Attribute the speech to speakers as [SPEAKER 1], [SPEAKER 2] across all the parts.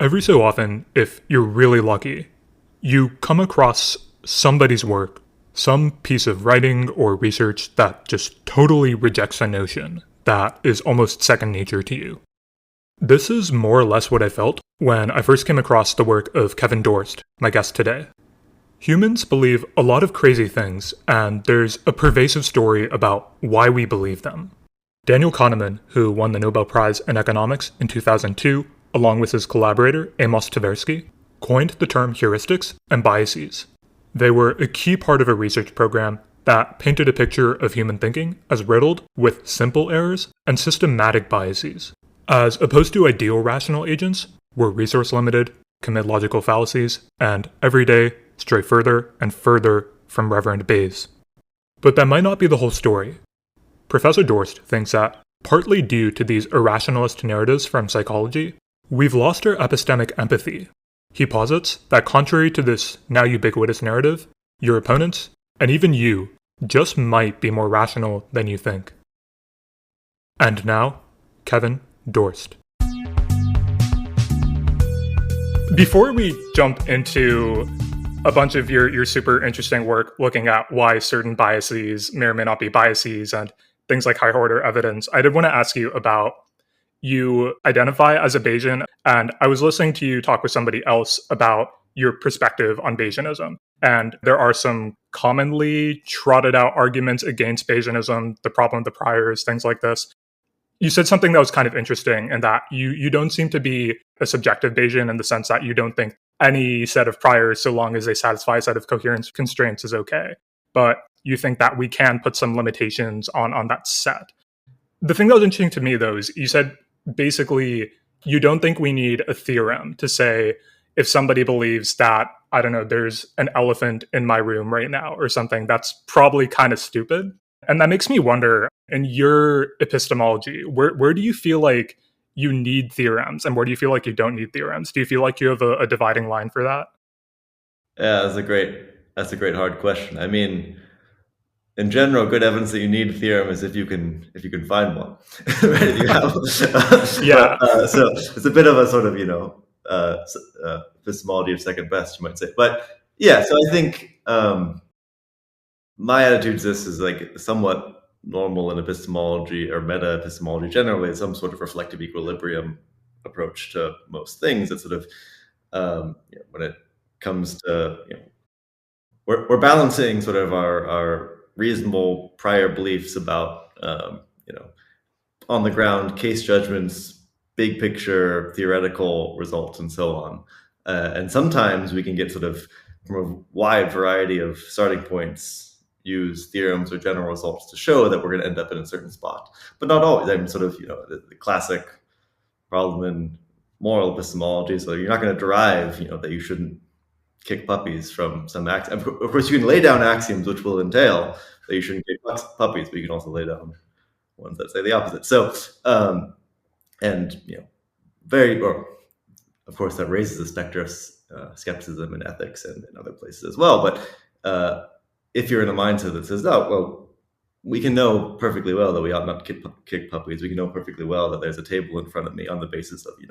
[SPEAKER 1] Every so often, if you're really lucky, you come across somebody's work, some piece of writing or research that just totally rejects a notion that is almost second nature to you. This is more or less what I felt when I first came across the work of Kevin Dorst, my guest today. Humans believe a lot of crazy things, and there's a pervasive story about why we believe them. Daniel Kahneman, who won the Nobel Prize in Economics in 2002, along with his collaborator Amos Tversky, coined the term heuristics and biases. They were a key part of a research program that painted a picture of human thinking as riddled with simple errors and systematic biases, as opposed to ideal rational agents, we're resource limited, commit logical fallacies, and every day stray further and further from Reverend Bayes. But that might not be the whole story. Professor Dorst thinks that, partly due to these irrationalist narratives from psychology, we've lost our epistemic empathy. He posits that contrary to this now ubiquitous narrative, your opponents, and even you, just might be more rational than you think. And now, Kevin Dorst. Before we jump into a bunch of your super interesting work looking at why certain biases may or may not be biases and things like higher order evidence, I did want to ask you about, you identify as a Bayesian, and I was listening to you talk with somebody else about your perspective on Bayesianism. And there are some commonly trotted out arguments against Bayesianism, the problem of the priors, things like this. You said something that was kind of interesting in that you don't seem to be a subjective Bayesian in the sense that you don't think any set of priors, so long as they satisfy a set of coherence constraints, is okay. But you think that we can put some limitations on that set. The thing that was interesting to me, though, is you said basically you don't think we need a theorem to say if somebody believes that, I don't know, there's an elephant in my room right now or something, that's probably kind of stupid. And that makes me wonder, in your epistemology, where do you feel like you need theorems and where do you feel like you don't need theorems? Do you feel like you have a dividing line for that?
[SPEAKER 2] Yeah, that's a great hard question. I mean, in general, good evidence that you need a theorem is if you can find one, right? If you have,
[SPEAKER 1] yeah.
[SPEAKER 2] So it's a bit of a sort of epistemology of second best, you might say. But yeah, so I think my attitude to this is like somewhat normal in epistemology or meta epistemology generally. It's some sort of reflective equilibrium approach to most things. It's sort of when it comes to we're balancing sort of our reasonable prior beliefs about on the ground case judgments, big picture theoretical results, and so on. And sometimes we can get sort of from a wide variety of starting points use theorems or general results to show that we're going to end up in a certain spot, but not always. I'm sort of the classic problem in moral epistemology. So you're not going to derive that you shouldn't kick puppies from some axiom. Of course, you can lay down axioms which will entail that you shouldn't kick puppies, but you can also lay down ones that say the opposite. So, of course, that raises the specter of skepticism in ethics and in other places as well. But if you're in a mindset that says, "Oh, well, we can know perfectly well that we ought not kick puppies. We can know perfectly well that there's a table in front of me on the basis of you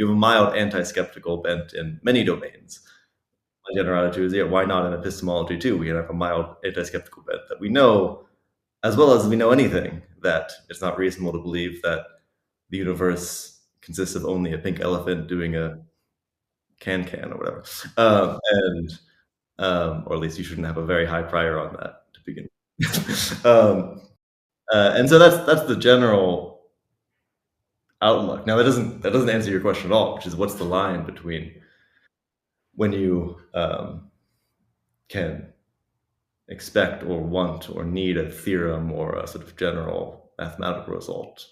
[SPEAKER 2] have a mild anti-skeptical bent in many domains." My general attitude is, why not in epistemology too? We can have a mild anti-skeptical bent that we know, as well as we know anything, that it's not reasonable to believe that the universe consists of only a pink elephant doing a can or whatever. Or at least you shouldn't have a very high prior on that to begin with. And so that's the general outlook. Now that doesn't answer your question at all, which is what's the line between when you can expect or want or need a theorem or a sort of general mathematical result.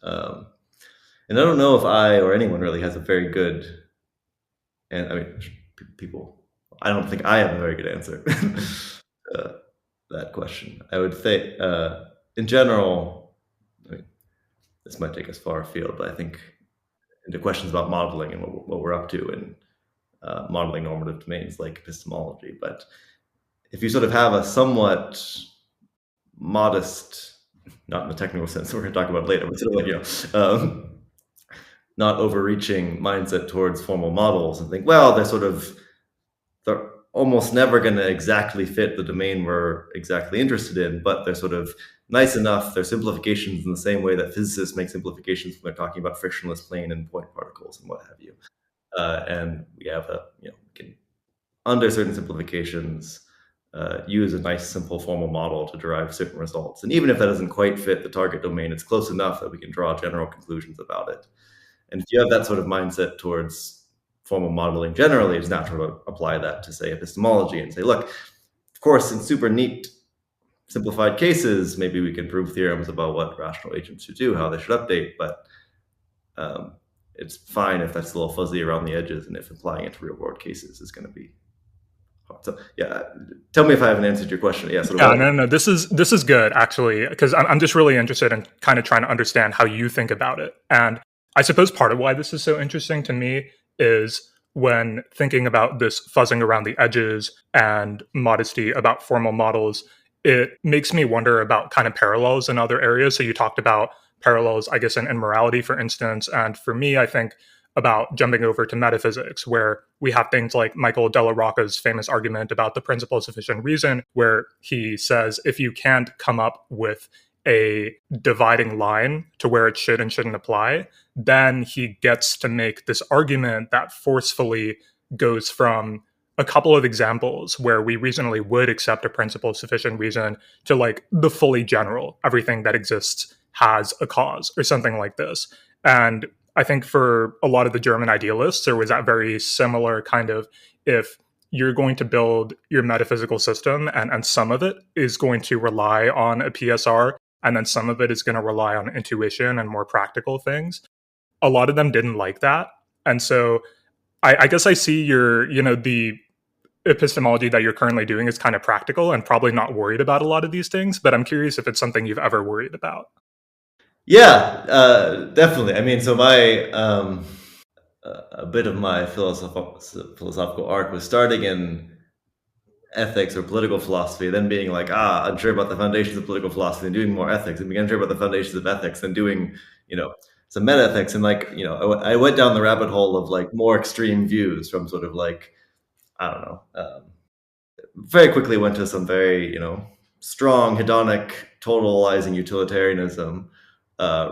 [SPEAKER 2] And I don't know if I or anyone really has a very good, and I mean, I don't think I have a very good answer to that question. I would say, in general, this might take us far afield, but I think into questions about modeling and what we're up to in modeling normative domains like epistemology. But if you sort of have a somewhat modest, not in the technical sense that we're going to talk about later, but sort of like, not overreaching mindset towards formal models and think, well, they're almost never going to exactly fit the domain we're exactly interested in, but they're sort of nice enough. They're simplifications in the same way that physicists make simplifications when they're talking about frictionless plane and point particles and what have you. And we have can, under certain simplifications, use a nice, simple formal model to derive certain results. And even if that doesn't quite fit the target domain, it's close enough that we can draw general conclusions about it. And if you have that sort of mindset towards formal modeling generally, it's natural to apply that to, say, epistemology and say, look, of course, in super neat, simplified cases, maybe we can prove theorems about what rational agents should do, how they should update, but it's fine if that's a little fuzzy around the edges and if applying it to real-world cases is going to be hard. So, yeah, tell me if I haven't answered your question. Yeah,
[SPEAKER 1] no. This is good, actually, because I'm just really interested in kind of trying to understand how you think about it. And I suppose part of why this is so interesting to me is when thinking about this fuzzing around the edges and modesty about formal models, it makes me wonder about kind of parallels in other areas. So you talked about parallels, I guess, in morality, for instance. And for me, I think about jumping over to metaphysics, where we have things like Michael Della Rocca's famous argument about the principle of sufficient reason, where he says, if you can't come up with a dividing line to where it should and shouldn't apply, then he gets to make this argument that forcefully goes from a couple of examples where we reasonably would accept a principle of sufficient reason to like the fully general, everything that exists has a cause or something like this. And I think for a lot of the German idealists, there was that very similar kind of, if you're going to build your metaphysical system and some of it is going to rely on a PSR, and then some of it is going to rely on intuition and more practical things. A lot of them didn't like that. And so I guess I see the epistemology that you're currently doing is kind of practical and probably not worried about a lot of these things, but I'm curious if it's something you've ever worried about.
[SPEAKER 2] Yeah, definitely. I mean, so a bit of my philosophical arc was starting in ethics or political philosophy, then being like, unsure about the foundations of political philosophy and doing more ethics, and being unsure about the foundations of ethics and doing, some metaethics. And I went down the rabbit hole of like more extreme views from sort of like, I don't know, very quickly went to some very, strong hedonic totalizing utilitarianism,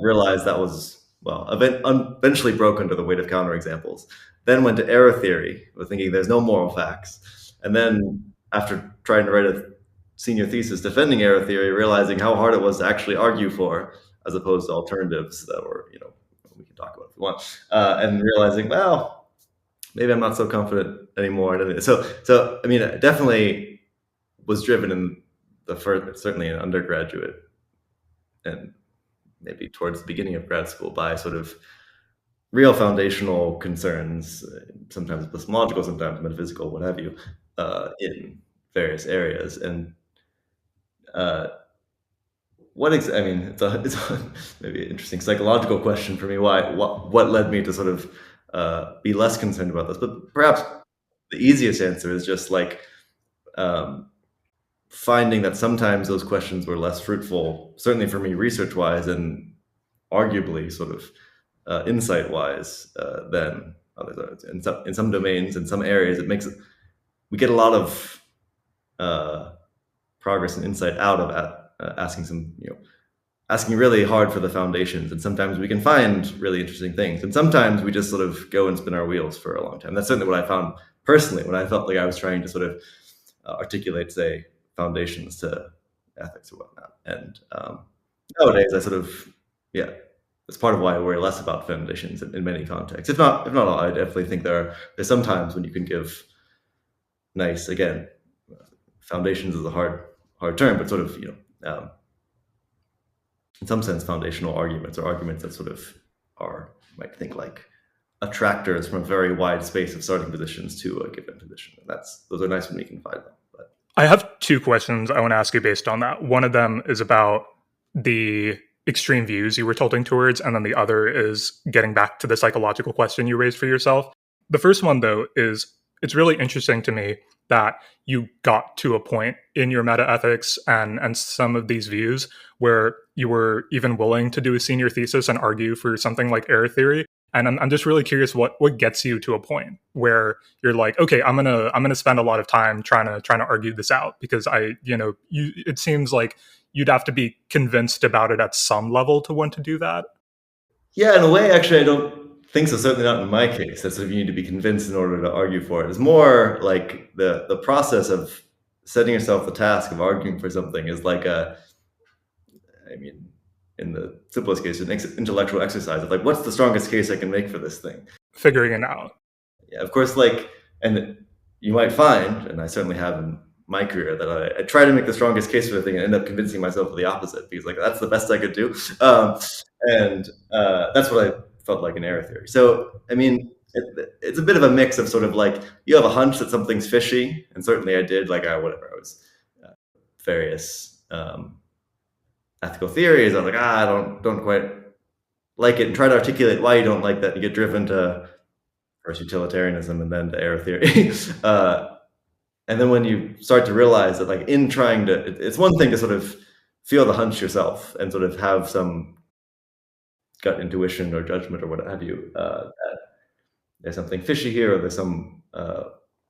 [SPEAKER 2] realized that was, eventually broke under the weight of counterexamples. Then went to error theory, with thinking there's no moral facts. And then after trying to write a senior thesis defending error theory, realizing how hard it was to actually argue for, as opposed to alternatives that were, we can talk about if we want, and realizing, well, maybe I'm not so confident anymore. So I mean, it definitely was driven in the first, certainly in undergraduate and maybe towards the beginning of grad school, by sort of real foundational concerns, sometimes epistemological, sometimes metaphysical, what have you, in various areas. And it's maybe an interesting psychological question for me. What led me to sort of be less concerned about this? But perhaps the easiest answer is just like finding that sometimes those questions were less fruitful, certainly for me research-wise, and arguably sort of insight-wise than others. In some domains, in some areas, we get a lot of progress and insight out of asking really hard for the foundations. And sometimes we can find really interesting things. And sometimes we just sort of go and spin our wheels for a long time. That's certainly what I found personally when I felt like I was trying to sort of articulate, say, foundations to ethics or whatnot. And nowadays, I sort of, that's part of why I worry less about foundations in many contexts. If not all, I definitely think there's some times when you can give nice, again, foundations is a hard term, but sort of, in some sense, foundational arguments, or arguments that sort of are, you might think, like attractors from a very wide space of starting positions to a given position. And those are nice when we can find them. But
[SPEAKER 1] I have two questions I want to ask you based on that. One of them is about the extreme views you were tilting towards, and then the other is getting back to the psychological question you raised for yourself. The first one, though, is it's really interesting to me that you got to a point in your metaethics and some of these views where you were even willing to do a senior thesis and argue for something like error theory. And I'm just really curious what gets you to a point where you're like, okay, I'm gonna spend a lot of time trying to argue this out, because it seems like you'd have to be convinced about it at some level to want to do that.
[SPEAKER 2] Yeah, in a way, actually, I don't think so. Certainly not in my case. That's if you need to be convinced in order to argue for it. It's more like the process of setting yourself the task of arguing for something is like I mean, in the simplest case, an intellectual exercise of like, what's the strongest case I can make for this thing?
[SPEAKER 1] Figuring it out.
[SPEAKER 2] Yeah, of course, and you might find, and I certainly have in my career, that I try to make the strongest case for the thing and end up convincing myself of the opposite, because like that's the best I could do. And that's what I felt like in error theory. So, I mean, it's a bit of a mix of sort of like, you have a hunch that something's fishy, and certainly I did, like, whatever, I was various ethical theories. I was like, I don't quite like it, and try to articulate why you don't like that. You get driven to first utilitarianism and then to error theory. And then when you start to realize that, like, in trying to, it's one thing to sort of feel the hunch yourself and sort of have some gut intuition or judgment or what have you, that there's something fishy here, or there's some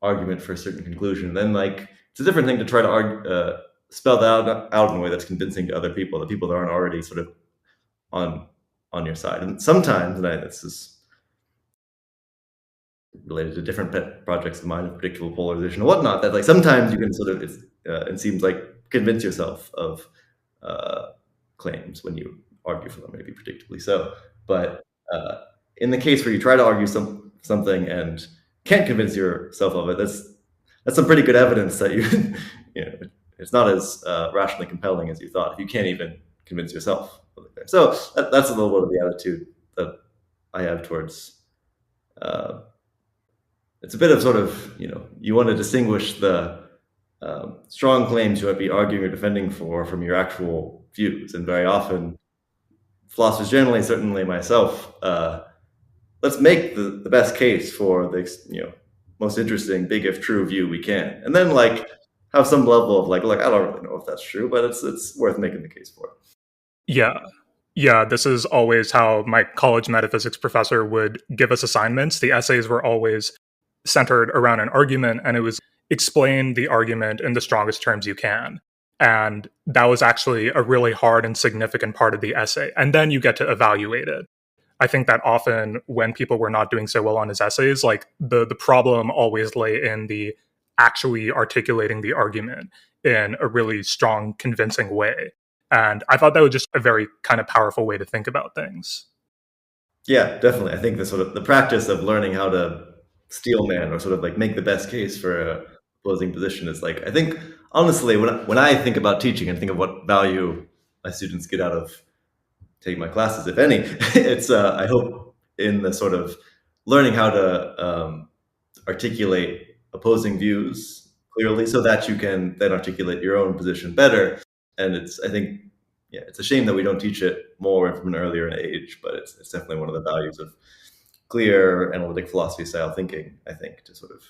[SPEAKER 2] argument for a certain conclusion. Then, like, it's a different thing to try to spell that out in a way that's convincing to other people, the people that aren't already sort of on your side. And sometimes, and this is related to different pet projects of mine of predictable polarization and whatnot, that like sometimes you can sort of, it seems like, convince yourself of claims when you argue for them, maybe predictably so. But in the case where you try to argue something and can't convince yourself of it, that's some pretty good evidence that it's not as rationally compelling as you thought, if you can't even convince yourself of it. So that's a little bit of the attitude that I have towards it's a bit of sort of, you want to distinguish the strong claims you might be arguing or defending for from your actual views. And very often, philosophers generally, certainly myself, let's make the best case for the most interesting, big if true view we can. And then, like, have some level of like, I don't really know if that's true, but it's worth making the case for.
[SPEAKER 1] Yeah, this is always how my college metaphysics professor would give us assignments. The essays were always centered around an argument, and it was explain the argument in the strongest terms you can. And that was actually a really hard and significant part of the essay. And then you get to evaluate it. I think that often when people were not doing so well on his essays, like the problem always lay in the actually articulating the argument in a really strong, convincing way. And I thought that was just a very kind of powerful way to think about things.
[SPEAKER 2] Yeah, definitely. I think the practice of learning how to steel man or sort of like make the best case for a opposing position is like, I think honestly, when I think about teaching and think of what value my students get out of taking my classes, if any, it's I hope in the sort of learning how to articulate opposing views clearly so that you can then articulate your own position better. And I think, it's a shame that we don't teach it more from an earlier age, but it's definitely one of the values of clear analytic philosophy style thinking, I think, to sort of,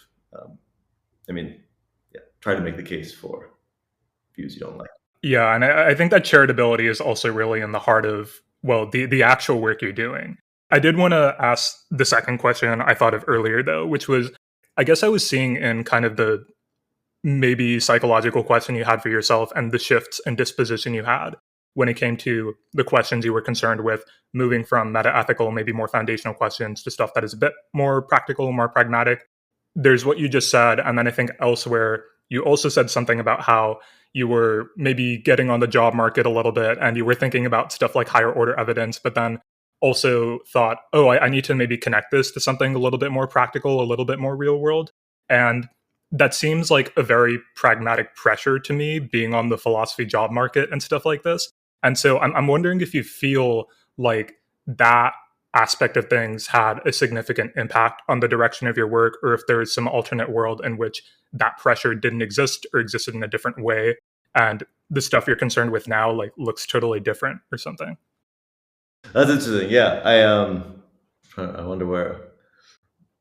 [SPEAKER 2] try to make the case for views you don't like.
[SPEAKER 1] Yeah, and I think that charitability is also really in the heart of, well, the actual work you're doing. I did want to ask the second question I thought of earlier, though, which was, I guess I was seeing in kind of the maybe psychological question you had for yourself and the shifts and disposition you had when it came to the questions you were concerned with, moving from metaethical, maybe more foundational questions, to stuff that is a bit more practical, more pragmatic. There's what you just said, and then I think elsewhere, you also said something about how you were maybe getting on the job market a little bit, and you were thinking about stuff like higher order evidence, but then also thought, I need to maybe connect this to something a little bit more practical, a little bit more real world. And that seems like a very pragmatic pressure to me, being on the philosophy job market and stuff like this. And so I'm wondering if you feel like that aspect of things had a significant impact on the direction of your work, or if there is some alternate world in which that pressure didn't exist or existed in a different way, and the stuff you're concerned with now like looks totally different or something.
[SPEAKER 2] That's interesting. Yeah, I wonder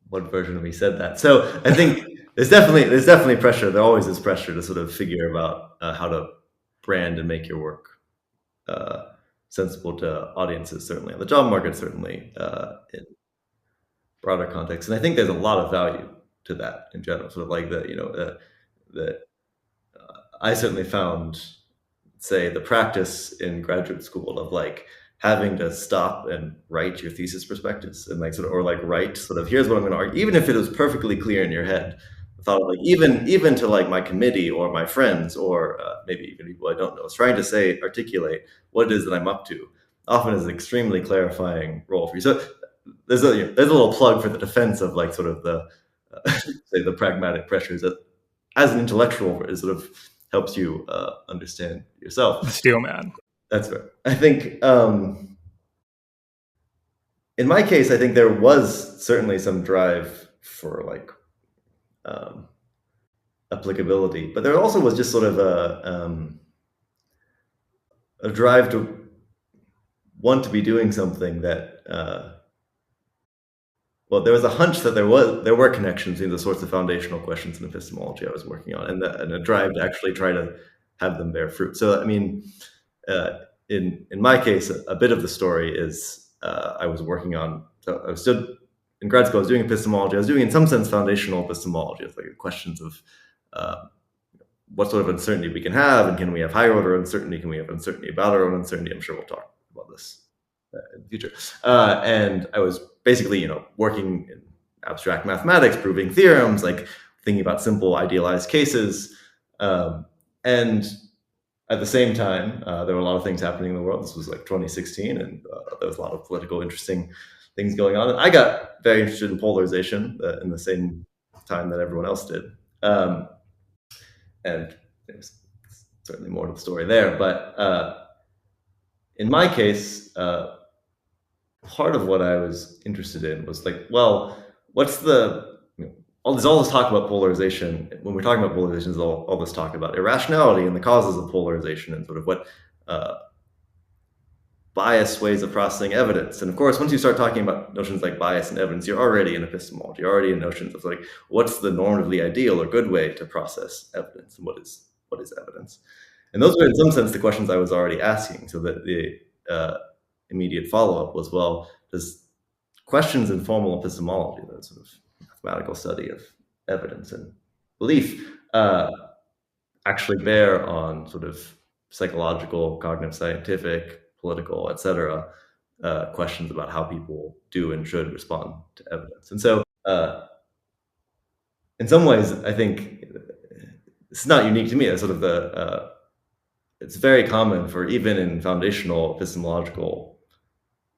[SPEAKER 2] what version of me said that. So I think there's definitely pressure. There always is pressure to sort of figure about how to brand and make your work sensible to audiences, certainly on the job market, certainly broader context. And I think there's a lot of value to that in general, sort of like that I certainly found, say, the practice in graduate school of like having to stop and write your thesis perspectives and like sort of, or like write sort of, here's what I'm going to argue, even if it was perfectly clear in your head. I thought like even to like my committee or my friends or maybe even people I don't know, is trying to articulate what it is that I'm up to, often is an extremely clarifying role for you. So there's a little plug for the defense of like sort of the say the pragmatic pressures that as an intellectual it sort of helps you understand yourself.
[SPEAKER 1] The steel man.
[SPEAKER 2] That's right. I think in my case, I think there was certainly some drive for like applicability, but there also was just sort of a drive to want to be doing something that well, there was a hunch that there were connections in the sorts of foundational questions in epistemology I was working on, and a drive to actually try to have them bear fruit. So, I mean, in my case, a bit of the story is I was working on. So I was still in grad school. I was doing epistemology. I was doing, in some sense, foundational epistemology. It's like questions of what sort of uncertainty we can have, and can we have higher order uncertainty? Can we have uncertainty about our own uncertainty? I'm sure we'll talk about this in the future. And I was basically, working in abstract mathematics, proving theorems, like thinking about simple idealized cases. And at the same time, there were a lot of things happening in the world. This was like 2016, and there was a lot of political interesting things going on. And I got very interested in polarization in the same time that everyone else did. And there's certainly more to the story there. But in my case, part of what I was interested in was like, well, what's there's all this talk about polarization. When we're talking about polarization, there's all this talk about irrationality and the causes of polarization and sort of what bias ways of processing evidence. And of course, once you start talking about notions like bias and evidence, you're already in epistemology. You're already in notions of like, what's the normatively ideal or good way to process evidence, and what is evidence? And those were, in some sense, the questions I was already asking. So that the immediate follow-up was, well, does questions in formal epistemology, the sort of mathematical study of evidence and belief, actually bear on sort of psychological, cognitive, scientific, political, etc., questions about how people do and should respond to evidence? And so, in some ways, I think it's not unique to me. It's sort of it's very common for, even in foundational epistemological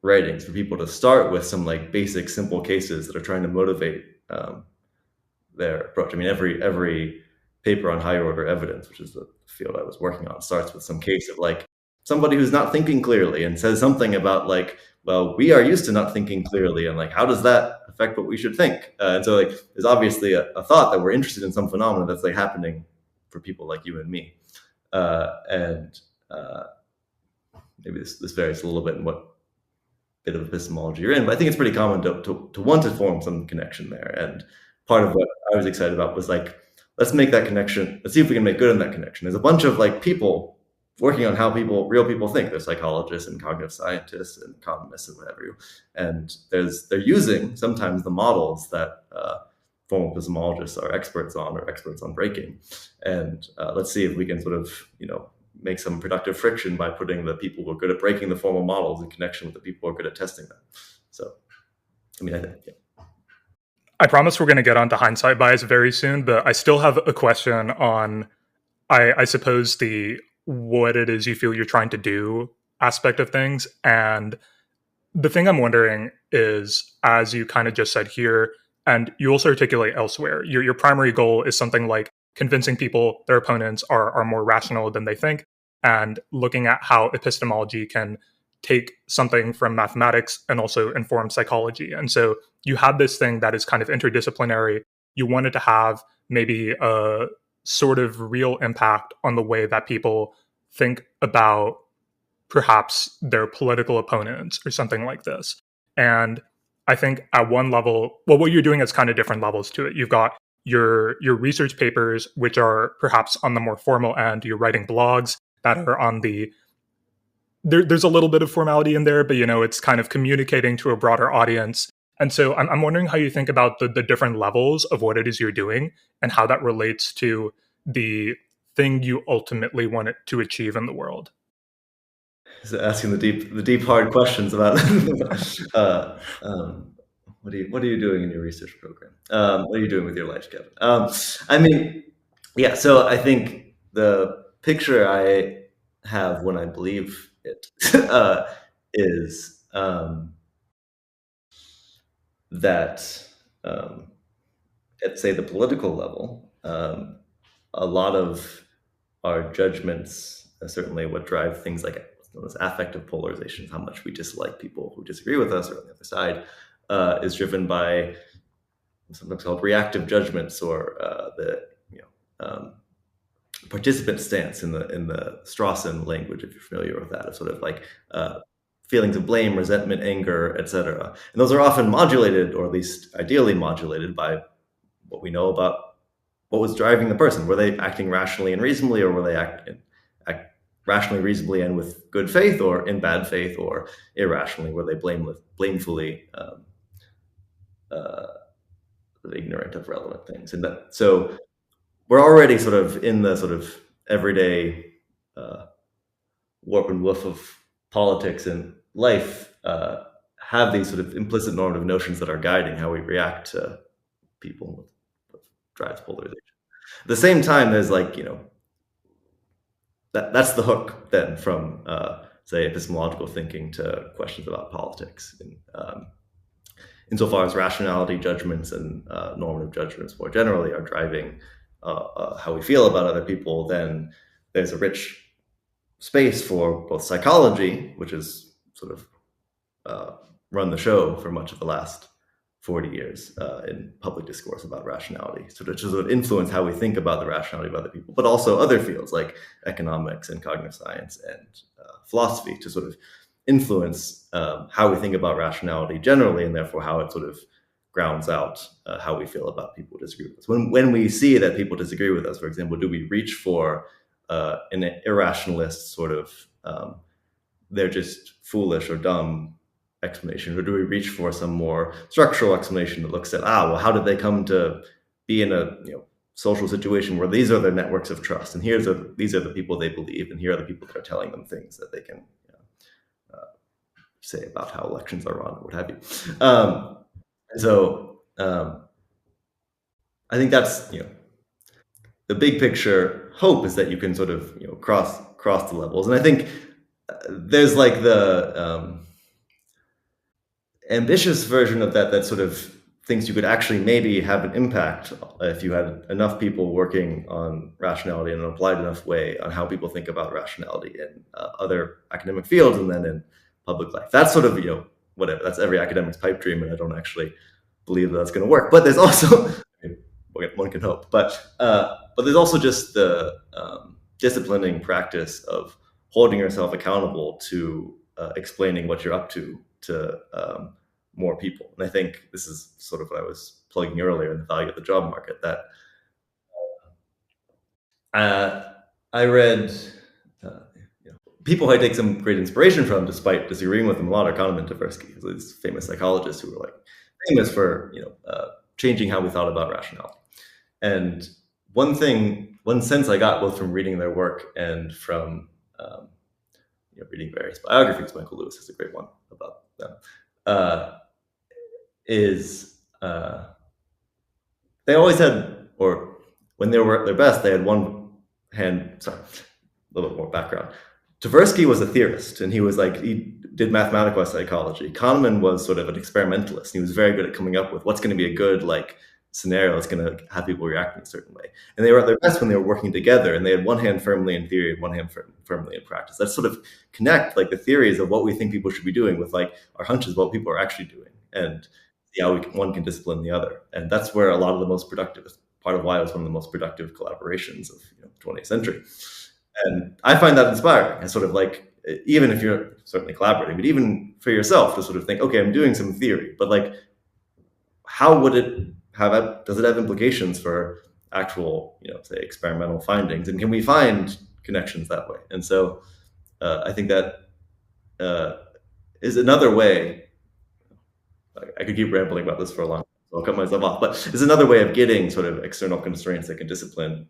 [SPEAKER 2] writings, for people to start with some like basic, simple cases that are trying to motivate their approach. I mean, every paper on higher order evidence, which is the field I was working on, starts with some case of like somebody who's not thinking clearly and says something about like, well, we are used to not thinking clearly, and like, how does that affect what we should think? And so like, there's obviously a thought that we're interested in some phenomenon that's like happening for people like you and me. And maybe this varies a little bit in what bit of epistemology you're in, but I think it's pretty common to want to form some connection there. And part of what I was excited about was like, let's make that connection. Let's see if we can make good on that connection. There's a bunch of like people working on how real people think. There's psychologists and cognitive scientists and economists and whatever. And they're using sometimes the models that formal epistemologists are experts on breaking. And let's see if we can sort of, make some productive friction by putting the people who are good at breaking the formal models in connection with the people who are good at testing them. So, I mean, I think, yeah.
[SPEAKER 1] I promise we're going to get onto hindsight bias very soon, but I still have a question on, I suppose, the what it is you feel you're trying to do aspect of things. And the thing I'm wondering is, as you kind of just said here, and you also articulate elsewhere, your primary goal is something like convincing people their opponents are more rational than they think, and looking at how epistemology can take something from mathematics and also inform psychology. And so you have this thing that is kind of interdisciplinary. You wanted to have maybe a sort of real impact on the way that people think about perhaps their political opponents or something like this. And I think at one level, well, what you're doing is kind of different levels to it. You've got your research papers, which are perhaps on the more formal end. You're writing blogs that are on the, there's a little bit of formality in there, but it's kind of communicating to a broader audience. And so I'm wondering how you think about the different levels of what it is you're doing and how that relates to the thing you ultimately want it to achieve in the world.
[SPEAKER 2] So asking the deep hard questions about what are you doing in your research program? What are you doing with your life, Kevin? I mean, yeah. So I think the picture I have when I believe it is that at, say, the political level, a lot of our judgments, certainly what drive things like what's known as affective polarization, how much we dislike people who disagree with us or on the other side, is driven by sometimes called reactive judgments, or the participant stance in the Strawson language, if you're familiar with that, of sort of like feelings of blame, resentment, anger, etc. And those are often modulated, or at least ideally modulated, by what we know about what was driving the person. Were they acting rationally and reasonably, or were they act rationally, reasonably, and with good faith, or in bad faith, or irrationally? Were they blamefully ignorant of relevant things? And that, so we're already sort of in the sort of everyday warp and woof of politics and life, have these sort of implicit normative notions that are guiding how we react to people, what drives polarization. At the same time, there's like, that's the hook then from say epistemological thinking to questions about politics. And insofar as rationality judgments and normative judgments more generally are driving how we feel about other people, then there's a rich space for both psychology, which has sort of run the show for much of the last 40 years in public discourse about rationality, so to sort of influence how we think about the rationality of other people, but also other fields like economics and cognitive science and philosophy, to sort of influence how we think about rationality generally, and therefore how it sort of grounds out how we feel about people who disagree with us. When we see that people disagree with us, for example, do we reach for an irrationalist sort of they're just foolish or dumb explanation, or do we reach for some more structural explanation that looks at, well, how did they come to be in a social situation where these are their networks of trust, and these are the people they believe, and here are the people that are telling them things that they can say about how elections are run, or what have you. So I think that's the big picture hope, is that you can sort of cross the levels, and I think there's like the ambitious version of that sort of thinks you could actually maybe have an impact if you had enough people working on rationality in an applied enough way on how people think about rationality in other academic fields and then in public life. That's sort of whatever. That's every academic's pipe dream, and I don't actually believe that's going to work. But there's also one can hope. But there's also just the disciplining practice of holding yourself accountable to explaining what you're up to more people. And I think this is sort of what I was plugging earlier in the value of the job market, that I read people I take some great inspiration from, despite disagreeing with them a lot, are Kahneman and Tversky, these famous psychologists who were like famous for changing how we thought about rationality. And one sense I got both from reading their work and from reading various biographies. Michael Lewis is a great one about them. Is they always had, or when they were at their best, they had one hand. Sorry, a little bit more background. Tversky was a theorist, and he did mathematical psychology. Kahneman was sort of an experimentalist. He was very good at coming up with what's going to be a good scenario that's going to have people react in a certain way. And they were at their best when they were working together, and they had one hand firmly in theory and one hand firmly in practice. That sort of connect the theories of what we think people should be doing with our hunches about what people are actually doing, and see how one can discipline the other. And that's where a lot of the most productive, part of why it was one of the most productive collaborations of the 20th century. And I find that inspiring. And sort of even if you're certainly collaborating, but even for yourself to sort of think, okay, I'm doing some theory, but how would it does it have implications for actual, say, experimental findings? And can we find connections that way? And so I think that is another way I could keep rambling about this for a long time, so I'll cut myself off. But it's another way of getting sort of external constraints that can discipline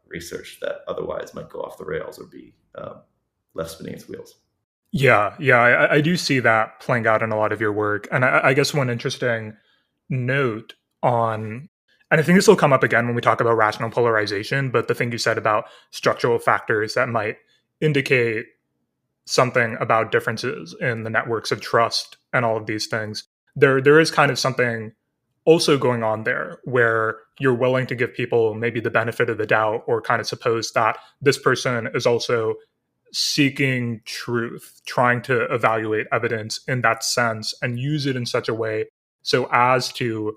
[SPEAKER 2] research that otherwise might go off the rails or be left spinning its wheels.
[SPEAKER 1] Yeah, I do see that playing out in a lot of your work. And I guess one interesting note on, and I think this will come up again when we talk about rational polarization, but the thing you said about structural factors that might indicate something about differences in the networks of trust and all of these things, there is kind of something also going on there where you're willing to give people maybe the benefit of the doubt, or kind of suppose that this person is also seeking truth, trying to evaluate evidence in that sense and use it in such a way so as to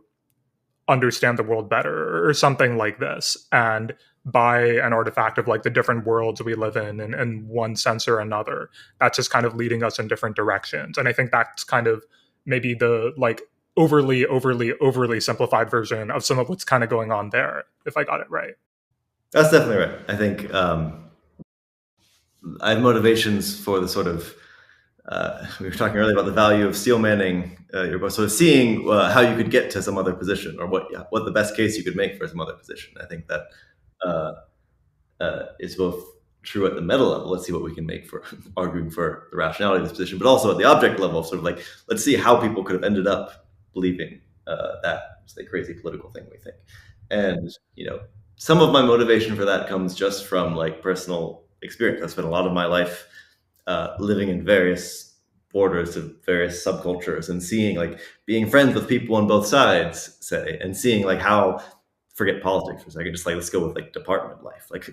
[SPEAKER 1] understand the world better or something like this. And by an artifact of like the different worlds we live in one sense or another, that's just kind of leading us in different directions. And I think that's kind of maybe the like overly simplified version of some of what's kind of going on there, if I got it right.
[SPEAKER 2] That's definitely right. I think I have motivations for the sort of, we were talking earlier about the value of steel manning. You're both sort of seeing how you could get to some other position, or what the best case you could make for some other position. I think that is both true at the meta level. Let's see what we can make for arguing for the rationality of this position, but also at the object level, sort of like, let's see how people could have ended up believing that it's a crazy political thing we think. And, some of my motivation for that comes just from like personal experience. I spent a lot of my life living in various borders of various subcultures and seeing, like, being friends with people on both sides, say, and seeing like how, forget politics for a second, just like, let's go with like department life. Like,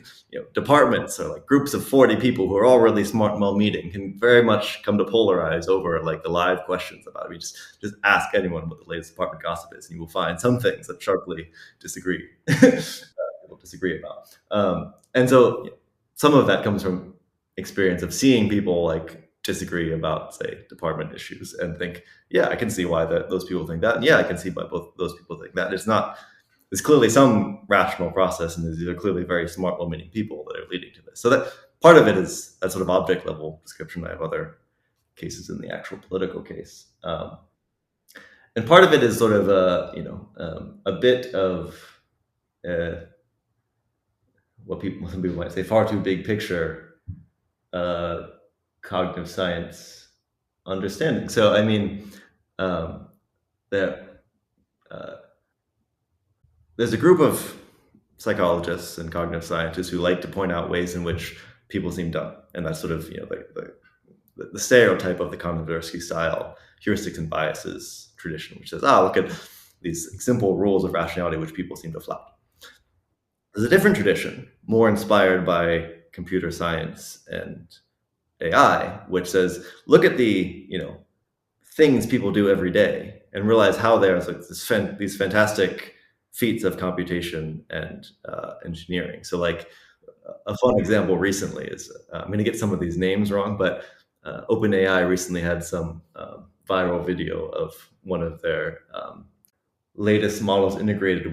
[SPEAKER 2] departments are like groups of 40 people who are all really smart and well meeting, can very much come to polarize over like the live questions about it. We just ask anyone what the latest department gossip is, and you will find some things that sharply disagree. People disagree about. And so some of that comes from experience of seeing people like disagree about, say, department issues, and think, yeah, I can see why those people think that, and yeah, I can see why both those people think that. There's clearly some rational process, and these are clearly very smart, well-meaning people that are leading to this. So that part of it is that sort of object level description. I have other cases in the actual political case, and part of it is sort of a bit of what some people might say far too big picture cognitive science understanding. So I mean, there's a group of psychologists and cognitive scientists who like to point out ways in which people seem dumb, and that's sort of the stereotype of the Kandinsky style heuristics and biases tradition, which says, look at these simple rules of rationality which people seem to flout. There's a different tradition, more inspired by computer science and AI, which says, look at the things people do every day and realize how there's like these fantastic feats of computation and engineering. So like a fun example recently is, I'm going to get some of these names wrong, but OpenAI recently had some viral video of one of their latest models integrated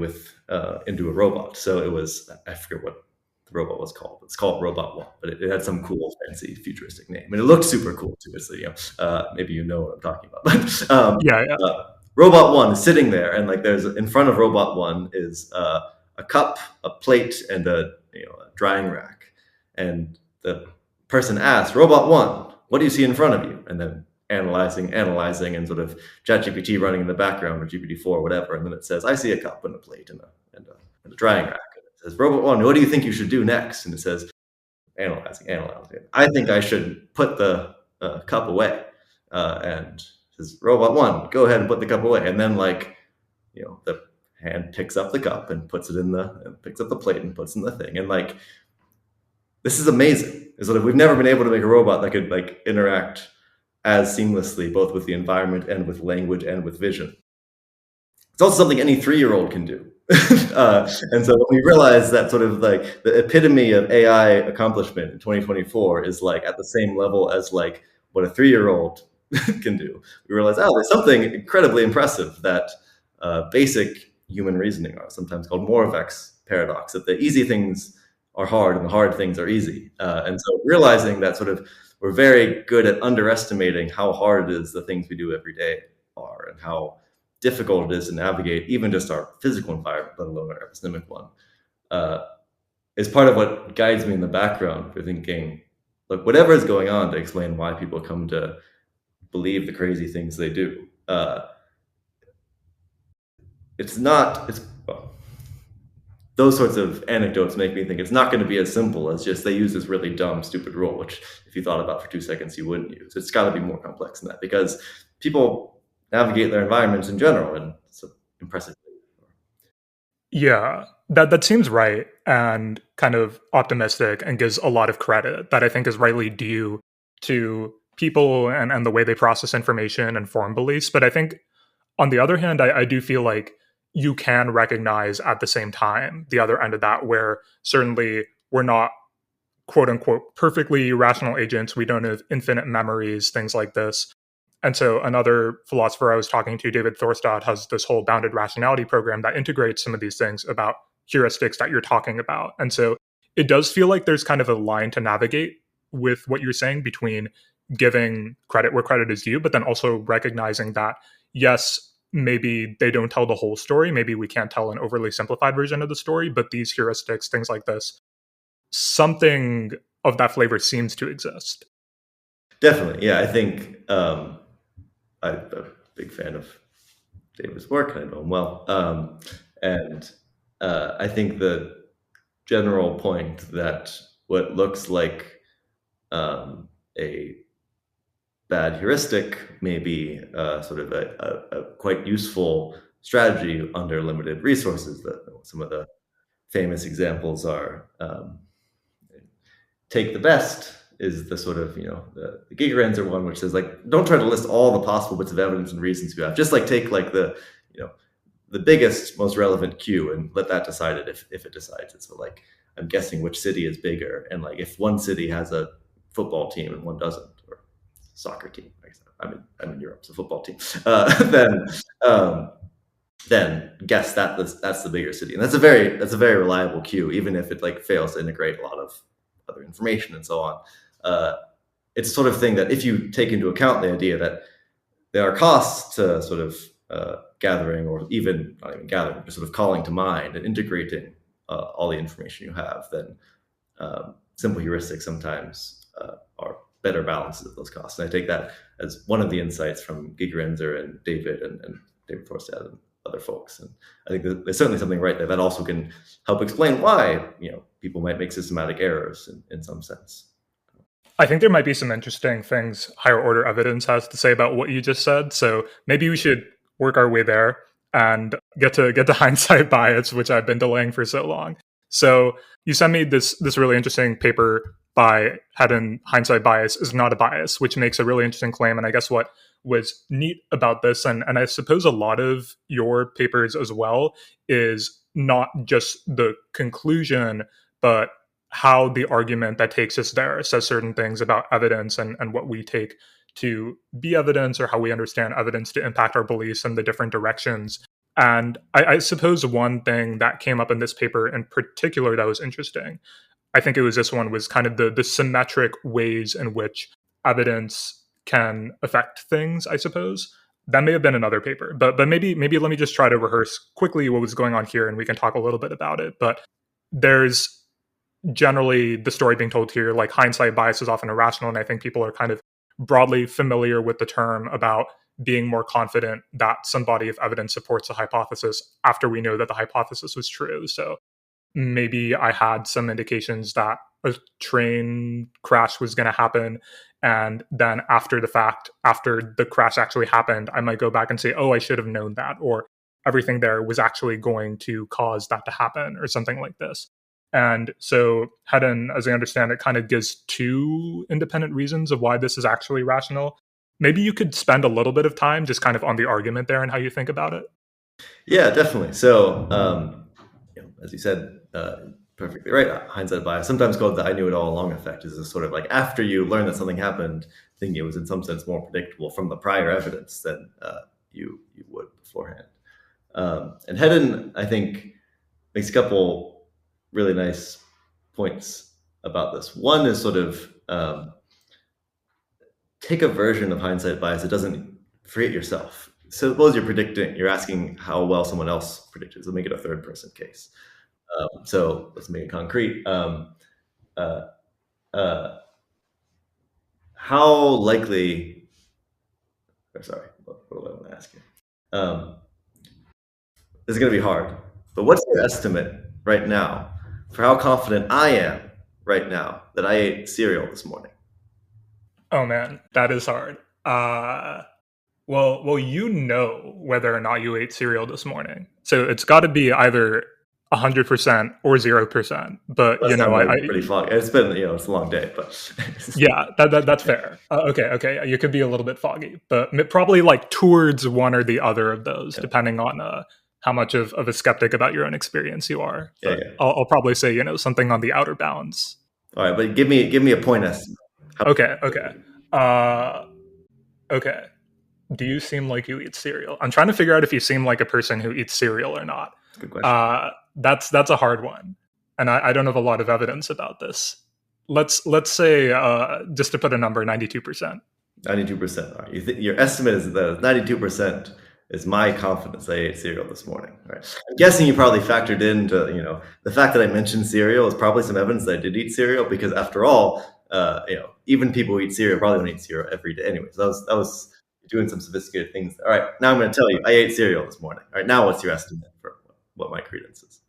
[SPEAKER 2] into a robot. So it was, I forget what the robot was called. It's called Robot 1, but it had some cool, fancy, futuristic name, and it looked super cool too. So maybe you know what I'm talking about. But Robot 1 is sitting there, and like there's in front of Robot 1 is a cup, a plate, and a drying rack. And the person asks, Robot 1, what do you see in front of you? And then analyzing, and sort of ChatGPT running in the background, or GPT-4 or whatever. And then it says, I see a cup and a plate and a drying rack. And it says, Robot 1, what do you think you should do next? And it says, analyzing. I think I should put the cup away. And says, Robot 1, go ahead and put the cup away. And then the hand picks up the cup and puts it and picks up the plate and puts in the thing. And like, this is amazing. Is that we've never been able to make a robot that could like interact as seamlessly both with the environment and with language and with vision. It's also something any 3-year-old can do. And so when we realize that sort of like the epitome of AI accomplishment in 2024 is like at the same level as like what a 3-year-old can do, we realize, there's something incredibly impressive that basic human reasoning, are sometimes called Moravec's paradox, that the easy things are hard and the hard things are easy. And so realizing that sort of we're very good at underestimating how hard it is, the things we do every day, are and how difficult it is to navigate even just our physical environment, let alone our epistemic one, is part of what guides me in the background for thinking, look, whatever is going on to explain why people come to believe the crazy things they do. Well, those sorts of anecdotes make me think it's not going to be as simple as just they use this really dumb, stupid rule, which if you thought about for 2 seconds, you wouldn't use. It's got to be more complex than that because people navigate their environments in general and so impressively.
[SPEAKER 1] Yeah, that seems right and kind of optimistic and gives a lot of credit that I think is rightly due to people and the way they process information and form beliefs. But I think on the other hand, I do feel like you can recognize at the same time the other end of that, where certainly we're not quote unquote perfectly rational agents. We don't have infinite memories, things like this. And so another philosopher I was talking to, David Thorstad, has this whole bounded rationality program that integrates some of these things about heuristics that you're talking about. And so it does feel like there's kind of a line to navigate with what you're saying between giving credit where credit is due, but then also recognizing that, yes, maybe they don't tell the whole story. Maybe we can't tell an overly simplified version of the story, but these heuristics, things like this, something of that flavor seems to exist.
[SPEAKER 2] Definitely. Yeah, I think I'm a big fan of David's work, and I know him well. And I think the general point that what looks like a bad heuristic may be sort of a quite useful strategy under limited resources. That some of the famous examples are take the best is the sort of, the Gigerenzer one, which says like, don't try to list all the possible bits of evidence and reasons you have. Just like take like the biggest, most relevant Q and let that decide it if it decides it. So like, I'm guessing which city is bigger. And like, if one city has a football team and one doesn't, or soccer team, I'm in Europe, so football team, then guess that's the bigger city. And that's a very reliable Q, even if it like fails to integrate a lot of other information and so on. It's a sort of thing that if you take into account the idea that there are costs to sort of gathering, or even not even gathering, but sort of calling to mind and integrating all the information you have, then simple heuristics sometimes are better balances of those costs. And I take that as one of the insights from Gigerenzer and David and David Thorstad and other folks. And I think there's certainly something right there that also can help explain why people might make systematic errors in some sense.
[SPEAKER 1] I think there might be some interesting things higher order evidence has to say about what you just said. So maybe we should work our way there and get to hindsight bias, which I've been delaying for so long. So you sent me this really interesting paper by Hedden, Hindsight Bias is not a bias, which makes a really interesting claim. And I guess what was neat about this, and I suppose a lot of your papers as well, is not just the conclusion, but how the argument that takes us there says certain things about evidence and what we take to be evidence, or how we understand evidence to impact our beliefs in the different directions. And I suppose one thing that came up in this paper in particular that was interesting, I think it was this one, was kind of the symmetric ways in which evidence can affect things, I suppose. That may have been another paper, but maybe let me just try to rehearse quickly what was going on here and we can talk a little bit about it. But there's generally the story being told here, like hindsight bias is often irrational, and I think people are kind of broadly familiar with the term about being more confident that some body of evidence supports a hypothesis after we know that the hypothesis was true. So maybe I had some indications that a train crash was going to happen. And then after the fact, after the crash actually happened, I might go back and say, oh, I should have known that, or everything there was actually going to cause that to happen, or something like this. And so Hedden, as I understand it, kind of gives two independent reasons of why this is actually rational. Maybe you could spend a little bit of time just kind of on the argument there and how you think about it.
[SPEAKER 2] Yeah, definitely. So, as you said, perfectly right, hindsight bias, sometimes called the I knew it all along effect, is a sort of like after you learn that something happened, thinking it was in some sense more predictable from the prior evidence than you would beforehand. And Hedden, I think, makes a couple really nice points about this. One is sort of take a version of hindsight bias that doesn't forget yourself. So suppose you're asking how well someone else predicted. So make it a third person case. So let's make it concrete. How likely, sorry, what do I want to ask you? This is going to be hard, but what's your estimate right now for how confident I am right now that I ate cereal this morning?
[SPEAKER 1] Oh man, that is hard. Well, you know whether or not you ate cereal this morning, so it's got to be either 100% or 0%. But
[SPEAKER 2] That
[SPEAKER 1] you know,
[SPEAKER 2] sounds like pretty foggy. It's been, it's a long day, but
[SPEAKER 1] yeah, that's fair. Okay, you could be a little bit foggy, but probably like towards one or the other of those, depending on how much of a skeptic about your own experience you are. But
[SPEAKER 2] yeah.
[SPEAKER 1] I'll probably say something on the outer bounds.
[SPEAKER 2] All right, but give me a point estimate.
[SPEAKER 1] Okay. Okay. Do you seem like you eat cereal? I'm trying to figure out if you seem like a person who eats cereal or not.
[SPEAKER 2] Good question.
[SPEAKER 1] That's a hard one, and I don't have a lot of evidence about this. Let's say just to put a number, 92%.
[SPEAKER 2] 92%. All right. Your estimate is that 92% is my confidence I ate cereal this morning. Right. I'm guessing you probably factored into, the fact that I mentioned cereal is probably some evidence that I did eat cereal, because after all, even people who eat cereal probably don't eat cereal every day anyway. So that was doing some sophisticated things. All right, now I'm going to tell you, I ate cereal this morning. All right, now what's your estimate for what my credence is?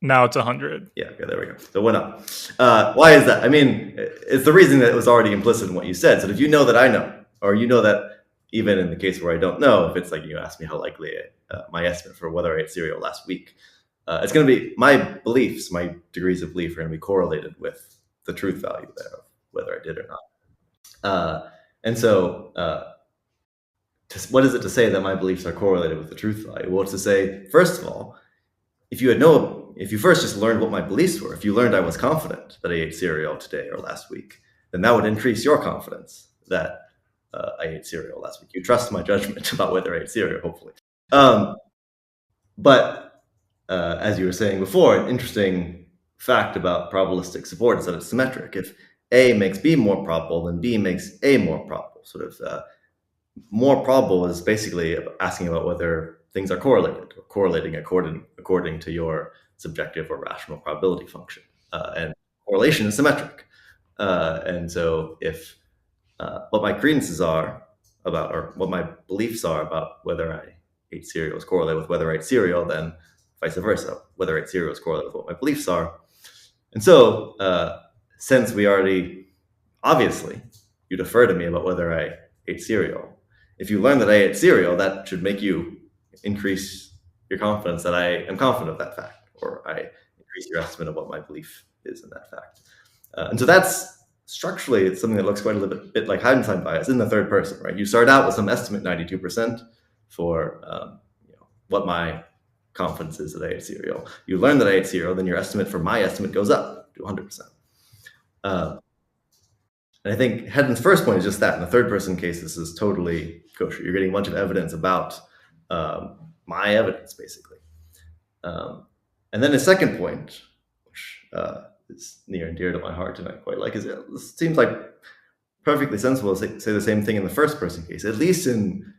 [SPEAKER 1] Now it's 100.
[SPEAKER 2] Yeah, okay, there we go. So it went up. Why is that? I mean, it's the reason that it was already implicit in what you said. So if you know that I know, or you know that even in the case where I don't know, if it's like you ask me how likely my estimate for whether I ate cereal last week, it's going to be my beliefs, my degrees of belief are going to be correlated with the truth value there of whether I did or not. And so what is it to say that my beliefs are correlated with the truth value? Well, it's to say, first of all, if you first just learned what my beliefs were, if you learned I was confident that I ate cereal today or last week, then that would increase your confidence that I ate cereal last week. You trust my judgment about whether I ate cereal, hopefully. But as you were saying before, an interesting fact about probabilistic support is that it's symmetric. If A makes B more probable, then B makes A more probable. Sort of more probable is basically asking about whether things are correlated, or correlating according to your subjective or rational probability function. And correlation is symmetric. And so if what my credences are about, or what my beliefs are about whether I ate cereal is correlated with whether I ate cereal, then vice versa, whether I ate cereal is correlated with what my beliefs are. And so since we already, obviously, you defer to me about whether I ate cereal. If you learn that I ate cereal, that should make you increase your confidence that I am confident of that fact, or I increase your estimate of what my belief is in that fact. And so that's structurally, it's something that looks quite a little bit like hindsight bias in the third person, right? You start out with some estimate, 92%, for what my confidence is that I ate cereal. You learn that I ate cereal, then your estimate for my estimate goes up to 100%. And I think Hedden's first point is just that. In the third person case, this is totally kosher. You're getting a bunch of evidence about my evidence, basically. And then the second point, which is near and dear to my heart and I quite like, is it seems like perfectly sensible to say the same thing in the first person case, at least in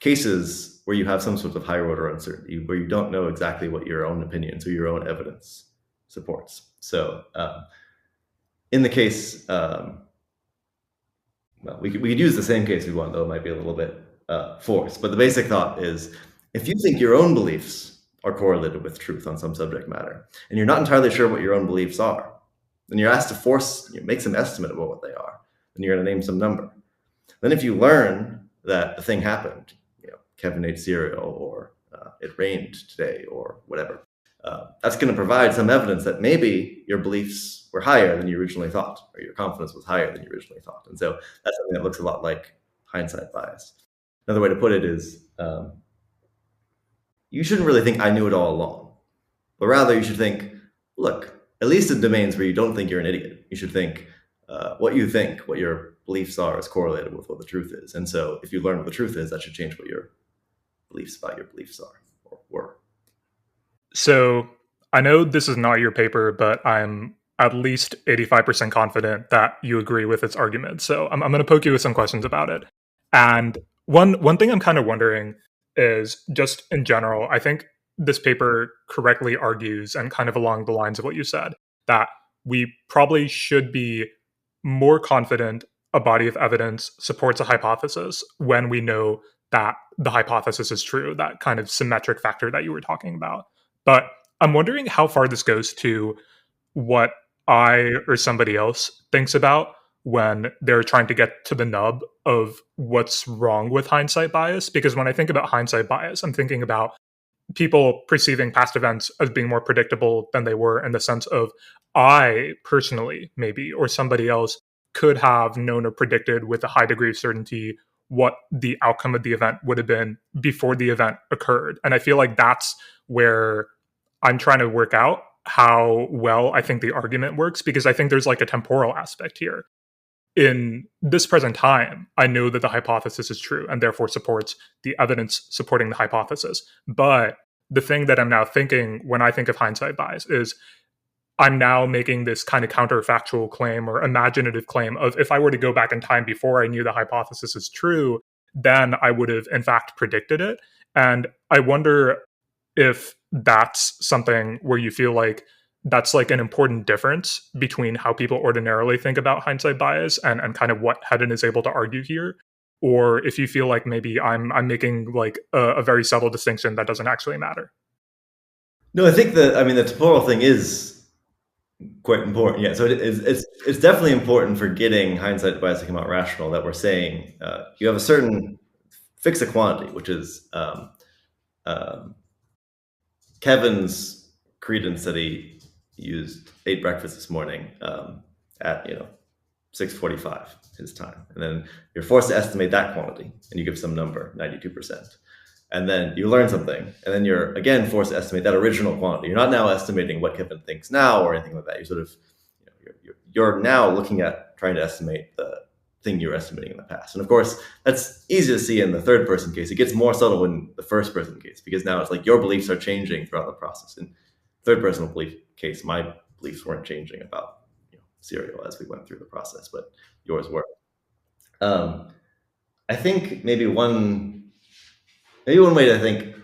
[SPEAKER 2] cases where you have some sort of higher order uncertainty, where you don't know exactly what your own opinions or your own evidence supports. So in the case, well, we could use the same case we want, though it might be a little bit forced. But the basic thought is, if you think your own beliefs are correlated with truth on some subject matter, and you're not entirely sure what your own beliefs are, then you're asked to make some estimate about what they are, and you're going to name some number. Then if you learn that the thing happened, Kevin ate cereal, or it rained today, or whatever, that's going to provide some evidence that maybe your beliefs were higher than you originally thought, or your confidence was higher than you originally thought. And so that's something that looks a lot like hindsight bias. Another way to put it is, you shouldn't really think I knew it all along, but rather you should think, look, at least in domains where you don't think you're an idiot, you should think what you think, what your beliefs are, is correlated with what the truth is. And so if you learn what the truth is, that should change what your beliefs about your beliefs are, or were.
[SPEAKER 1] So I know this is not your paper, but I'm at least 85% confident that you agree with its argument. So I'm going to poke you with some questions about it. And one thing I'm kind of wondering is just in general, I think this paper correctly argues, and kind of along the lines of what you said, that we probably should be more confident a body of evidence supports a hypothesis when we know that the hypothesis is true, that kind of symmetric factor that you were talking about. But I'm wondering how far this goes to what I or somebody else thinks about when they're trying to get to the nub of what's wrong with hindsight bias. Because when I think about hindsight bias, I'm thinking about people perceiving past events as being more predictable than they were, in the sense of I personally, maybe, or somebody else could have known or predicted with a high degree of certainty what the outcome of the event would have been before the event occurred. And I feel like that's where I'm trying to work out how well I think the argument works, because I think there's like a temporal aspect here. In this present time, I know that the hypothesis is true and therefore supports the evidence supporting the hypothesis. But the thing that I'm now thinking when I think of hindsight bias is I'm now making this kind of counterfactual claim or imaginative claim of, if I were to go back in time before I knew the hypothesis is true, then I would have in fact predicted it. And I wonder if that's something where you feel like that's like an important difference between how people ordinarily think about hindsight bias and kind of what Hedden is able to argue here, or if you feel like maybe I'm making like a very subtle distinction that doesn't actually matter.
[SPEAKER 2] No, I think the temporal thing is quite important. Yeah, so it's definitely important for getting hindsight bias to come out rational, that we're saying you have a certain fix a quantity, which is Kevin's credence that he ate breakfast this morning at 6:45 his time, and then you're forced to estimate that quantity, and you give some number, 92%, and then you learn something, and then you're again forced to estimate that original quantity. You're not now estimating what Kevin thinks now or anything like that. You sort of you're now looking at trying to estimate the thing you were estimating in the past. And of course, that's easy to see in the third person case. It gets more subtle in the first person case, because now it's like your beliefs are changing throughout the process. In third person belief case, my beliefs weren't changing about cereal as we went through the process, but yours were. I think maybe one way to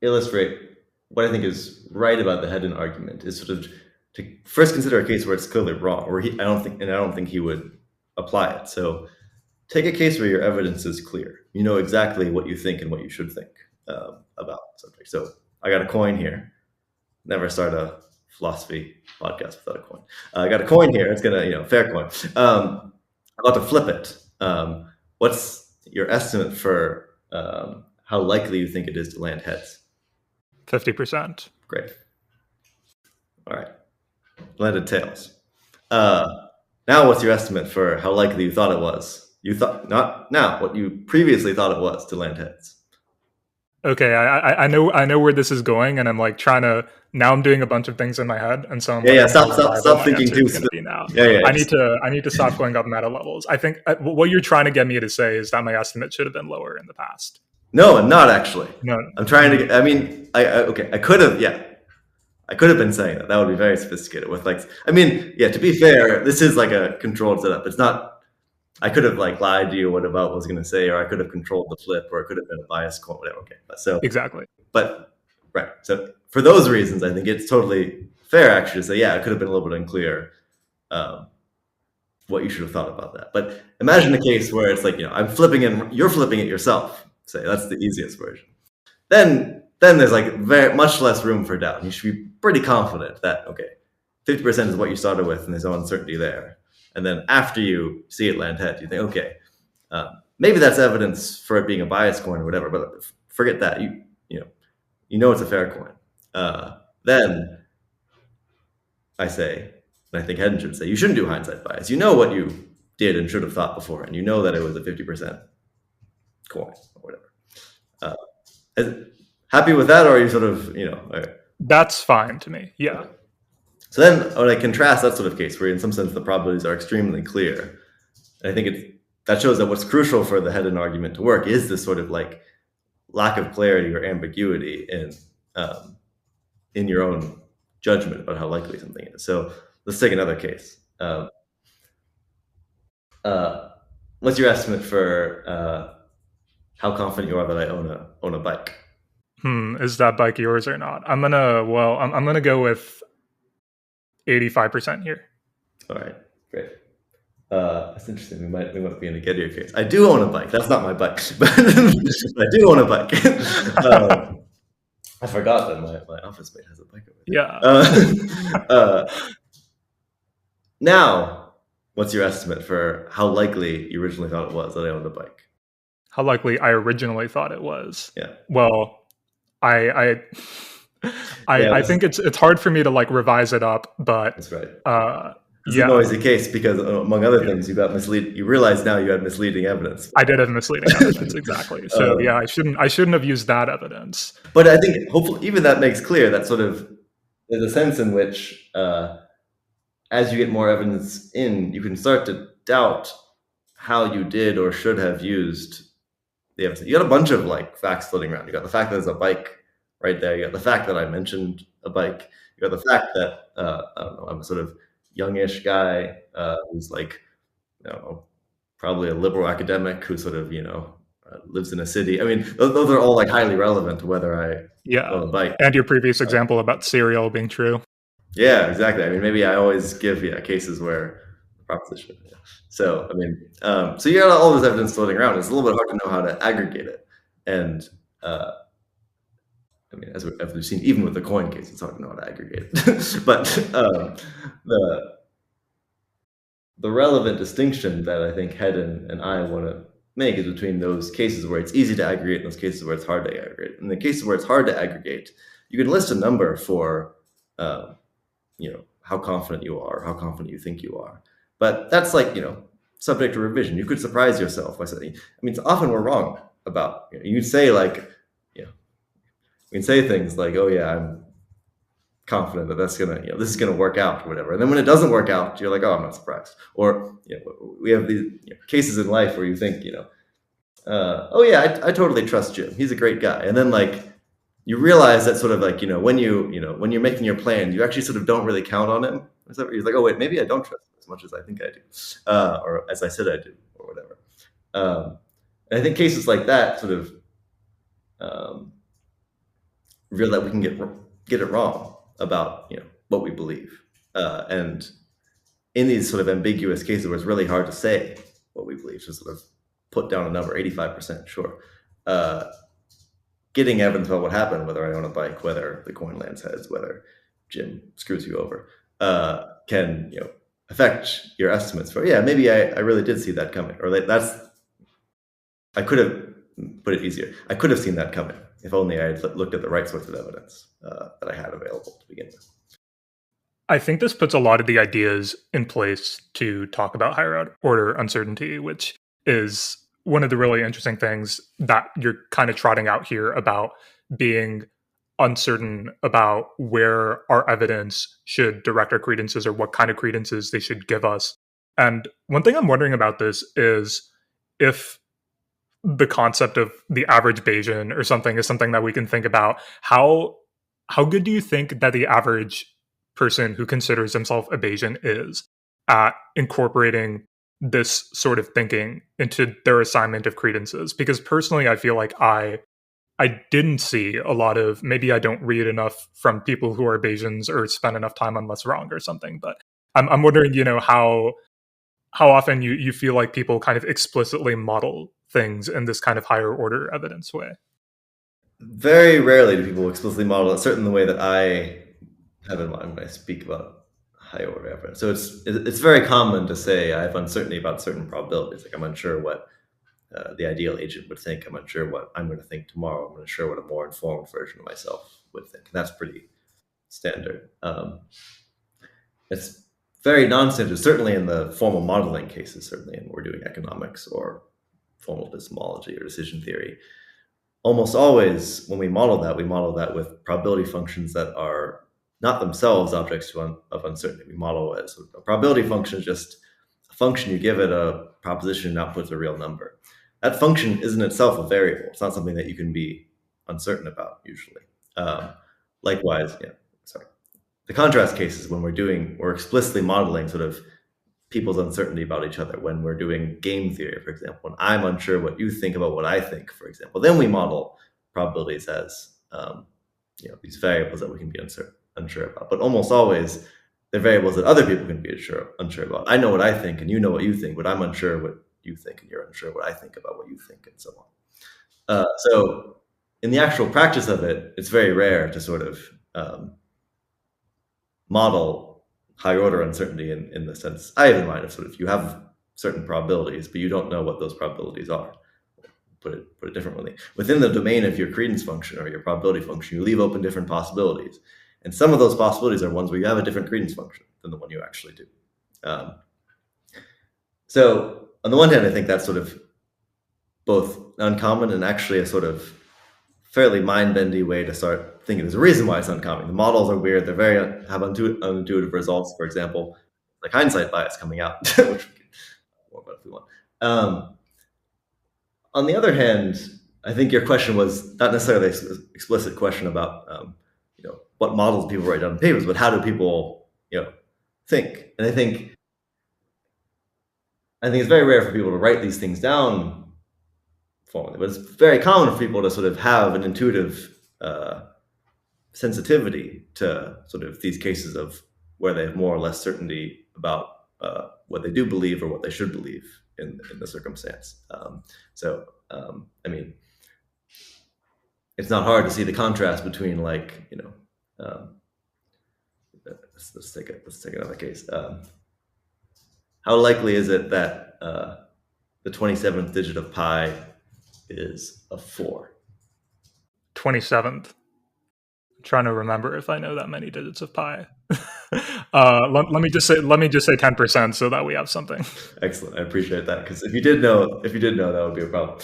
[SPEAKER 2] illustrate what I think is right about the Hedden argument is sort of to first consider a case where it's clearly wrong, where I don't think he would apply it. So take a case where your evidence is clear. You know exactly what you think and what you should think about something. So I got a coin here. Never start a philosophy podcast without a coin. I got a coin here. It's gonna, fair coin. I'm about to flip it. What's your estimate for how likely you think it is to land heads?
[SPEAKER 1] 50%.
[SPEAKER 2] Great. All right. Landed tails. Now what's your estimate for how likely you thought it was? You thought, not now, what you previously thought it was to land heads.
[SPEAKER 1] Okay, I know where this is going, and I'm like trying to, now I'm doing a bunch of things in my head, and so I'm
[SPEAKER 2] stop thinking too soon.
[SPEAKER 1] I need to stop going up meta levels. I think what you're trying to get me to say is that my estimate should have been lower in the past.
[SPEAKER 2] No, I'm not actually.
[SPEAKER 1] No,
[SPEAKER 2] I'm trying to. I could have. Yeah, I could have been saying that. That would be very sophisticated. With to be fair, this is like a controlled setup. It's not. I could have lied to you what about was going to say, or I could have controlled the flip, or it could have been a bias quote, whatever. Okay, so
[SPEAKER 1] exactly.
[SPEAKER 2] But right. So for those reasons, I think it's totally fair actually to say, yeah, it could have been a little bit unclear what you should have thought about that. But imagine a case where it's I'm flipping it, you're flipping it yourself. Say that's the easiest version. Then there's very much less room for doubt. You should be pretty confident that 50% is what you started with, and there's no uncertainty there. And then after you see it land head, you think, okay, maybe that's evidence for it being a bias coin or whatever. But forget that. You know it's a fair coin. Then I say, and I think Hedden should say, you shouldn't do hindsight bias. You know what you did and should have thought before, and you know that it was a 50% coin or whatever. Happy with that, or are you sort of,
[SPEAKER 1] That's fine to me. Yeah.
[SPEAKER 2] Okay. So then when I contrast that sort of case where in some sense the probabilities are extremely clear, and I think that shows that what's crucial for the Hedden argument to work is this sort of lack of clarity or ambiguity in your own judgment about how likely something is. So let's take another case. What's your estimate for how confident you are that I own a bike.
[SPEAKER 1] Is that bike yours or not? I'm gonna go with 85% here.
[SPEAKER 2] All right, great. That's interesting. We might be in a Gettier case. I do own a bike. That's not my bike, but I do own a bike. I forgot that my office mate has a bike over there.
[SPEAKER 1] Yeah.
[SPEAKER 2] Now, what's your estimate for how likely you originally thought it was that I owned a bike?
[SPEAKER 1] How likely I originally thought it was?
[SPEAKER 2] Yeah.
[SPEAKER 1] Well, I think it's hard for me to like revise it up, but
[SPEAKER 2] that's right.
[SPEAKER 1] It's
[SPEAKER 2] always the case because among other things, you got You realize now you had misleading evidence.
[SPEAKER 1] I did have misleading evidence, exactly. So yeah, I shouldn't have used that evidence.
[SPEAKER 2] But I think hopefully even that makes clear that sort of there's a sense in which as you get more evidence in, you can start to doubt how you did or should have used the evidence. You got a bunch of like facts floating around. You got the fact that there's a bike right there. You got the fact that I mentioned a bike. You got the fact that I don't know, I'm a sort of youngish guy who's like, I don't know, probably a liberal academic who sort of, lives in a city. I mean, those are all like highly relevant to whether I own a bike.
[SPEAKER 1] And your previous example about serial being true.
[SPEAKER 2] Yeah, exactly. I mean, maybe I always give cases where the proposition. Yeah. So, I mean, so you got all this evidence floating around. It's a little bit hard to know how to aggregate it. And I mean, as we've seen, even with the coin case, it's hard to know how to aggregate it. But the relevant distinction that I think Head and I want to make is between those cases where it's easy to aggregate and those cases where it's hard to aggregate. In the cases where it's hard to aggregate, you can list a number for how confident you are, how confident you think you are. But that's like, subject to revision. You could surprise yourself by saying, I mean, often we're wrong about, you'd say like, you can say things like, oh yeah, I'm confident that this is gonna work out or whatever. And then when it doesn't work out, you're like, oh, I'm not surprised. Or we have these cases in life where you think, oh yeah, I totally trust Jim. He's a great guy. And then like, you realize that sort of like, when you're making your plan, you actually sort of don't really count on him. You're like, oh wait, maybe I don't trust him as much as I think I do, or as I said I do, or whatever. And I think cases like that sort of reveal that we can get it wrong about what we believe, and in these sort of ambiguous cases where it's really hard to say what we believe, to sort of put down a number, 85%, sure. Getting evidence about what happened, whether I own a bike, whether the coin lands heads, whether Jim screws you over, can affect your estimates for, maybe I really did see that coming, or I could have put it easier. I could have seen that coming if only I had looked at the right sorts of evidence that I had available to begin with.
[SPEAKER 1] I think this puts a lot of the ideas in place to talk about higher order uncertainty, which is one of the really interesting things that you're kind of trotting out here about being uncertain about where our evidence should direct our credences or what kind of credences they should give us. And one thing I'm wondering about this is if the concept of the average Bayesian or something is something that we can think about. How good do you think that the average person who considers himself a Bayesian is at incorporating this sort of thinking into their assignment of credences? Because personally, I feel like I didn't see a lot of, maybe I don't read enough from people who are Bayesians or spend enough time on Less Wrong or something, but I'm wondering, how often you feel like people kind of explicitly model things in this kind of higher order evidence way.
[SPEAKER 2] Very rarely do people explicitly model it, certainly the way that I have in mind when I speak about higher order evidence. So it's very common to say I have uncertainty about certain probabilities. Like I'm unsure what the ideal agent would think. I'm unsure what I'm going to think tomorrow. I'm unsure what a more informed version of myself would think. And that's pretty standard. It's very non-standard, certainly in the formal modeling cases, certainly when we're doing economics or formal epistemology or decision theory. Almost always, when we model that with probability functions that are not themselves objects of uncertainty. We model as a probability function is just a function you give it a proposition and outputs a real number. That function isn't itself a variable. It's not something that you can be uncertain about usually. Likewise, the contrast cases when we're explicitly modeling sort of people's uncertainty about each other when we're doing game theory, for example. When I'm unsure what you think about what I think, for example, then we model probabilities as these variables that we can be unsure about. But almost always, they're variables that other people can be unsure about. I know what I think, and you know what you think, but I'm unsure what you think, and you're unsure what I think about what you think, and so on. So in the actual practice of it, it's very rare to sort of model higher order uncertainty in the sense I have in mind of sort of you have certain probabilities, but you don't know what those probabilities are. Put it differently. Within the domain of your credence function or your probability function, you leave open different possibilities. And some of those possibilities are ones where you have a different credence function than the one you actually do. So on the one hand, I think that's sort of both uncommon and actually a sort of fairly mind-bendy way to start thinking. There's a reason why it's uncommon. The models are weird. They're have unintuitive results. For example, like hindsight bias coming out, which we can talk more about if we want. On the other hand, I think your question was not necessarily an explicit question about what models people write down in papers, but how do people think? And I think it's very rare for people to write these things down formally, but it's very common for people to sort of have an intuitive sensitivity to sort of these cases of where they have more or less certainty about what they do believe or what they should believe in the circumstance. I mean, it's not hard to see the contrast between let's take another case. How likely is it that the 27th digit of pi is a 4?
[SPEAKER 1] 27th. I'm trying to remember if I know that many digits of pi. Let me just say 10% so that we have something.
[SPEAKER 2] Excellent. I appreciate that, because if you did know, that would be a problem.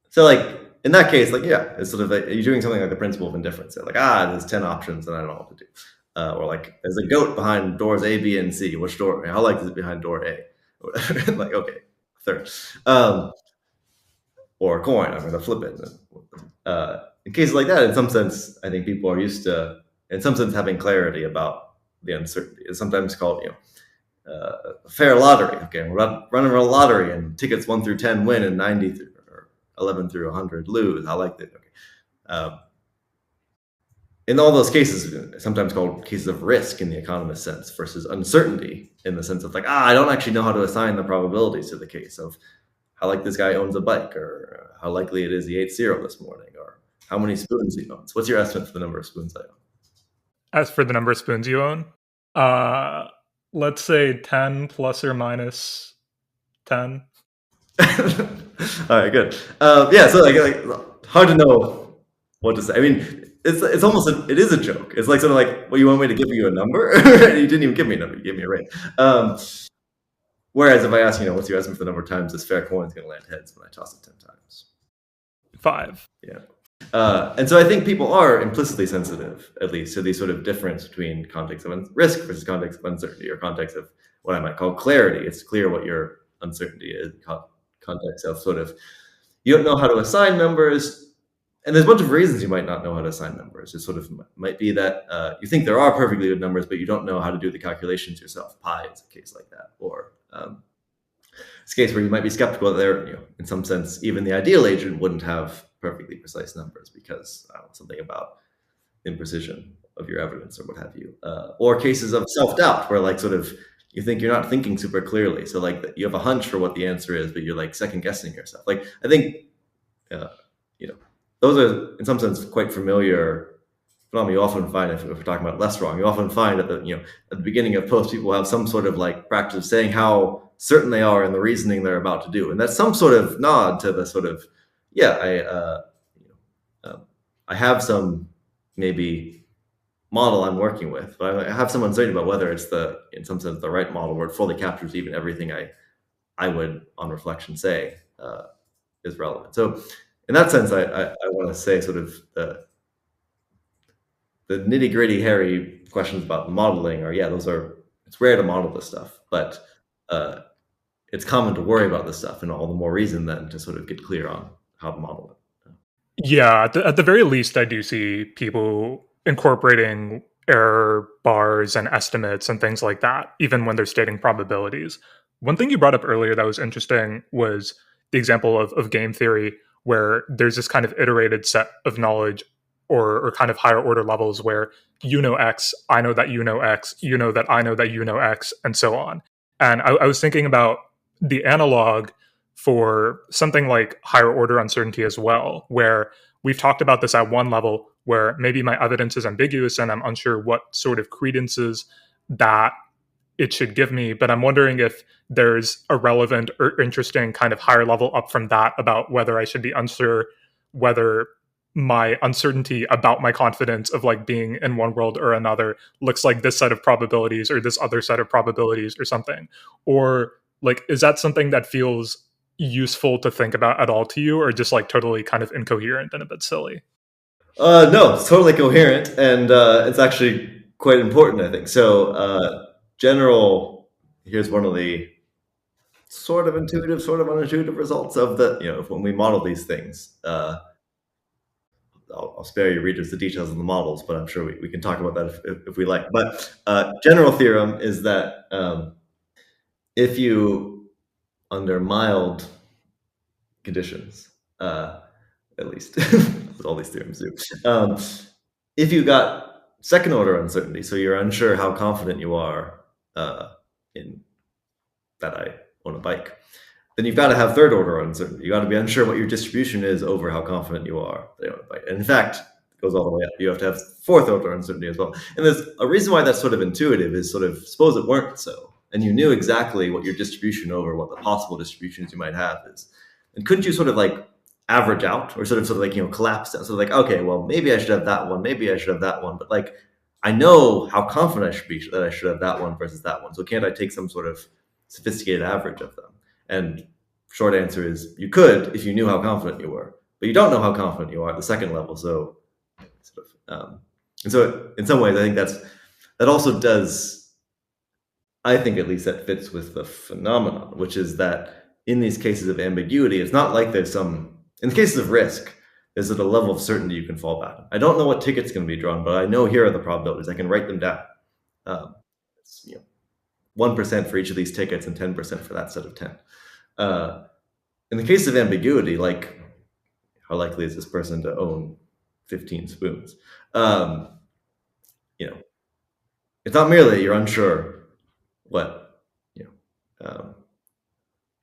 [SPEAKER 2] So like in that case, it's sort of you're doing something like the principle of indifference. Like, there's 10 options and I don't know what to do. Or like there's a goat behind doors A, B, and C. Which door? How likely is it behind door A? Like, okay, third. Or a coin, I'm going to flip it. In cases like that, in some sense, I think people are used to, in some sense, having clarity about the uncertainty. It's sometimes called, a fair lottery. Okay, we're running a lottery, and tickets 1 through 10 win, and 90 through, or 11 through 100 lose. How likely? Okay. In all those cases, sometimes called cases of risk in the economist sense versus uncertainty in the sense of like, I don't actually know how to assign the probabilities to the case of how likely this guy owns a bike, or how likely it is he ate cereal this morning, or how many spoons he owns. What's your estimate for the number of spoons I own?
[SPEAKER 1] As for the number of spoons you own, let's say 10 plus or minus 10.
[SPEAKER 2] All right, good. So like hard to know what to say. I mean, it's almost it is a joke. It's like sort of like, well, you want me to give you a number? You didn't even give me a number. You gave me a range. Whereas if I ask, what's your estimate for the number of times this fair coin is going to land heads when I toss it 10 times?
[SPEAKER 1] 5.
[SPEAKER 2] Yeah. And so I think people are implicitly sensitive, at least, to the sort of difference between context of risk versus context of uncertainty, or context of what I might call clarity. It's clear what your uncertainty is. Context of sort of, you don't know how to assign numbers. And there's a bunch of reasons you might not know how to assign numbers. It sort of might be that you think there are perfectly good numbers, but you don't know how to do the calculations yourself. Pi is a case like that. Or it's a case where you might be skeptical that there, in some sense, even the ideal agent wouldn't have perfectly precise numbers because something about imprecision of your evidence or what have you. Or cases of self-doubt where like sort of you think you're not thinking super clearly. So like you have a hunch for what the answer is, but you're like second guessing yourself. Like I think, those are in some sense quite familiar phenomena. You often find, if we're talking about less wrong, you often find at the beginning of posts, people have some sort of like practice of saying how certain they are in the reasoning they're about to do, and that's some sort of nod to the sort of I have some maybe model I'm working with, but I have some uncertainty about whether it's in some sense the right model where it fully captures even everything I would on reflection say is relevant. So in that sense, I want to say sort of the nitty-gritty, hairy questions about modeling are, it's rare to model this stuff, but it's common to worry about this stuff, and all the more reason then to sort of get clear on how to model it.
[SPEAKER 1] Yeah, at the very least, I do see people incorporating error bars and estimates and things like that, even when they're stating probabilities. One thing you brought up earlier that was interesting was the example of game theory, where there's this kind of iterated set of knowledge or kind of higher order levels where you know X, I know that you know X, you know that I know that you know X, and so on. And I was thinking about the analog for something like higher order uncertainty as well, where we've talked about this at one level where maybe my evidence is ambiguous and I'm unsure what sort of credences that it should give me. But I'm wondering if there's a relevant or interesting kind of higher level up from that about whether I should be unsure whether my uncertainty about my confidence of like being in one world or another looks like this set of probabilities or this other set of probabilities or something. Or like, is that something that feels useful to think about at all to you, or just like totally kind of incoherent and a bit silly?
[SPEAKER 2] No, it's totally coherent, and it's actually quite important, I think. So, here's one of the sort of intuitive, sort of unintuitive results of when we model these things. I'll spare your readers the details of the models, but I'm sure we can talk about that if we like. But general theorem is that if you, under mild conditions, at least what all these theorems do, if you got second order uncertainty, so you're unsure how confident you are in that I own a bike, then you've got to have third order uncertainty. You got to be unsure what your distribution is over how confident you are that I own a bike. And in fact, it goes all the way up. You have to have fourth order uncertainty as well. And there's a reason why that's sort of intuitive is sort of, suppose it weren't so, and you knew exactly what your distribution over what the possible distributions you might have is. And couldn't you sort of like average out or sort of like, collapse down? So like, okay, well, maybe I should have that one. Maybe I should have that one. But like, I know how confident I should be that I should have that one versus that one. So can't I take some sort of sophisticated average of them? And short answer is you could if you knew how confident you were, but you don't know how confident you are at the second level. So, and so in some ways, I think that also does, I think at least that fits with the phenomenon, which is that in these cases of ambiguity, it's not like there's some, in the cases of risk, there's at a level of certainty you can fall back on. I don't know what ticket's going to be drawn, but I know here are the probabilities. I can write them down. 1% for each of these tickets and 10% for that set of 10. In the case of ambiguity, like how likely is this person to own 15 spoons? It's not merely you're unsure how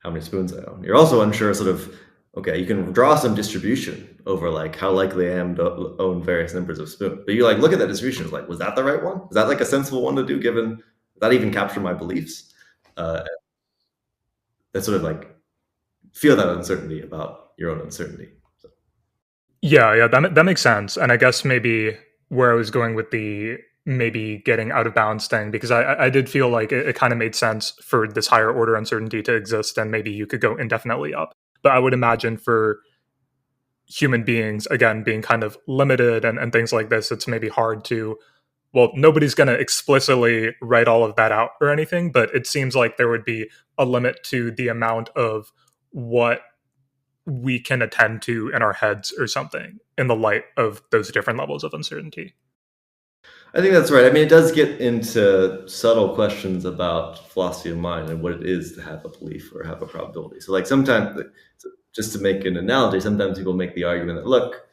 [SPEAKER 2] many spoons I own. You're also unsure sort of, okay, you can draw some distribution over like how likely I am to own various numbers of spoons. But you like look at that distribution, it's like, was that the right one? Is that like a sensible one to do given that even capture my beliefs? That sort of like feel that uncertainty about your own uncertainty. So.
[SPEAKER 1] Yeah, that makes sense. And I guess maybe where I was going with the maybe getting out of balance thing, because I did feel like it kind of made sense for this higher order uncertainty to exist, and maybe you could go indefinitely up. But I would imagine for human beings, again, being kind of limited and things like this, it's maybe hard to, well, nobody's going to explicitly write all of that out or anything, but it seems like there would be a limit to the amount of what we can attend to in our heads or something in the light of those different levels of uncertainty.
[SPEAKER 2] I think that's right. I mean, it does get into subtle questions about philosophy of mind and what it is to have a belief or have a probability. So like sometimes, just to make an analogy, sometimes people make the argument that, look,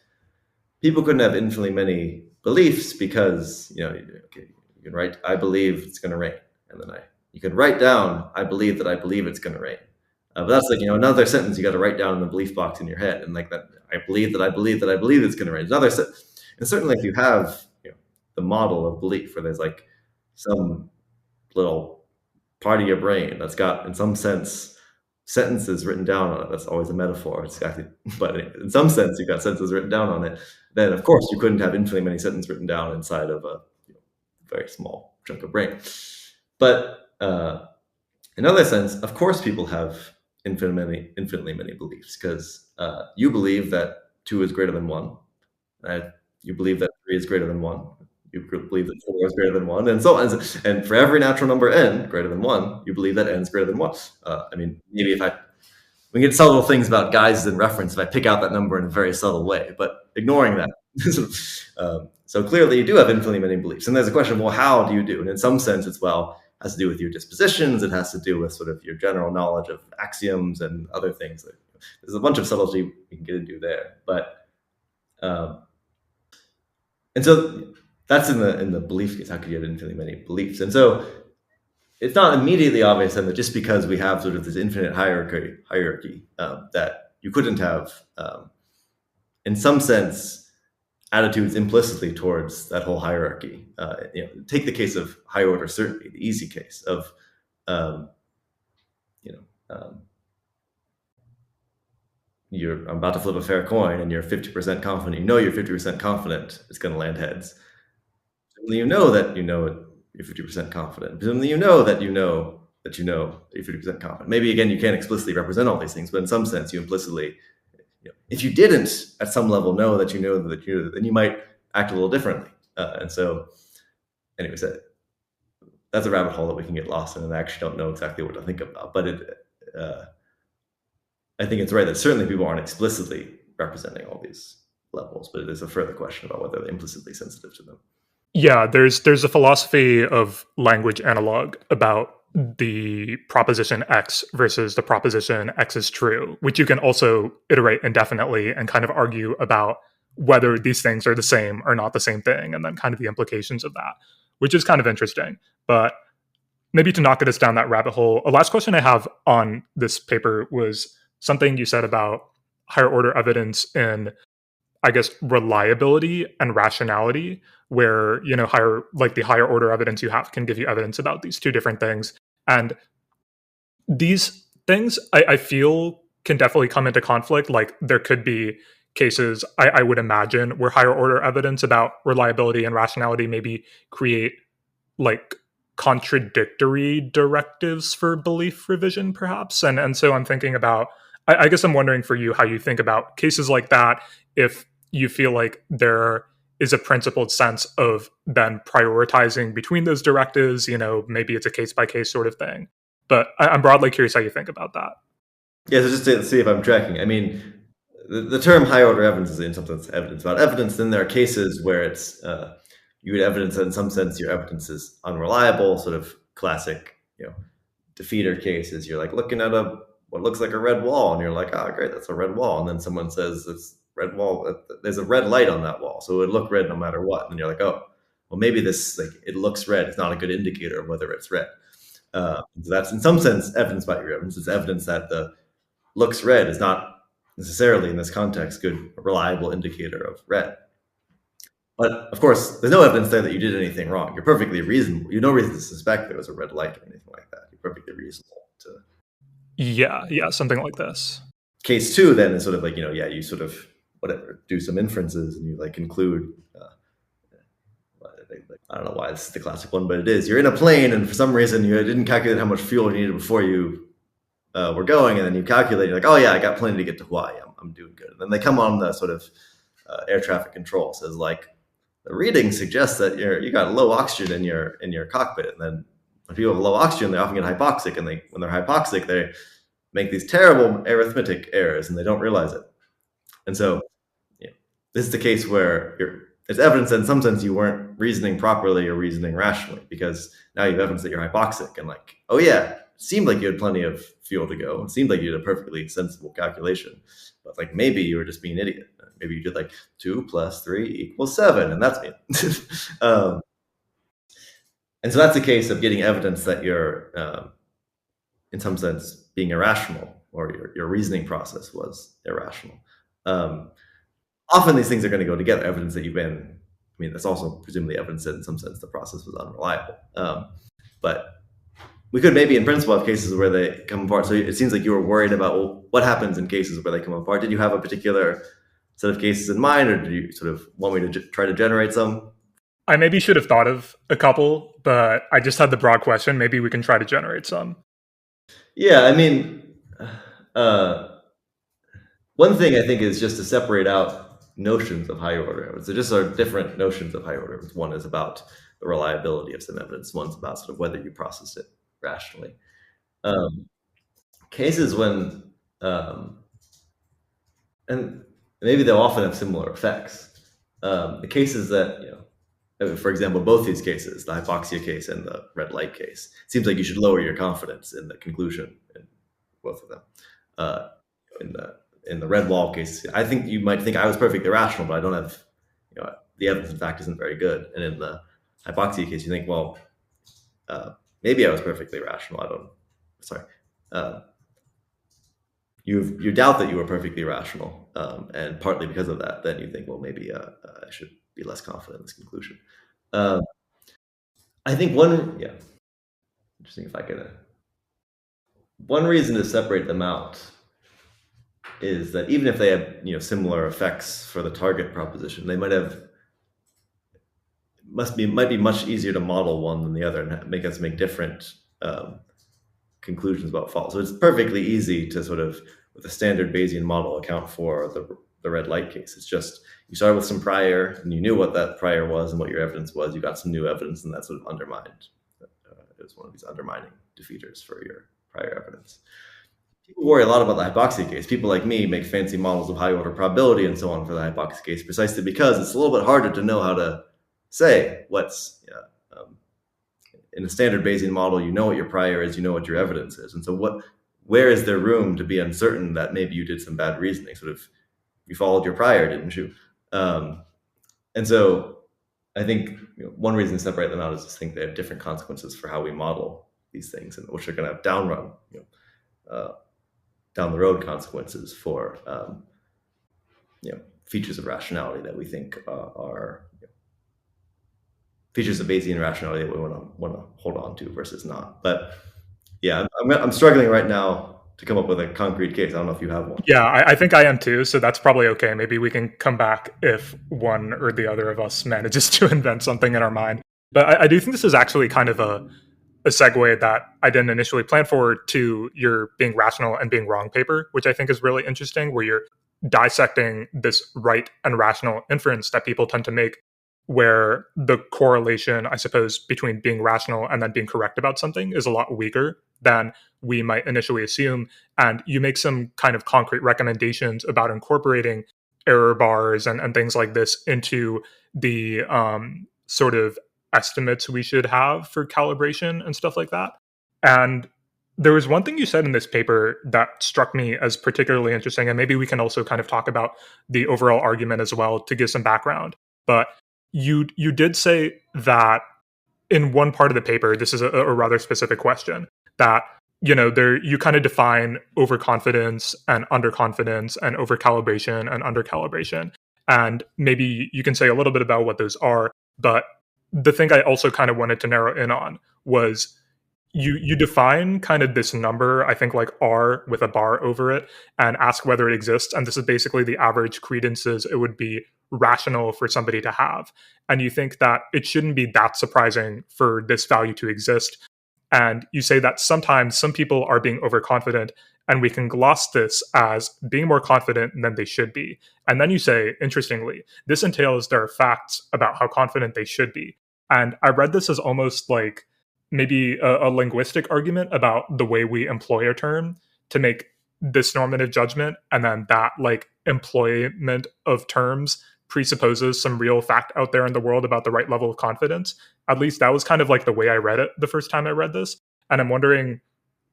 [SPEAKER 2] people couldn't have infinitely many beliefs because, you can write, I believe it's going to rain. And then you can write down, I believe that I believe it's going to rain. But that's like, another sentence you got to write down in the belief box in your head. And like that, I believe that I believe that I believe it's going to rain. Another and certainly if you have the model of belief where there's like some little part of your brain that's got, in some sense, sentences written down on it. That's always a metaphor. It's exactly, but in some sense, you've got sentences written down on it. Then, of course, you couldn't have infinitely many sentences written down inside of a very small chunk of brain. But in another sense, of course, people have infinitely many beliefs because you believe that 2 is greater than 1. You believe that 3 is greater than 1. You believe that 4 is greater than 1, and so on. And for every natural number n greater than 1, you believe that n is greater than 1. I mean, maybe we get subtle things about guises and reference if I pick out that number in a very subtle way, but ignoring that, So clearly you do have infinitely many beliefs. And there's a question, well, how do you do? And in some sense, it's, well, has to do with your dispositions. It has to do with sort of your general knowledge of axioms and other things. There's a bunch of subtlety we can get into there. But, and so that's in the belief case. How could you have infinitely many beliefs? And so it's not immediately obvious then that just because we have sort of this infinite hierarchy that you couldn't have, in some sense, attitudes implicitly towards that whole hierarchy. Take the case of higher order certainty, the easy case of, I'm about to flip a fair coin and you're 50% confident. You know you're 50% confident it's going to land heads. You know that you know it, you're 50% confident. Presumably you know that you know that you know that you're 50% confident. Maybe, again, you can't explicitly represent all these things, but in some sense you implicitly, if you didn't at some level know that you know that you know, then you might act a little differently. And so, anyways, that's a rabbit hole that we can get lost in, and I actually don't know exactly what to think about. But I think it's right that certainly people aren't explicitly representing all these levels, but it is a further question about whether they're implicitly sensitive to them.
[SPEAKER 1] Yeah, there's a philosophy of language analog about the proposition X versus the proposition X is true, which you can also iterate indefinitely and kind of argue about whether these things are the same or not the same thing, and then kind of the implications of that, which is kind of interesting. But maybe to not get us down that rabbit hole, a last question I have on this paper was something you said about higher order evidence in, I guess, reliability and rationality, where, the higher order evidence you have can give you evidence about these two different things. And these things, I feel, can definitely come into conflict. Like, there could be cases, I would imagine, where higher order evidence about reliability and rationality maybe create like contradictory directives for belief revision, perhaps. And so I'm thinking about, I guess I'm wondering for you how you think about cases like that, if you feel like there is a principled sense of then prioritizing between those directives. Maybe it's a case by case sort of thing. But I'm broadly curious how you think about that.
[SPEAKER 2] Yeah, so just to see if I'm tracking. I mean, the term higher order evidence is in some sense evidence about evidence. Then there are cases where it's you would evidence that in some sense your evidence is unreliable, sort of classic, defeater cases. You're like looking at what looks like a red wall, and you're like, oh, great, that's a red wall. And then someone says it's red wall. There's a red light on that wall, so it would look red no matter what. And you're like, oh, well, maybe this, it looks red. It's not a good indicator of whether it's red. So that's in some sense evidence about your evidence. It's evidence that the looks red is not necessarily in this context good, reliable indicator of red. But of course, there's no evidence there that you did anything wrong. You're perfectly reasonable. You have no reason to suspect there was a red light or anything like that. You're perfectly reasonable to.
[SPEAKER 1] Yeah, something like this.
[SPEAKER 2] Case two then is sort of like, you sort of do some inferences and you conclude. I don't know why this is the classic one, but it is. You're in a plane and for some reason you didn't calculate how much fuel you needed before you were going, and then you calculate. You're like, oh yeah, I got plenty to get to Hawaii. I'm doing good. And then they come on the sort of air traffic control, says like, the reading suggests that you got low oxygen in your cockpit. And then when people have low oxygen, they often get hypoxic, and when they're hypoxic, they make these terrible arithmetic errors, and they don't realize it. And so, this is the case where it's evidence that in some sense you weren't reasoning properly or reasoning rationally, because now you have evidence that you're hypoxic, and like, oh yeah, it seemed like you had plenty of fuel to go. It seemed like you did a perfectly sensible calculation, but like maybe you were just being an idiot. Maybe you did like 2 + 3 = 7, and that's me. And so that's a case of getting evidence that you're, in some sense, being irrational, or your reasoning process was irrational. Often these things are going to go together. Evidence that that's also presumably evidence that in some sense the process was unreliable. But we could maybe in principle have cases where they come apart. So it seems like you were worried about, well, what happens in cases where they come apart? Did you have a particular set of cases in mind, or did you sort of want me to try to generate some?
[SPEAKER 1] I maybe should have thought of a couple, but I just had the broad question. Maybe we can try to generate some.
[SPEAKER 2] Yeah, one thing I think is just to separate out notions of higher order evidence. There just are different notions of higher order evidence. One is about the reliability of some evidence. One's about sort of whether you process it rationally. Cases when, and maybe they'll often have similar effects. the cases that, for example, both these cases, the hypoxia case and the red light case, it seems like you should lower your confidence in the conclusion in both of them. In the red wall case, I think you might think I was perfectly rational, but I don't have, the evidence in fact isn't very good. And in the hypoxia case, you think, well, maybe I was perfectly rational. You doubt that you were perfectly rational, and partly because of that, then you think, well, maybe I should be less confident in this conclusion. I think interesting if I could. One reason to separate them out is that even if they have similar effects for the target proposition, they might be much easier to model one than the other and make us make different conclusions about fault. So it's perfectly easy to sort of, with a standard Bayesian model, account for the red light case. It's just you started with some prior and you knew what that prior was and what your evidence was. You got some new evidence and that sort of undermined. It was one of these undermining defeaters for your prior evidence. People worry a lot about the hypoxia case. People like me make fancy models of high order probability and so on for the hypoxia case, precisely because it's a little bit harder to know how to say what's in a standard Bayesian model. You know what your prior is, you know what your evidence is, and so where is there room to be uncertain that maybe you did some bad reasoning? Sort of, you followed your prior, didn't you? And so I think one reason to separate them out is to think they have different consequences for how we model these things, and which are going to have down the road consequences for features of rationality that we think are features of Bayesian rationality that we want to hold on to versus not. But yeah, I'm struggling right now to come up with a concrete case. I don't know if you have one.
[SPEAKER 1] Yeah, I think I am too, so that's probably okay. Maybe we can come back if one or the other of us manages to invent something in our mind. But I do think this is actually kind of a segue that I didn't initially plan for to your being rational and being wrong paper, which I think is really interesting, where you're dissecting this right and rational inference that people tend to make, where the correlation, I suppose, between being rational and then being correct about something is a lot weaker than we might initially assume. And you make some kind of concrete recommendations about incorporating error bars and things like this into the sort of estimates we should have for calibration and stuff like that. And there was one thing you said in this paper that struck me as particularly interesting, and maybe we can also kind of talk about the overall argument as well to give some background. But you did say that in one part of the paper, this is a rather specific question, that you kind of define overconfidence and underconfidence and overcalibration and undercalibration. And maybe you can say a little bit about what those are. But the thing I also kind of wanted to narrow in on was you define kind of this number, I think like R with a bar over it, and ask whether it exists. And this is basically the average credences it would be rational for somebody to have. And you think that it shouldn't be that surprising for this value to exist. And you say that sometimes some people are being overconfident, and we can gloss this as being more confident than they should be. And then you say, interestingly, this entails there are facts about how confident they should be. And I read this as almost like maybe a linguistic argument about the way we employ a term to make this normative judgment, and then that like employment of terms presupposes some real fact out there in the world about the right level of confidence. At least that was kind of like the way I read it the first time I read this. And I'm wondering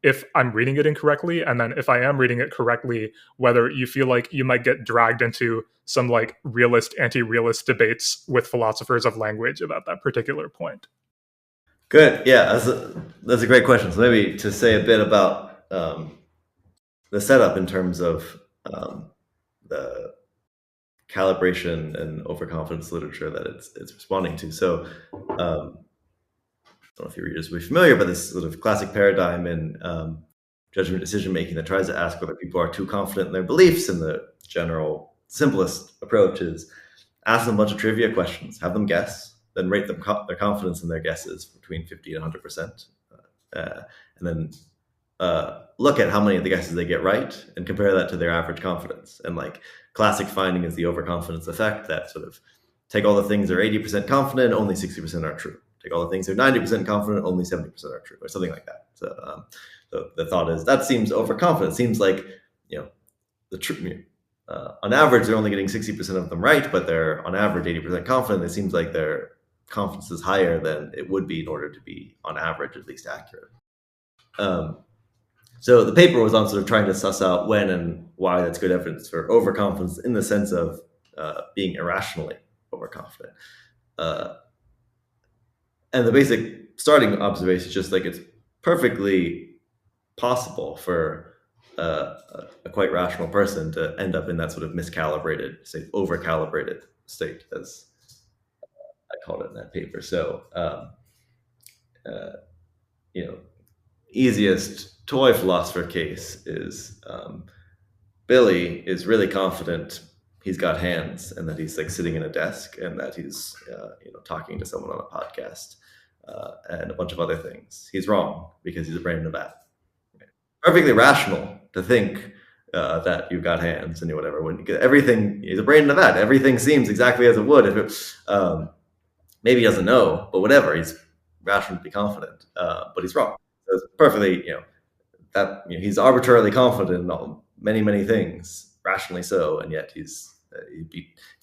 [SPEAKER 1] if I'm reading it incorrectly, and then if I am reading it correctly, whether you feel like you might get dragged into some like realist, anti-realist debates with philosophers of language about that particular point.
[SPEAKER 2] Good. Yeah, that's a great question. So maybe to say a bit about the setup in terms of the calibration and overconfidence literature that it's responding to. So I don't know if your readers will be familiar, but this sort of classic paradigm in judgment decision making that tries to ask whether people are too confident in their beliefs. And the general simplest approach is ask them a bunch of trivia questions, have them guess, then rate them their confidence in their guesses between 50 and 100%, and then look at how many of the guesses they get right and compare that to their average confidence. And like classic finding is the overconfidence effect, that sort of take all the things that are 80% confident, only 60% are true. Take all the things that are 90% confident, only 70% are true, or something like that. So the thought is that seems overconfident. Seems like the truth. on average, they're only getting 60% of them right, but they're on average 80% confident. It seems like their confidence is higher than it would be in order to be, on average, at least accurate. So the paper was on sort of trying to suss out when and why that's good evidence for overconfidence in the sense of being irrationally overconfident. And the basic starting observation is just like it's perfectly possible for a quite rational person to end up in that sort of miscalibrated, say, overcalibrated state, as I called it in that paper. So, easiest toy philosopher case is Billy is really confident he's got hands and that he's like sitting in a desk and that he's talking to someone on a podcast and a bunch of other things. He's wrong because he's a brain in a vat. Perfectly rational to think that you've got hands and whatever. When everything, he's a brain in a vat. Everything seems exactly as it would if it. Maybe he doesn't know, but whatever. He's rational to be confident, but he's wrong. So it's perfectly, he's arbitrarily confident in all, many things, rationally so, and yet if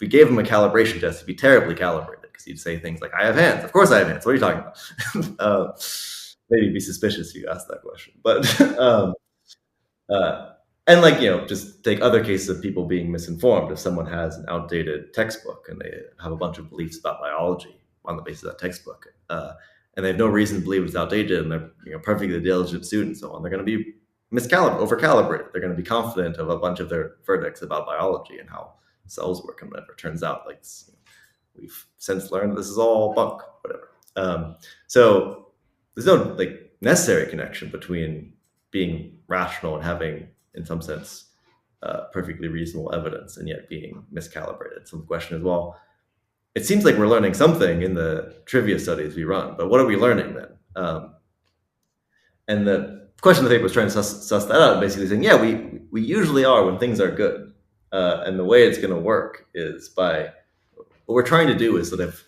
[SPEAKER 2] we gave him a calibration test, he'd be terribly calibrated because he'd say things like, "I have hands. Of course I have hands. What are you talking about?" Maybe be suspicious if you ask that question, but and just take other cases of people being misinformed. If someone has an outdated textbook and they have a bunch of beliefs about biology on the basis of that textbook, and they have no reason to believe it's outdated, and they're perfectly diligent students, and so on, they're going to be overcalibrated. They're going to be confident of a bunch of their verdicts about biology and how cells work, and whatever. Turns out, we've since learned this is all bunk, whatever. So there's no necessary connection between being rational and having, in some sense, perfectly reasonable evidence and yet being miscalibrated. So the question is, well, it seems like we're learning something in the trivia studies we run, but what are we learning then? And the question the paper was trying to suss that out, basically saying, yeah, we usually are when things are good. And the way it's going to work is by, what we're trying to do is sort of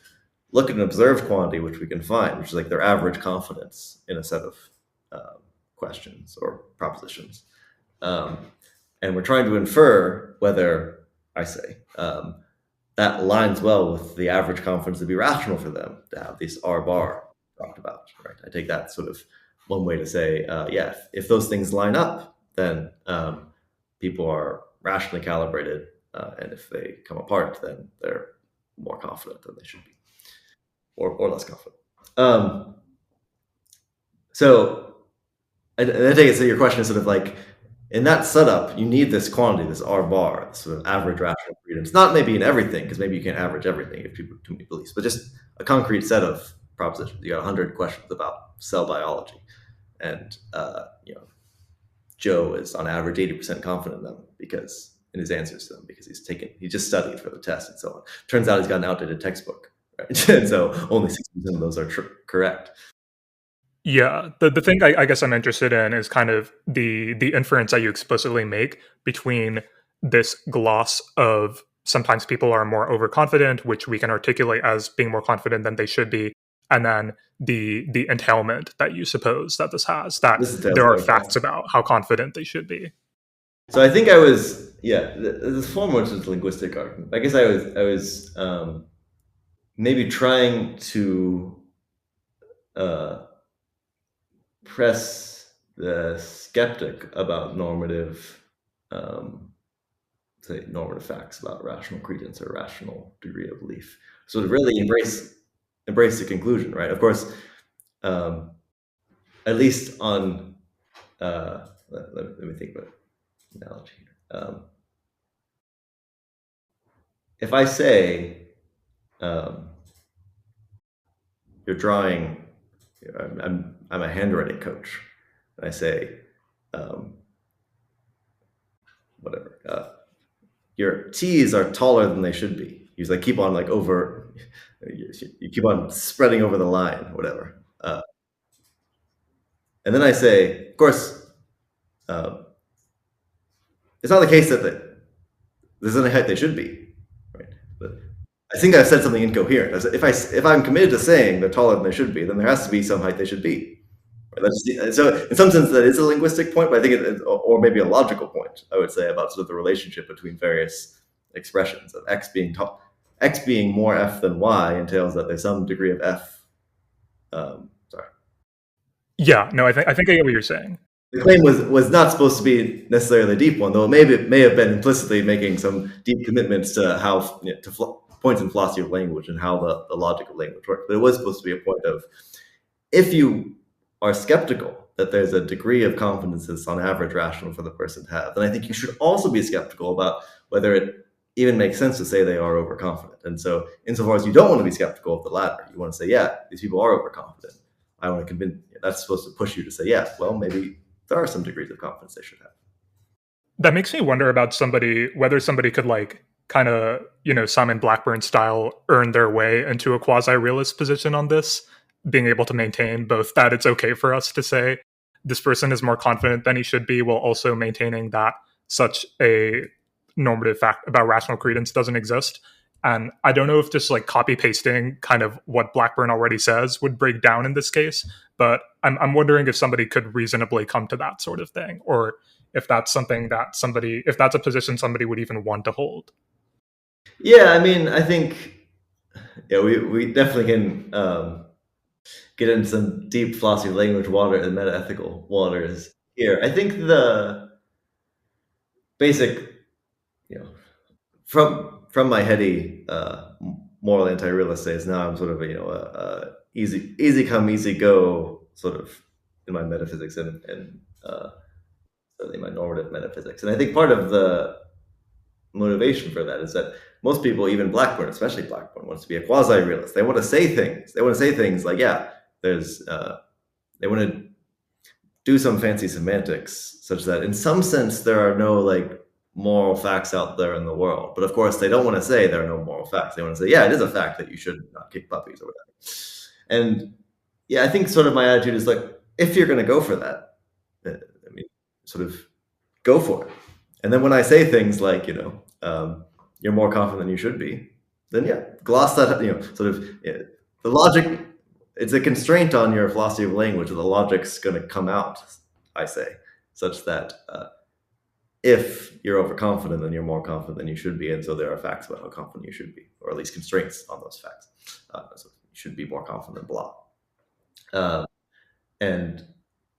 [SPEAKER 2] look at an observed quantity, which we can find, which is like their average confidence in a set of questions or propositions. And we're trying to infer whether, I say, that aligns well with the average confidence to be rational for them to have this R bar talked about, right? I take that sort of one way to say, if those things line up, then people are rationally calibrated, and if they come apart, then they're more confident than they should be, or less confident. So I take it, so your question is sort of like, in that setup, you need this quantity, this R bar, this sort of average rational freedom. It's not maybe in everything, because maybe you can't average everything if people have too many beliefs, but just a concrete set of propositions. You got 100 questions about cell biology, and Joe is on average 80% confident in them because in his answers to them, because he just studied for the test and so on. Turns out he's got an outdated textbook, right? And so only 60% of those are correct.
[SPEAKER 1] Yeah, the thing I guess I'm interested in is kind of the inference that you explicitly make between this gloss of sometimes people are more overconfident, which we can articulate as being more confident than they should be, and then the entailment that you suppose that this has, that there are facts about how confident they should be.
[SPEAKER 2] So I think I was, the form which is linguistic argument. I guess I was maybe trying to press the skeptic about normative facts about rational credence or rational degree of belief. So to really embrace the conclusion, right? Of course, at least on let me think about an analogy here. If I say you're drawing, I'm a handwriting coach, and I say your T's are taller than they should be. You keep on you keep on spreading over the line, whatever. And then I say, of course, it's not the case that there's any height they should be, right? But I think I've said something incoherent. If I'm committed to saying they're taller than they should be, then there has to be some height they should be, So in some sense, that is a linguistic point, but I think or maybe a logical point, I would say, about sort of the relationship between various expressions of x being more f than y entails that there's some degree of f. Sorry.
[SPEAKER 1] Yeah, no, I think I get what you're saying.
[SPEAKER 2] The claim was not supposed to be necessarily a deep one, though it may have been implicitly making some deep commitments to how points in philosophy of language and how the logic of language works. But it was supposed to be a point of, if you are skeptical that there's a degree of confidence that's on average rational for the person to have, then I think you should also be skeptical about whether it even makes sense to say they are overconfident. And so insofar as you don't want to be skeptical of the latter, you want to say, yeah, these people are overconfident. I want to convince that's supposed to push you to say, yeah, well, maybe there are some degrees of confidence they should have.
[SPEAKER 1] That makes me wonder about whether somebody could like kind of, Simon Blackburn style earn their way into a quasi-realist position on this, being able to maintain both that it's okay for us to say this person is more confident than he should be, while also maintaining that such a normative fact about rational credence doesn't exist. And I don't know if just like copy pasting kind of what Blackburn already says would break down in this case, but I'm wondering if somebody could reasonably come to that sort of thing, or if that's something that if that's a position somebody would even want to hold.
[SPEAKER 2] Yeah, I mean, I think we definitely can get into some deep philosophy of language water and metaethical waters here. I think the basic, from my heady moral anti-realist days, now I'm sort of a easy come, easy go sort of in my metaphysics and certainly my normative metaphysics. And I think part of the motivation for that is that most people, even Blackburn, especially Blackburn, wants to be a quasi-realist. They want to say things. They want to say things like, yeah, there's they want to do some fancy semantics such that in some sense there are no like moral facts out there in the world. But of course they don't want to say there are no moral facts. They want to say, yeah, it is a fact that you should not kick puppies or whatever. And yeah, I think sort of my attitude is like, if you're going to go for that, I mean, sort of go for it. And then when I say things like, you're more confident than you should be, then yeah, gloss that, the logic, it's a constraint on your philosophy of language. The logic's going to come out, I say, such that if you're overconfident, then you're more confident than you should be. And so there are facts about how confident you should be, or at least constraints on those facts. So you should be more confident, blah. And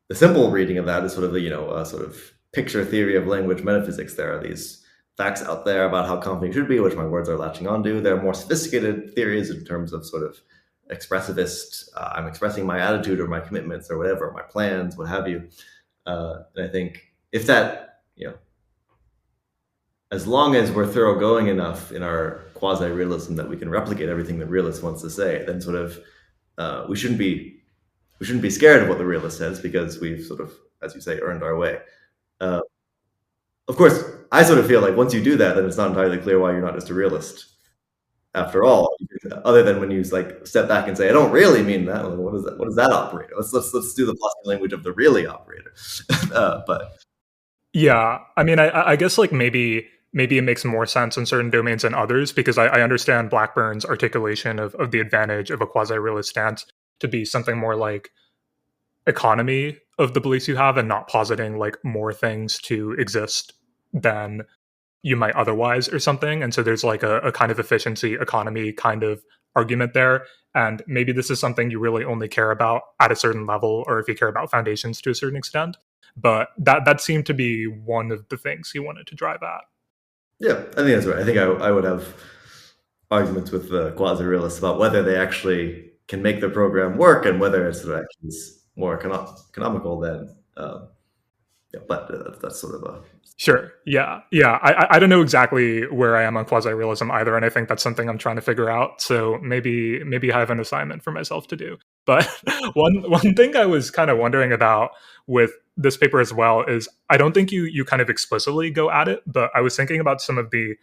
[SPEAKER 2] the simple reading of that is sort of the, sort of picture theory of language metaphysics. There are these facts out there about how confident you should be, which my words are latching onto. There are more sophisticated theories in terms of sort of expressivist, I'm expressing my attitude or my commitments or whatever, my plans, what have you. And I think if that, as long as we're thoroughgoing enough in our quasi-realism that we can replicate everything the realist wants to say, then sort of we shouldn't be scared of what the realist says, because we've sort of, as you say, earned our way. Of course, I sort of feel like once you do that, then it's not entirely clear why you're not just a realist after all, other than when you like step back and say, I don't really mean that. Like, what is that? What is that operator? Let's do the philosophy language of the really operator. But
[SPEAKER 1] yeah, I mean, I guess like maybe it makes more sense in certain domains than others, because I understand Blackburn's articulation of the advantage of a quasi-realist stance to be something more like economy of the beliefs you have, and not positing like more things to exist than you might otherwise or something. And so there's like a kind of efficiency economy kind of argument there. And maybe this is something you really only care about at a certain level, or if you care about foundations to a certain extent. But that seemed to be one of the things he wanted to drive at.
[SPEAKER 2] Yeah, I think that's right. I think I would have arguments with the quasi-realists about whether they actually can make the program work and whether it's actually more economical than. But that's sort of a...
[SPEAKER 1] Sure. Yeah. I don't know exactly where I am on quasi-realism either, and I think that's something I'm trying to figure out. So maybe I have an assignment for myself to do. But one thing I was kind of wondering about with this paper as well is, I don't think you kind of explicitly go at it, but I was thinking about some of the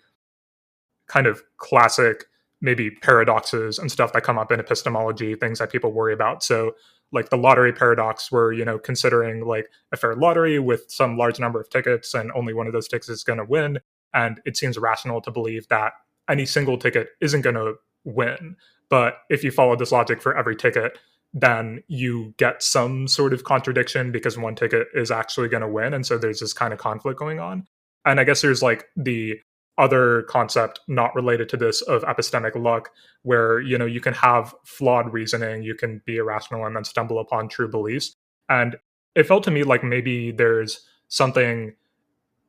[SPEAKER 1] kind of classic maybe paradoxes and stuff that come up in epistemology, things that people worry about. So like the lottery paradox, where, considering like a fair lottery with some large number of tickets and only one of those tickets is going to win. And it seems rational to believe that any single ticket isn't going to win. But if you follow this logic for every ticket, then you get some sort of contradiction because one ticket is actually going to win. And so there's this kind of conflict going on. And I guess there's like the other concept not related to this of epistemic luck, where, you know, you can have flawed reasoning, you can be irrational and then stumble upon true beliefs. And it felt to me like maybe there's something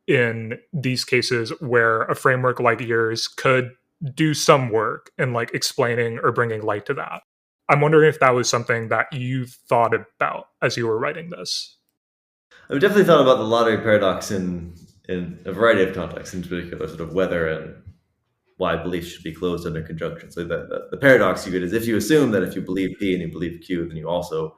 [SPEAKER 1] in these cases where a framework like yours could do some work in like explaining or bringing light to that. I'm wondering if that was something that you thought about as you were writing this.
[SPEAKER 2] I've definitely thought about the lottery paradox in a variety of contexts, in particular sort of whether and why beliefs should be closed under conjunction. So the paradox you get is if you assume that if you believe P and you believe Q, then you also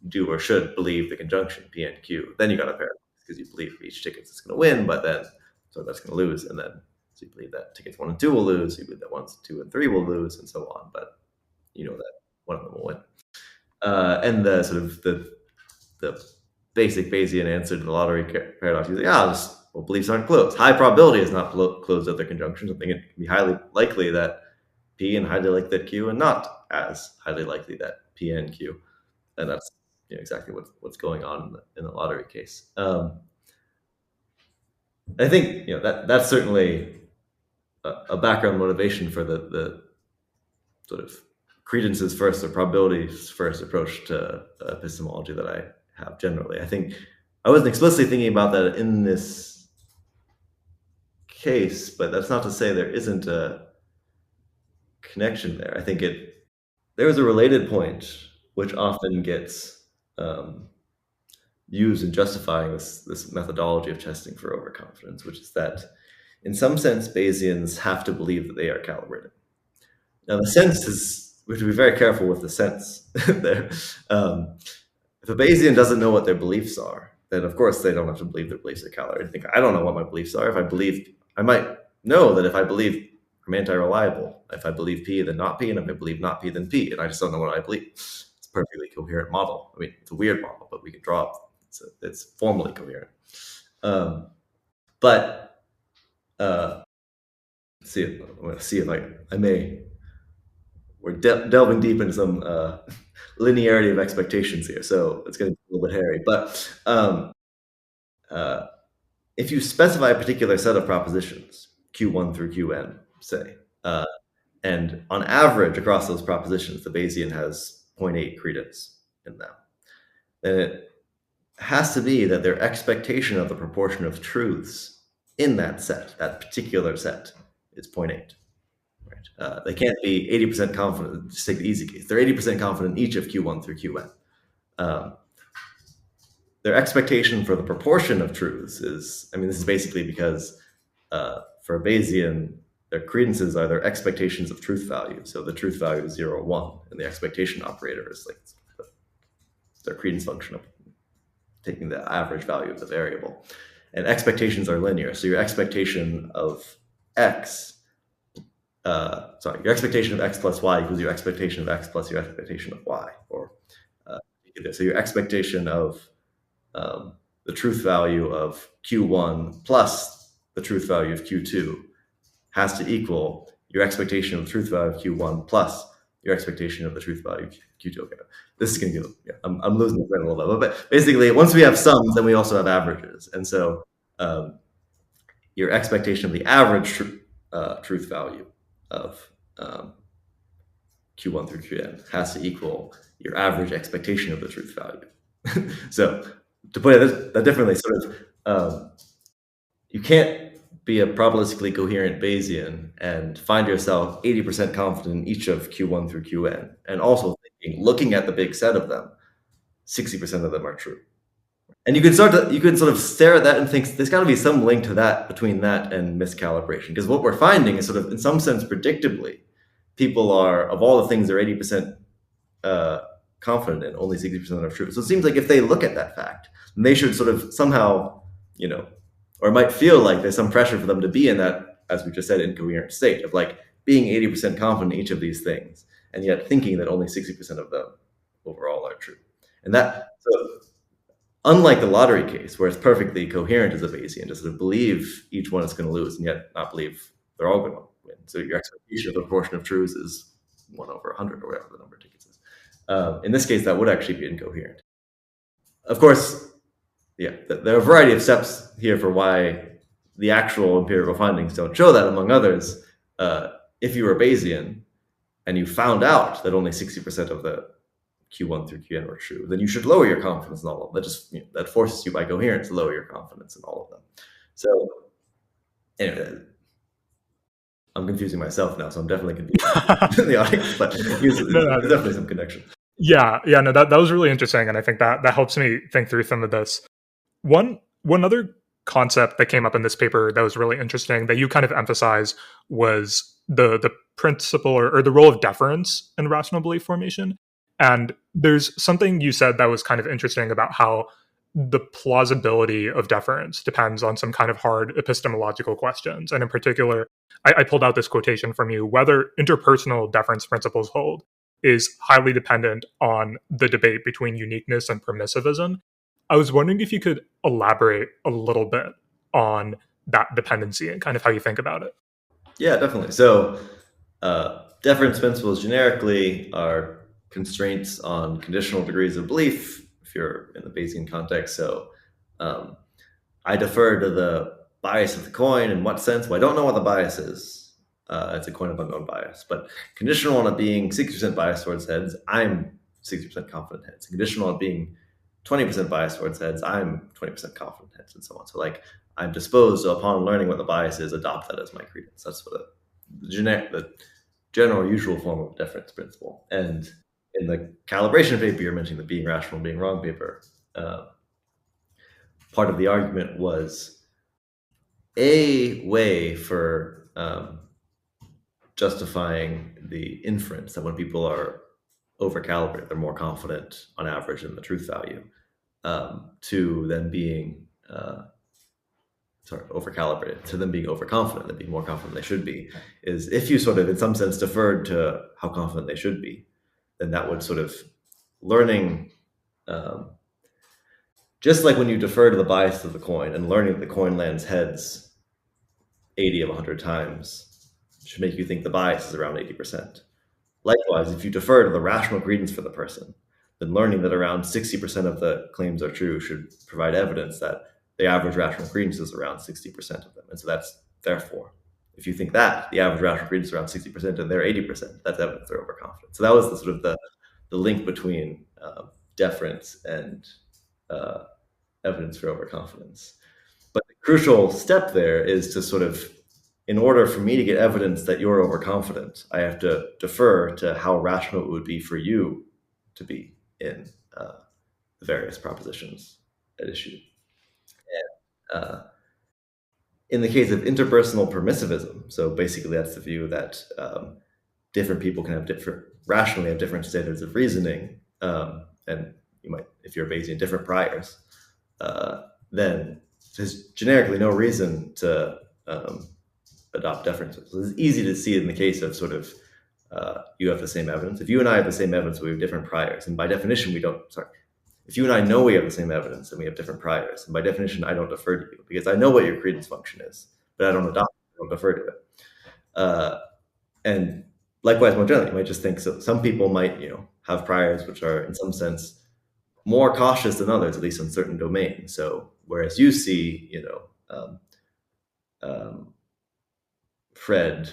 [SPEAKER 2] do or should believe the conjunction P and Q, then you got a paradox because you believe each ticket is going to win, but then so that's going to lose, and then so you believe that tickets 1 and 2 will lose, you believe that 1, 2, and 3 will lose, and so on. But you know that one of them will win. And the sort of the basic Bayesian answer to the lottery paradox is well, beliefs aren't closed. High probability is not closed at their conjunction. I think it can be highly likely that P and highly likely that Q, and not as highly likely that P and Q. And that's exactly what's going on in the lottery case. I think that's certainly a background motivation for the sort of credences first or probabilities first approach to epistemology that I have generally. I think I wasn't explicitly thinking about that in this case, but that's not to say there isn't a connection there. I think there is a related point which often gets used in justifying this methodology of testing for overconfidence, which is that in some sense Bayesians have to believe that they are calibrated. Now the sense is, we have to be very careful with the sense there. If a Bayesian doesn't know what their beliefs are, then of course they don't have to believe their beliefs are calibrated. I don't know what my beliefs are. I might know that if I believe I'm anti-reliable, if I believe P, then not P, and if I believe not P, then P, and I just don't know what I believe. It's a perfectly coherent model. I mean, it's a weird model, but we can draw it. It's formally coherent. But I'm going to see if I may. We're delving deep into some linearity of expectations here, so it's going to be a little bit hairy. But if you specify a particular set of propositions, Q1 through Qn, say, and on average across those propositions, the Bayesian has 0.8 credence in them, then it has to be that their expectation of the proportion of truths in that set, that particular set, is 0.8. Right? They can't be 80% confident. Just take the easy case. They're 80% confident in each of Q1 through Qn. Their expectation for the proportion of truths is, this is basically because for a Bayesian, their credences are their expectations of truth value. So the truth value is 0 or 1, and the expectation operator is like their credence function of taking the average value of the variable. And expectations are linear. So your expectation of X, your expectation of X plus Y equals your expectation of X plus your expectation of Y. So your expectation of the truth value of Q1 plus the truth value of Q2 has to equal your expectation of the truth value of Q1 plus your expectation of the truth value of Q2. Okay, this is going to get, I'm losing the thread a little bit, but basically once we have sums, then we also have averages. And so your expectation of the average truth value of Q1 through Qn has to equal your average expectation of the truth value. So to put it that differently, you can't be a probabilistically coherent Bayesian and find yourself 80% confident in each of Q1 through Qn, and also looking at the big set of them, 60% of them are true. And you can sort of stare at that and think there's got to be some link to that between that and miscalibration, because what we're finding is sort of in some sense predictably, people are, of all the things they're 80% confident in, only 60% are true. So it seems like if they look at that fact, they should sort of somehow, or it might feel like there's some pressure for them to be in that, as we just said, incoherent state of like being 80% confident in each of these things, and yet thinking that only 60% of them overall are true. And so unlike the lottery case, where it's perfectly coherent as a Bayesian, to sort of believe each one is going to lose and yet not believe they're all going to win. So your expectation of the proportion of truths is 1 over 100 or whatever the number of tickets is. In this case, that would actually be incoherent. Of course, there are a variety of steps here for why the actual empirical findings don't show that, among others. If you were Bayesian and you found out that only 60% of the Q1 through Qn were true, then you should lower your confidence in all of them. That forces you by coherence to lower your confidence in all of them. So anyway, I'm confusing myself now, so I'm definitely confusing the audience, but there's definitely some connection.
[SPEAKER 1] Yeah, no, that was really interesting, and I think that helps me think through some of this. One other concept that came up in this paper that was really interesting that you kind of emphasize was the principle or the role of deference in rational belief formation. And there's something you said that was kind of interesting about how the plausibility of deference depends on some kind of hard epistemological questions. And in particular, I pulled out this quotation from you: whether interpersonal deference principles hold is highly dependent on the debate between uniqueness and permissivism. I was wondering if you could elaborate a little bit on that dependency and kind of how you think about it.
[SPEAKER 2] Yeah, definitely. So deference principles generically are constraints on conditional degrees of belief, if you're in the Bayesian context. So I defer to the bias of the coin. In what sense? Well, I don't know what the bias is. It's a coin of unknown bias. But conditional on it being 60% biased towards heads, I'm 60% confident heads. Conditional on it being 20% biased towards heads, I'm 20% confident heads, and so on. So I'm disposed to, upon learning what the bias is, adopt that as my credence. That's what the general usual form of deference principle. And in the calibration paper, you're mentioning the being rational, being wrong paper. Part of the argument was a way for justifying the inference that when people are overcalibrated, they're more confident on average in the truth value, to them being overcalibrated, to them being overconfident, them being more confident they should be, is if you sort of, in some sense, deferred to how confident they should be, then that would sort of learning, just like when you defer to the bias of the coin and learning that the coin lands heads 80 of 100 times should make you think the bias is around 80%. Likewise, if you defer to the rational credence for the person, then learning that around 60% of the claims are true should provide evidence that the average rational credence is around 60% of them. And so that's, therefore, if you think that the average rational credence is around 60% and they're 80%, that's evidence they're overconfident. So that was the sort of the link between deference and evidence for overconfidence. But the crucial step there is to sort of, in order for me to get evidence that you're overconfident, I have to defer to how rational it would be for you to be in the various propositions at issue. And in the case of interpersonal permissivism, so basically that's the view that different people can have rationally have different standards of reasoning, and you might, if you're Bayesian, different priors, then there's generically no reason to adopt deference. So it's easy to see it in the case of sort of you have the same evidence. If you and I have the same evidence, we have different priors, and by definition, if you and I know we have the same evidence and we have different priors, and by definition, I don't defer to you because I know what your credence function is, but I don't adopt it, I don't defer to it. And likewise, more generally, you might just think, so some people might, have priors which are in some sense more cautious than others, at least in certain domains. So whereas you see, Fred,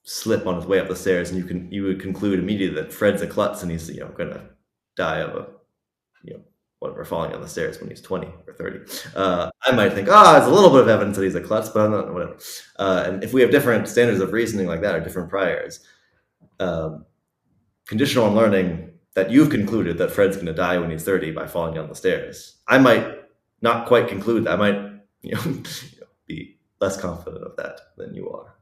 [SPEAKER 2] slip on his way up the stairs, and you would conclude immediately that Fred's a klutz and he's going to die of whatever, falling on the stairs when he's 20 or 30. I might think, there's a little bit of evidence that he's a klutz, but I'm not, whatever. And if we have different standards of reasoning like that, or different priors, conditional on learning that you've concluded that Fred's going to die when he's 30 by falling down the stairs, I might not quite conclude that. I might be less confident of that than you are.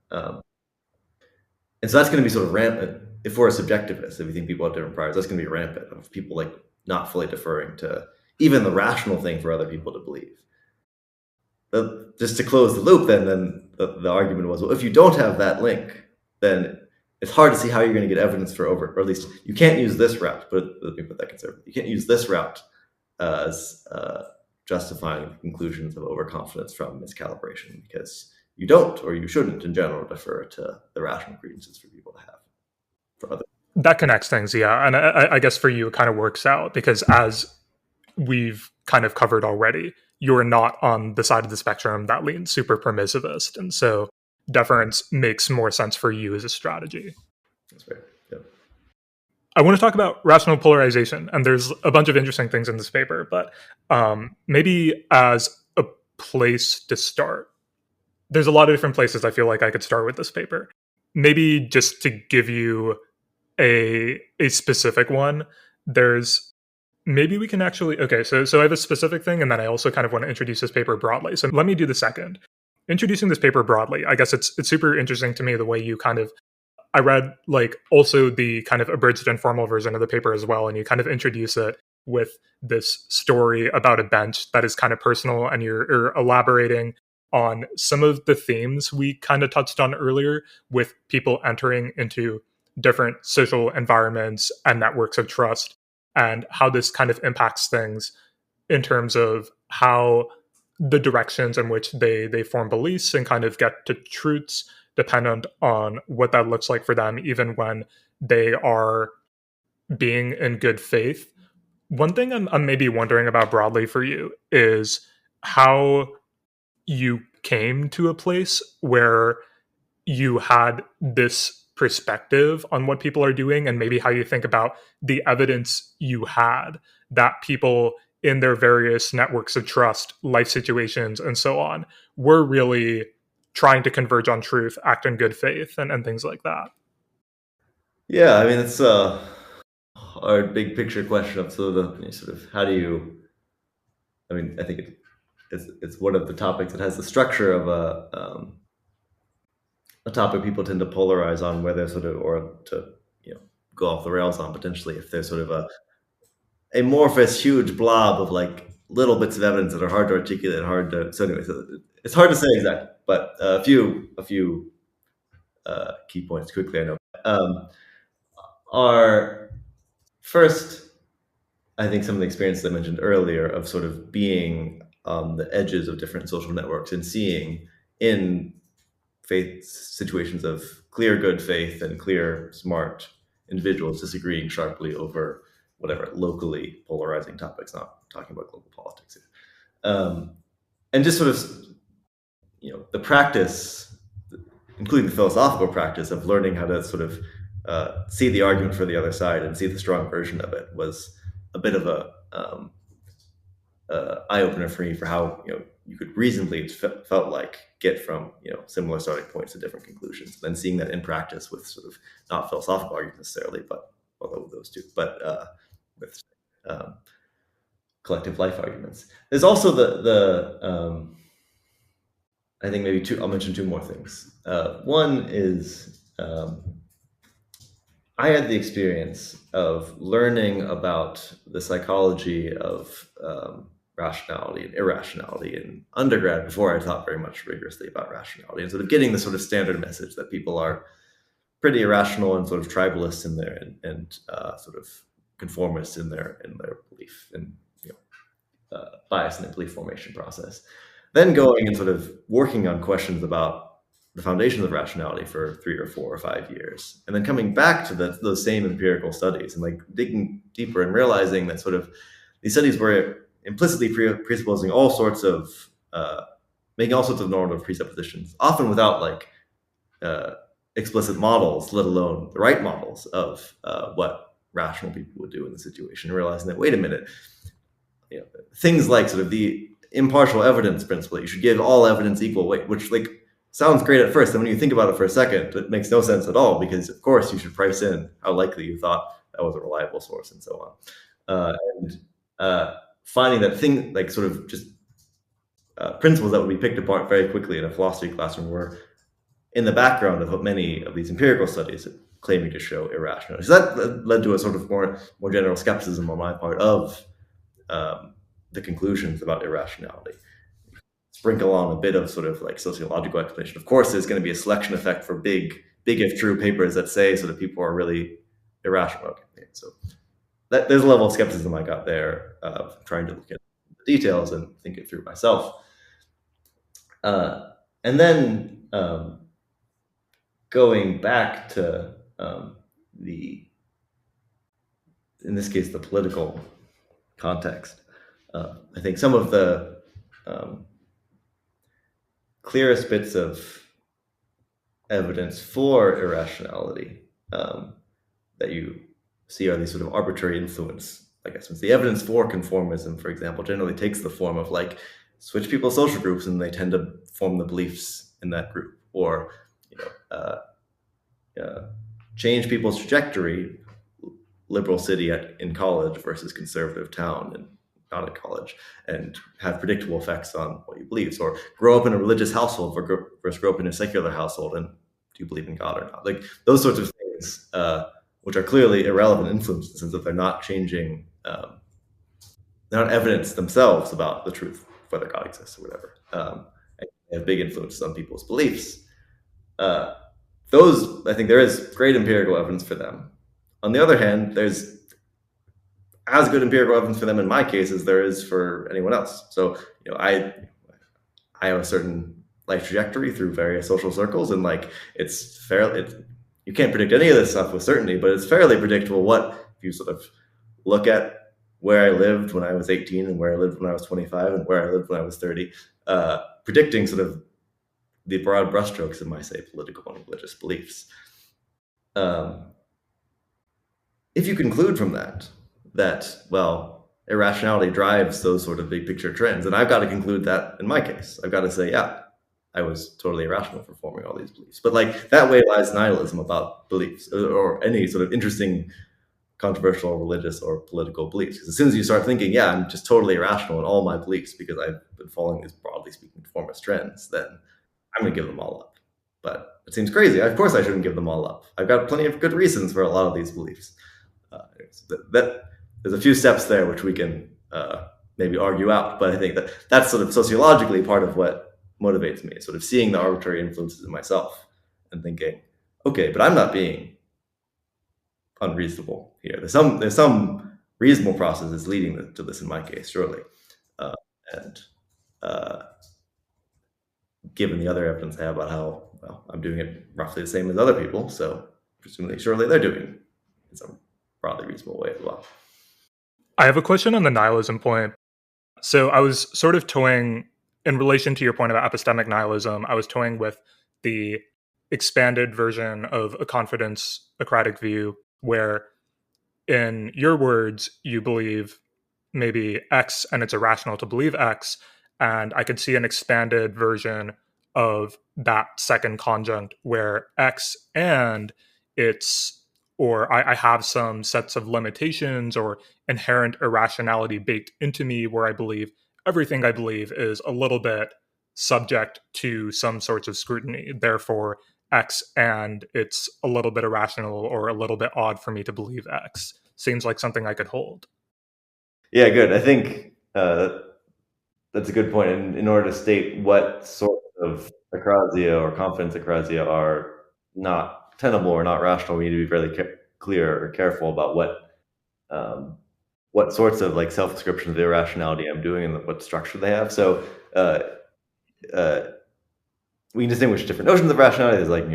[SPEAKER 2] And so that's going to be sort of rampant. If we're a subjectivist, if we think people have different priors, that's going to be rampant of people not fully deferring to even the rational thing for other people to believe. Just to close the loop, then the argument was, well, if you don't have that link, then it's hard to see how you're going to get evidence for or at least you can't use this route. Let me put that conservative. You can't use this route as justifying the conclusions of overconfidence from miscalibration, because you don't or you shouldn't in general defer to the rational credences for people to have. For other,
[SPEAKER 1] that connects things, yeah. And I guess for you, it kind of works out because as we've kind of covered already, you're not on the side of the spectrum that leans super permissivist. And so deference makes more sense for you as a strategy.
[SPEAKER 2] that's right. Yeah.
[SPEAKER 1] I want to talk about rational polarization, and there's a bunch of interesting things in this paper, but maybe as a place to start, there's a lot of different places I feel like I could start with this paper. Maybe just to give you a specific one, there's maybe we can actually, okay, so I have a specific thing, and then I also kind of want to introduce this paper broadly. So let me do the second. Introducing this paper broadly, I guess it's super interesting to me the way you kind of, I read like also the kind of abridged and formal version of the paper as well, and you kind of introduce it with this story about a bench that is kind of personal, and you're elaborating on some of the themes we kind of touched on earlier with people entering into different social environments and networks of trust, and how this kind of impacts things in terms of how the directions in which they form beliefs and kind of get to truths dependent on what that looks like for them, even when they are being in good faith. One thing I'm maybe wondering about broadly for you is how you came to a place where you had this perspective on what people are doing, and maybe how you think about the evidence you had that people in their various networks of trust, life situations, and so on were really trying to converge on truth, act in good faith, and things like that.
[SPEAKER 2] Yeah, I mean, it's our big picture question of sort of how do you, I mean, I think it's one of the topics that has the structure of a topic people tend to polarize on, where they're sort of, or to go off the rails on potentially, if there's sort of a amorphous, huge blob of like little bits of evidence that are hard to articulate, hard to. So anyway, so it's hard to say exactly, but a few key points quickly. I know are first, I think some of the experiences I mentioned earlier of sort of being on the edges of different social networks and seeing in faith situations of clear good faith and clear smart individuals disagreeing sharply over whatever locally polarizing topics, not talking about global politics here. And just sort of the practice, including the philosophical practice of learning how to sort of see the argument for the other side and see the strong version of it, was a bit of a eye opener for me for how you could reasonably, felt like, get from similar starting points to different conclusions. And then seeing that in practice with sort of not philosophical arguments necessarily, but although those two, but with collective life arguments. There's also the I think maybe two. I'll mention two more things. One is I had the experience of learning about the psychology of rationality and irrationality in undergrad before I thought very much rigorously about rationality, and sort of getting the sort of standard message that people are pretty irrational and sort of tribalist in their and sort of conformist in their belief and bias in their belief formation process. Then going and sort of working on questions about the foundations of rationality for 3 or 4 or 5 years, and then coming back to those same empirical studies and like digging deeper and realizing that sort of these studies were implicitly presupposing all sorts of making all sorts of normative presuppositions, often without like explicit models, let alone the right models of what rational people would do in the situation. And realizing that, wait a minute, things like sort of the impartial evidence principle, you should give all evidence equal weight, which like sounds great at first, and when you think about it for a second, it makes no sense at all, because of course you should price in how likely you thought that was a reliable source and so on. And finding that thing, like sort of just principles that would be picked apart very quickly in a philosophy classroom were in the background of many of these empirical studies claiming to show irrationality. So that led to a sort of more general skepticism on my part of the conclusions about irrationality. Sprinkle on a bit of sort of like sociological explanation. Of course, there's going to be a selection effect for big if true papers that say sort of people are really irrational. Okay, so there's a level of skepticism I got there of trying to look at the details and think it through myself. And then going back to in this case, the political context, I think some of the clearest bits of evidence for irrationality that you see are these sort of arbitrary influence. I guess the evidence for conformism, for example, generally takes the form of like switch people's social groups and they tend to form the beliefs in that group, or change people's trajectory, liberal city in college versus conservative town and not at college, and have predictable effects on what you believe. Or grow up in a religious household versus grow up in a secular household, and do you believe in God or not? Like those sorts of things, which are clearly irrelevant influences, since if they're not changing, they're not evidence themselves about the truth, whether God exists or whatever. They have big influences on people's beliefs. Those, I think there is great empirical evidence for them. On the other hand, there's as good empirical evidence for them in my case as there is for anyone else. So, I have a certain life trajectory through various social circles, and like you can't predict any of this stuff with certainty, but it's fairly predictable if you sort of look at where I lived when I was 18 and where I lived when I was 25 and where I lived when I was 30, predicting sort of the broad brushstrokes of my, say, political and religious beliefs. If you conclude from that, well, irrationality drives those sort of big picture trends, and I've got to conclude that in my case. I've got to say, yeah, I was totally irrational for forming all these beliefs. But like that way lies nihilism about beliefs or any sort of interesting, controversial religious or political beliefs. Because as soon as you start thinking, yeah, I'm just totally irrational in all my beliefs because I've been following these broadly speaking conformist trends, then I'm going to give them all up. But it seems crazy. Of course I shouldn't give them all up. I've got plenty of good reasons for a lot of these beliefs. There's a few steps there which we can maybe argue out, but I think that's sort of sociologically part of what motivates me, sort of seeing the arbitrary influences in myself and thinking, okay, but I'm not being unreasonable here. There's some reasonable processes leading to this in my case, surely. And given the other evidence I have about how I'm doing it roughly the same as other people, so presumably, surely they're doing it in some broadly reasonable way as well.
[SPEAKER 1] I have a question on the nihilism point. So I was sort of toying, in relation to your point about epistemic nihilism, I was toying with the expanded version of a confidence akratic view, where in your words, you believe maybe X and it's irrational to believe X. And I could see an expanded version of that second conjunct where X and it's, or I have some sets of limitations or inherent irrationality baked into me where I believe everything I believe is a little bit subject to some sorts of scrutiny. Therefore, X and it's a little bit irrational or a little bit odd for me to believe X. Seems like something I could hold.
[SPEAKER 2] Yeah, good. I think that's a good point. And in order to state what sort of akrasia or confidence akrasia are not tenable or not rational, we need to be really clear or careful about what sorts of like self-descriptions of irrationality I'm doing and what structure they have. So we can distinguish different notions of rationality. There's like,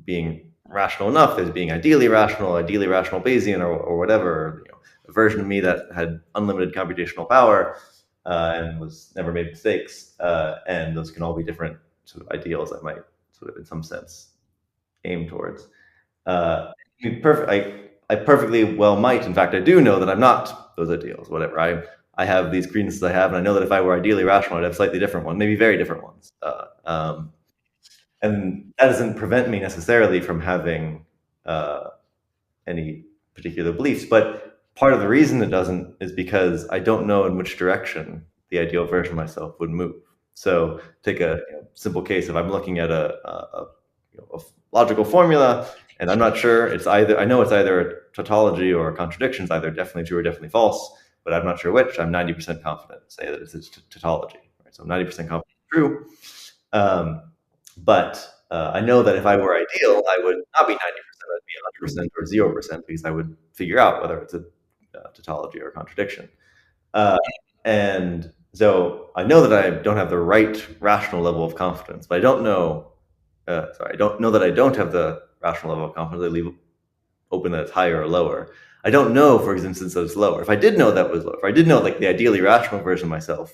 [SPEAKER 2] being rational enough, there's being ideally rational Bayesian or whatever, a version of me that had unlimited computational power and was never made mistakes. And those can all be different sort of ideals I might sort of in some sense aim towards. I perfectly well might. In fact, I do know that I'm not those ideals, whatever. I have these credences I have, and I know that if I were ideally rational, I'd have slightly different ones, maybe very different ones. And that doesn't prevent me necessarily from having any particular beliefs. But part of the reason it doesn't is because I don't know in which direction the ideal version of myself would move. So take a simple case. If I'm looking at a logical formula, and I'm not sure I know it's either a tautology or a contradiction. It's either definitely true or definitely false, but I'm not sure which. I'm 90% confident to say that it's a tautology. Right? So I'm 90% confident it's true. But I know that if I were ideal, I would not be 90%, I'd be 100% or 0% because I would figure out whether it's a tautology or a contradiction. And So I know that I don't have the right rational level of confidence, but I don't know. I don't know that I don't have the rational level of confidence. I leave open that it's higher or lower. I don't know, for instance, that it's lower. If I did know that was lower, if I did know like the ideally rational version of myself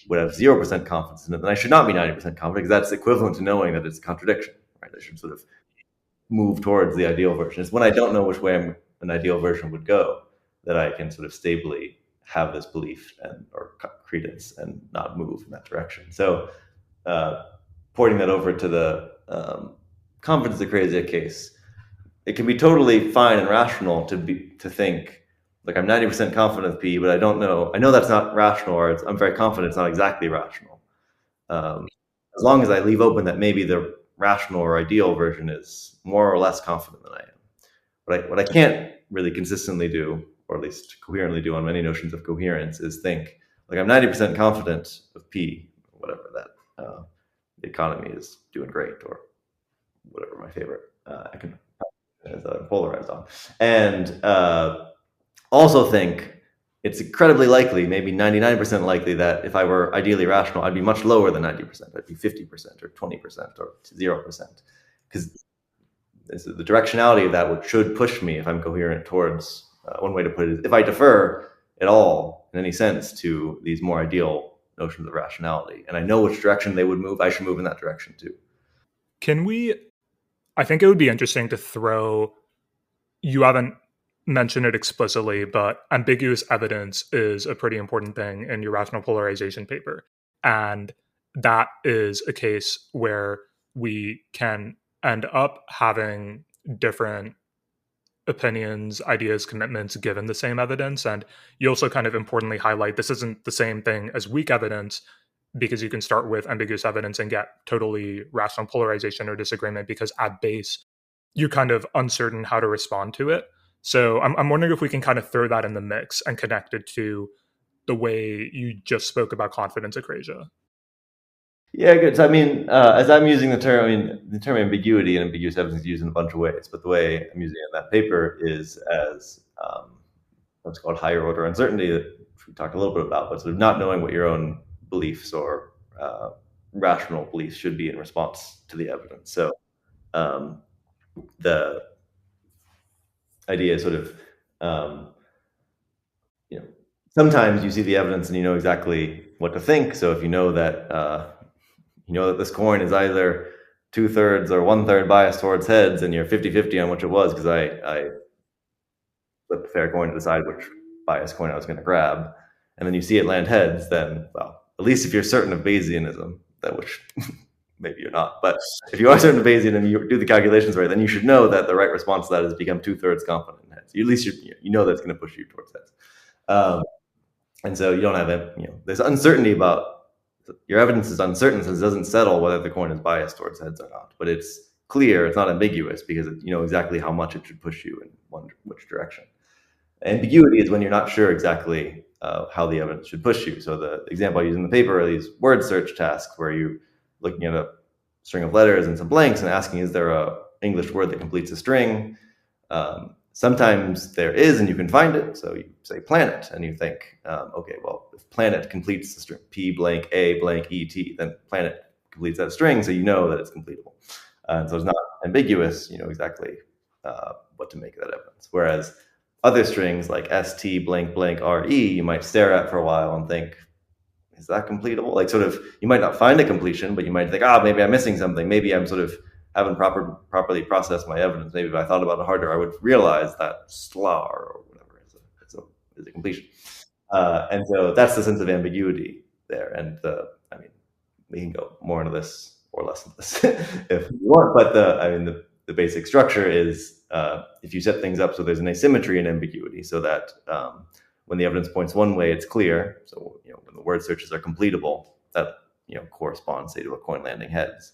[SPEAKER 2] would have 0% confidence in it, then I should not be 90% confident, because that's equivalent to knowing that it's a contradiction, right? I should sort of move towards the ideal version. It's when I don't know which way an ideal version would go that I can sort of stably have this belief or credence and not move in that direction. So porting that over to the confidence akrasia case, it can be totally fine and rational to think like I'm 90% confident of P, but I don't know. I know that's not rational, or I'm very confident it's not exactly rational. As long as I leave open that maybe the rational or ideal version is more or less confident than I am. What I can't really consistently do, or at least coherently do on many notions of coherence, is think like I'm 90% confident of P, whatever that the economy is doing great, or whatever my favorite economic is polarized on, and also think it's incredibly likely, maybe 99% likely, that if I were ideally rational, I'd be much lower than 90%. I'd be 50% or 20% or 0%, because the directionality of that should push me, if I'm coherent, towards one way to put it is if I defer at all in any sense to these more ideal notions of rationality, and I know which direction they would move, I should move in that direction too.
[SPEAKER 1] I think it would be interesting to throw, you haven't mentioned it explicitly, but ambiguous evidence is a pretty important thing in your rational polarization paper. And that is a case where we can end up having different opinions, ideas, commitments given the same evidence. And you also kind of importantly highlight this isn't the same thing as weak evidence, because you can start with ambiguous evidence and get totally rational polarization or disagreement, because at base, you're kind of uncertain how to respond to it. So I'm wondering if we can kind of throw that in the mix and connect it to the way you just spoke about confidence akrasia.
[SPEAKER 2] Yeah, good. So, I mean, as I'm using the term, the term ambiguity and ambiguous evidence is used in a bunch of ways, but the way I'm using it in that paper is as what's called higher order uncertainty, which we talked a little bit about, but sort of not knowing what your own beliefs or rational beliefs should be in response to the evidence. So the idea is sort of, sometimes you see the evidence and you know exactly what to think. So if you know that this coin is either 2/3 or 1/3 biased towards heads, and you're 50-50 on which it was, because I flipped a fair coin to decide which biased coin I was going to grab, and then you see it land heads, then, well, at least if you're certain of Bayesianism, that which maybe you're not, but if you are certain of Bayesian and you do the calculations right, then you should know that the right response to that is become 2/3 confident in heads. At least you know that's going to push you towards heads. And so you don't have there's uncertainty about your evidence is uncertain, since it doesn't settle whether the coin is biased towards heads or not. But it's clear, it's not ambiguous, because you know exactly how much it should push you in which direction. Ambiguity is when you're not sure exactly how the evidence should push you. So the example I use in the paper are these word search tasks, where you're looking at a string of letters and some blanks and asking, is there a English word that completes a string? Sometimes there is, and you can find it. So you say planet, and you think, okay, well, if planet completes the string P blank A blank ET, then planet completes that string, so you know that it's completable. And so it's not ambiguous, you know exactly what to make of that evidence. Whereas other strings like ST blank blank RE, you might stare at for a while and think, is that completable? Like, sort of, you might not find a completion, but you might think, maybe I'm missing something. Maybe I'm sort of haven't properly processed my evidence. Maybe if I thought about it harder, I would realize that slar or whatever is a completion. And so that's the sense of ambiguity there. And we can go more into this or less into this if you want. But the basic structure is if you set things up so there's an asymmetry in ambiguity, so that when the evidence points one way, it's clear. So when the word searches are completable, that corresponds, say, to a coin landing heads.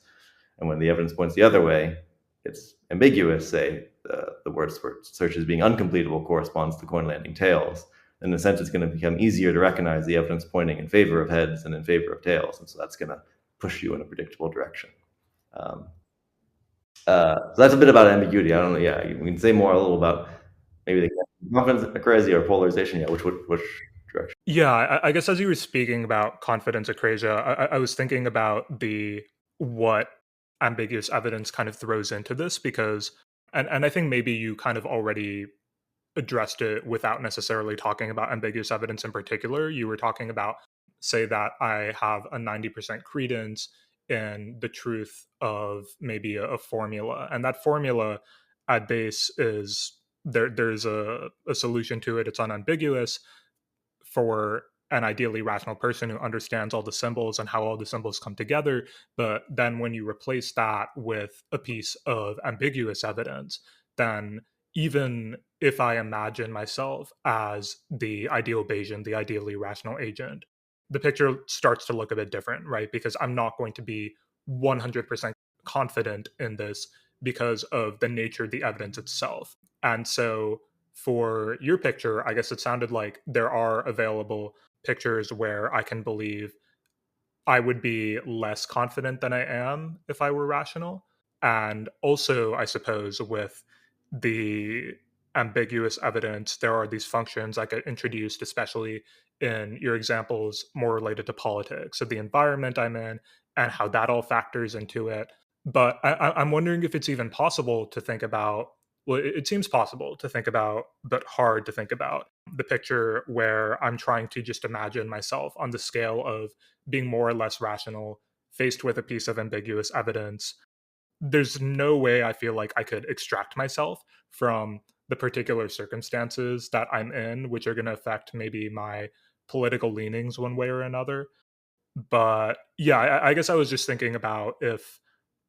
[SPEAKER 2] And when the evidence points the other way, it's ambiguous, say the word search as being uncompletable corresponds to coin landing tails. In a sense, it's going to become easier to recognize the evidence pointing in favor of heads and in favor of tails. And so that's going to push you in a predictable direction. So that's a bit about ambiguity. I don't know. We can say more a little about maybe the confidence akrasia or polarization. Which direction.
[SPEAKER 1] Yeah, I guess as you were speaking about confidence akrasia, I was thinking about what ambiguous evidence kind of throws into this because, and I think maybe you kind of already addressed it without necessarily talking about ambiguous evidence in particular. You were talking about, say, that I have a 90% credence in the truth of maybe a formula, and that formula at base is there's a solution to it. It's unambiguous for an ideally rational person who understands all the symbols and how all the symbols come together. But then when you replace that with a piece of ambiguous evidence, then even if I imagine myself as the ideal Bayesian, the ideally rational agent, the picture starts to look a bit different, right? Because I'm not going to be 100% confident in this because of the nature of the evidence itself. And so for your picture, I guess it sounded like there are available pictures where I can believe I would be less confident than I am if I were rational. And also, I suppose, with the ambiguous evidence, there are these functions that get introduced, especially in your examples more related to politics, of the environment I'm in and how that all factors into it. But I'm wondering if it's even possible to think about, well, it seems possible to think about, but hard to think about the picture where I'm trying to just imagine myself on the scale of being more or less rational, faced with a piece of ambiguous evidence. There's no way I feel like I could extract myself from the particular circumstances that I'm in, which are going to affect maybe my political leanings one way or another. But yeah, I guess I was just thinking about if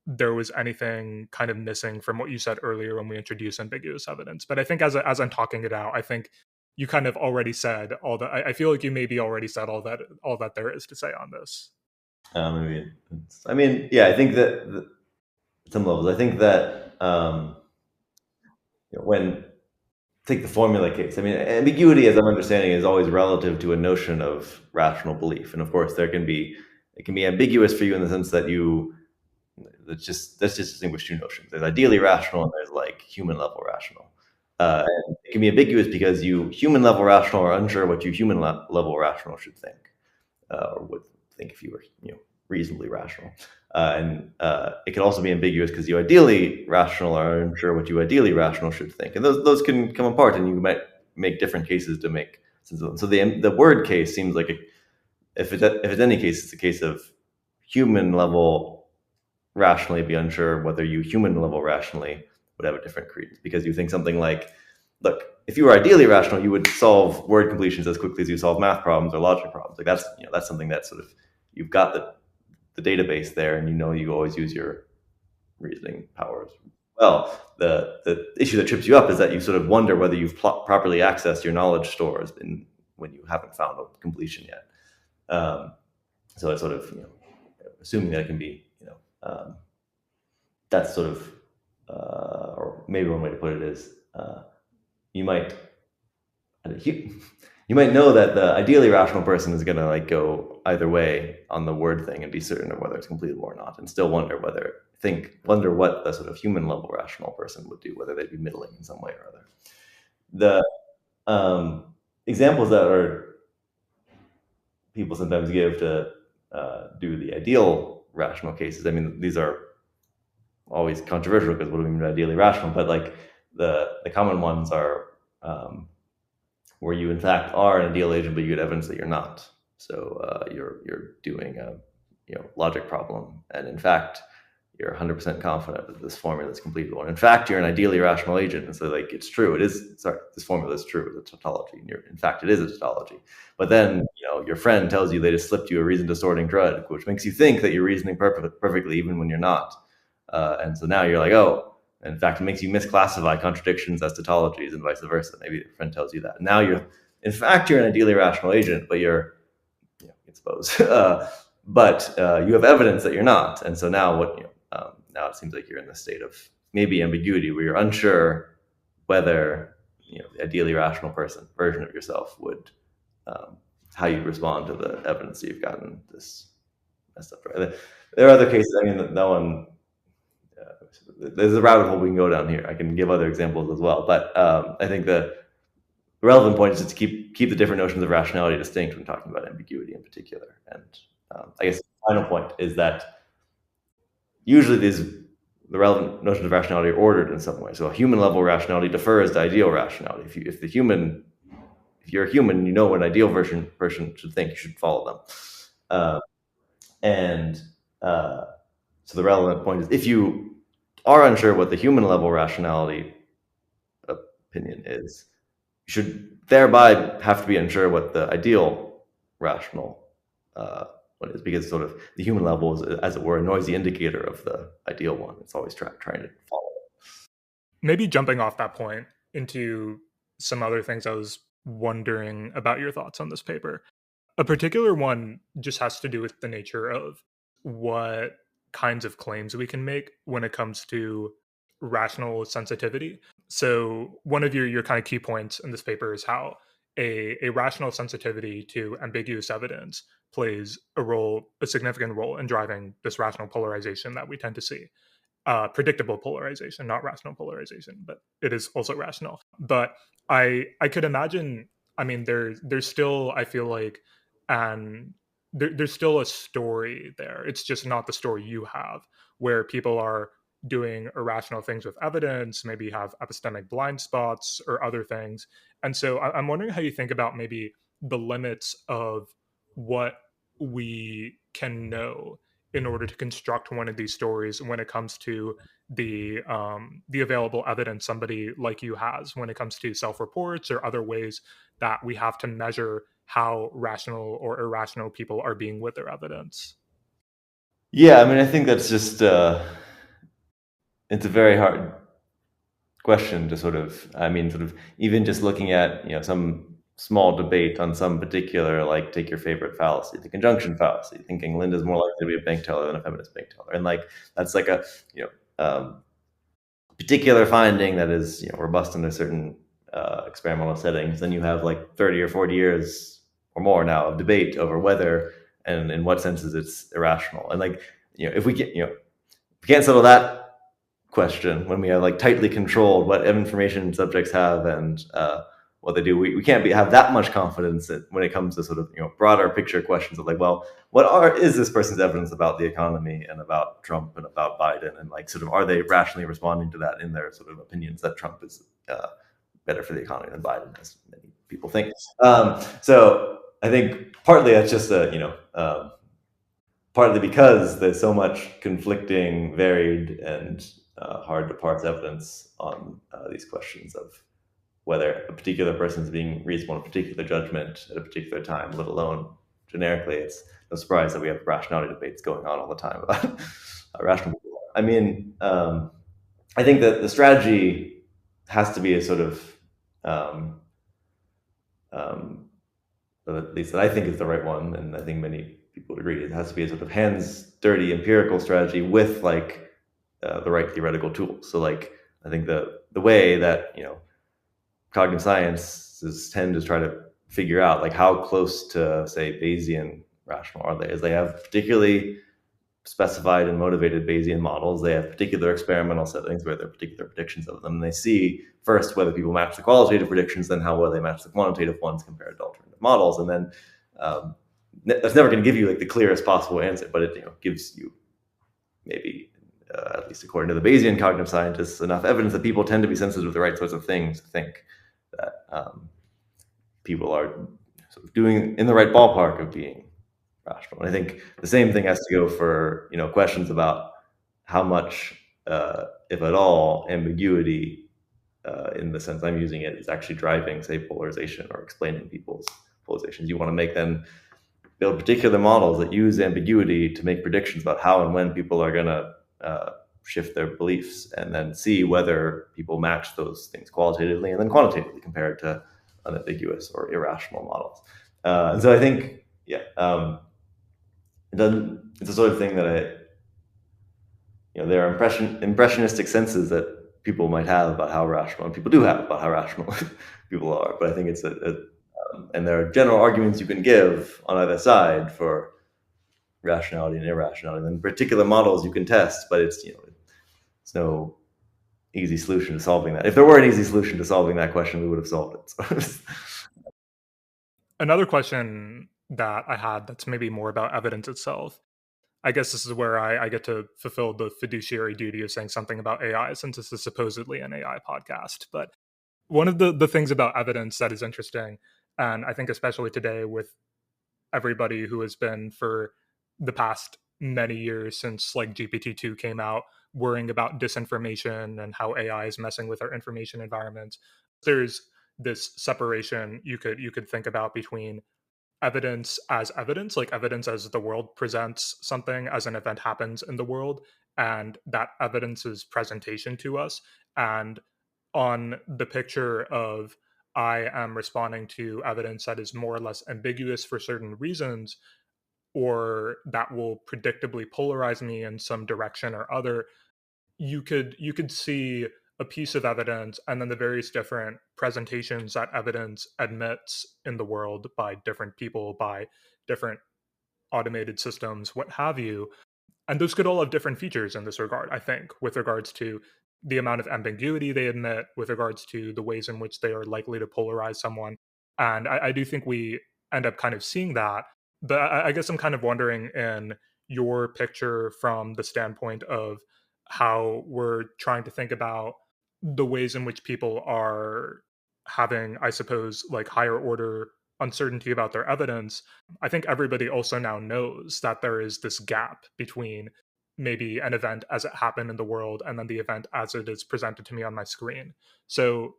[SPEAKER 1] there was anything kind of missing from what you said earlier when we introduced ambiguous evidence. But I think as I'm talking it out, I think you kind of already said all that. I feel like you maybe already said all that there is to say on this.
[SPEAKER 2] I mean, yeah, I think that at some levels, I think that when take the formula case, I mean, ambiguity, as I'm understanding, is always relative to a notion of rational belief, and of course, it can be ambiguous for you in the sense that let's just distinguish two notions. There's ideally rational and there's like human level rational. And it can be ambiguous because you human level rational are unsure what you human level rational should think, or would think if you were reasonably rational. And it can also be ambiguous because you ideally rational are unsure what you ideally rational should think, and those can come apart, and you might make different cases to make sense of them. So the word case seems like if it's any case, it's a case of human level rationally be unsure whether you human level rationally would have a different credence, because you think something like, look, if you were ideally rational, you would solve word completions as quickly as you solve math problems or logic problems. Like that's something that sort of, you've got the database there, and you always use your reasoning powers. Well, the issue that trips you up is that you sort of wonder whether you've properly accessed your knowledge stores when you haven't found a completion yet. So it's sort of assuming that it can be that's sort of or maybe one way to put it is you might know that the ideally rational person is going to go either way on the word thing and be certain of whether it's completable or not, and still wonder what the sort of human level rational person would do, whether they'd be middling in some way or other. The examples that people sometimes give to do the ideal rational cases, I mean, these are always controversial because what do we mean by ideally rational? But the common ones are where you in fact are an ideal agent, but you get evidence that you're not. So you're doing a logic problem, and in fact you're 100% confident that this formula is completable. And in fact, you're an ideally rational agent, and so it's true. This formula is true. It's a tautology. And in fact, it is a tautology. But then your friend tells you they just slipped you a reason distorting drug, which makes you think that you're reasoning perfectly even when you're not. And so now you're like, oh, in fact, it makes you misclassify contradictions as tautologies and vice versa. Maybe your friend tells you that. And now you're an ideally rational agent, but you're, I suppose, but you have evidence that you're not. And so now now it seems like you're in the state of maybe ambiguity, where you're unsure whether the ideally rational version of yourself would, how you'd respond to the evidence that you've gotten this messed up. Right? There are other cases. I mean, that one. There's a rabbit hole we can go down here. I can give other examples as well, but I think that the relevant point is to keep the different notions of rationality distinct when talking about ambiguity in particular. And I guess the final point is that usually the relevant notions of rationality are ordered in some way. So a human level rationality defers to ideal rationality. If you're a human, you know what an ideal person should think, you should follow them. So the relevant point is, if you are unsure what the human level rationality opinion is, you should thereby have to be unsure what the ideal rational one is, because sort of the human level is, as it were, a noisy indicator of the ideal one. It's always trying to follow it.
[SPEAKER 1] Maybe jumping off that point into some other things, I was wondering about your thoughts on this paper. A particular one just has to do with the nature of what kinds of claims we can make when it comes to rational sensitivity. So one of your kind of key points in this paper is how a rational sensitivity to ambiguous evidence plays a significant role in driving this rational polarization that we tend to see. Predictable polarization, not rational polarization, but it is also rational. But I could imagine. I mean, there's still, I feel like, and there's still a story there. It's just not the story you have, where people are doing irrational things with evidence, maybe have epistemic blind spots or other things. And so I'm wondering how you think about maybe the limits of what we can know in order to construct one of these stories when it comes to the available evidence somebody like you has, when it comes to self-reports or other ways that we have to measure how rational or irrational people are being with their evidence.
[SPEAKER 2] Yeah, I mean, I think that's just it's a very hard question to sort of even just looking at some small debate on some particular, like, take your favorite fallacy, the conjunction fallacy, thinking Linda's more likely to be a bank teller than a feminist bank teller, and like that's like a particular finding that is robust under certain experimental settings. Then you have like 30 or 40 years or more now of debate over whether and in what senses it's irrational. And like if we can't settle that question when we have like tightly controlled what information subjects have and what they do, we can't have that much confidence that when it comes to sort of broader picture questions of like, well, is this person's evidence about the economy and about Trump and about Biden, and like sort of are they rationally responding to that in their sort of opinions that Trump is better for the economy than Biden, as many people think. So I think partly that's just partly because there's so much conflicting, varied, and hard to parse evidence on these questions of whether a particular person is being reasonable in a particular judgment at a particular time, let alone generically. It's no surprise that we have rationality debates going on all the time about rational people. I mean, I think that the strategy has to be a sort of, at least that I think is the right one, and I think many people would agree, it has to be a sort of hands dirty empirical strategy with like the right theoretical tools. So like I think the way that cognitive sciences tend to try to figure out like how close to, say, Bayesian rational are they, is they have particularly specified and motivated Bayesian models. They have particular experimental settings where there are particular predictions of them. And they see first whether people match the qualitative predictions, then how well they match the quantitative ones compared to alternative models. And then that's never going to give you like the clearest possible answer, but it gives you maybe, at least according to the Bayesian cognitive scientists, enough evidence that people tend to be sensitive to the right sorts of things to think that people are sort of doing in the right ballpark of being rational. And I think the same thing has to go for questions about how much, if at all, ambiguity, in the sense I'm using it, is actually driving, say, polarization or explaining people's polarizations. You want to make them build particular models that use ambiguity to make predictions about how and when people are going to shift their beliefs, and then see whether people match those things qualitatively and then quantitatively compared to unambiguous or irrational models. And so I think, it's the sort of thing that there are impressionistic senses that people might have about how rational, and people do have about how rational people are. But I think it's and there are general arguments you can give on either side for rationality and irrationality, and particular models you can test, but it's no easy solution to solving that. If there were an easy solution to solving that question, we would have solved it. So,
[SPEAKER 1] Another question that I had that's maybe more about evidence itself. I guess this is where I get to fulfill the fiduciary duty of saying something about AI, since this is supposedly an AI podcast. But one of the things about evidence that is interesting, and I think especially today with everybody who has been for the past many years since like GPT-2 came out, worrying about disinformation and how AI is messing with our information environment. There's this separation you could think about between evidence, like evidence as the world presents something as an event happens in the world, and that evidence's presentation to us. And on the picture of I am responding to evidence that is more or less ambiguous for certain reasons, or that will predictably polarize me in some direction or other, you could see a piece of evidence and then the various different presentations that evidence admits in the world by different people, by different automated systems, what have you. And those could all have different features in this regard, I think, with regards to the amount of ambiguity they admit, with regards to the ways in which they are likely to polarize someone. And I do think we end up kind of seeing that. But I guess I'm kind of wondering, in your picture from the standpoint of how we're trying to think about the ways in which people are having, I suppose, like higher order uncertainty about their evidence. I think everybody also now knows that there is this gap between maybe an event as it happened in the world and then the event as it is presented to me on my screen. So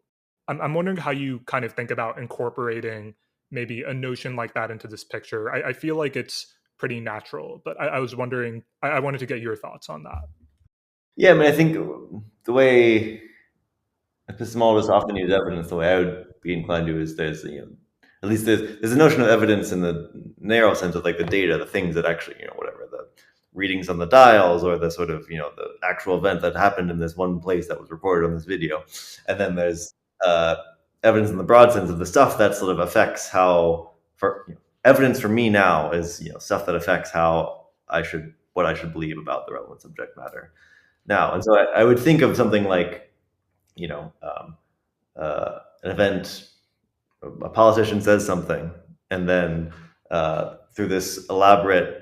[SPEAKER 1] I'm wondering how you kind of think about incorporating maybe a notion like that into this picture. I feel like it's pretty natural, but I was wondering, I wanted to get your thoughts on that.
[SPEAKER 2] yeah, I mean, I think the way epistemologists often use evidence, the way I would be inclined to, is there's at least there's a notion of evidence in the narrow sense of like the data, the things that actually whatever the readings on the dials or the sort of the actual event that happened in this one place that was recorded on this video, and then there's evidence in the broad sense of the stuff that sort of affects how evidence for me now is stuff that affects how what I should believe about the relevant subject matter now. And so I would think of something like an event, a politician says something, and then through this elaborate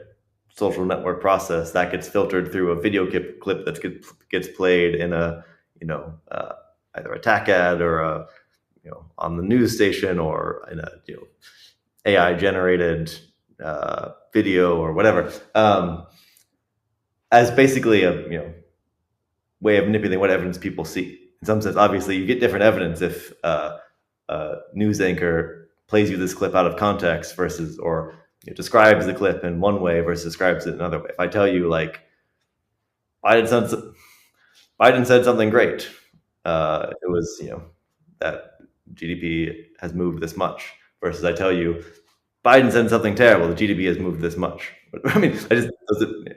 [SPEAKER 2] social network process that gets filtered through a video clip that gets played in a either a TAC ad or a on the news station or in a AI generated video or whatever, as basically a way of manipulating what evidence people see. In some sense, obviously, you get different evidence if a news anchor plays you this clip out of context versus, or describes the clip in one way versus describes it another way. If I tell you like Biden said something great, it was that GDP has moved this much, versus I tell you Biden said something terrible, the GDP has moved this much. I mean,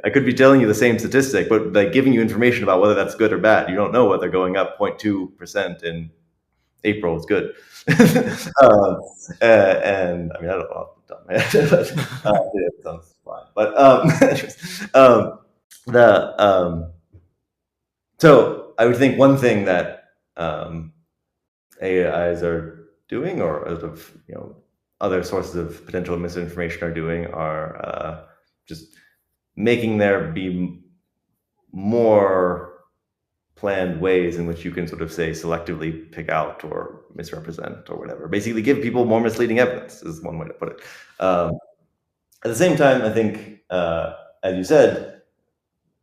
[SPEAKER 2] I could be telling you the same statistic, but like giving you information about whether that's good or bad. You don't know whether going up 0.2% in April is good. And I mean, I don't know off the top of my head, but yeah, it sounds fine. But so I would think one thing that AIs are doing, or sort of other sources of potential misinformation are doing, are just making there be more planned ways in which you can sort of say selectively pick out or misrepresent or whatever. Basically give people more misleading evidence is one way to put it. At the same time, I think, as you said,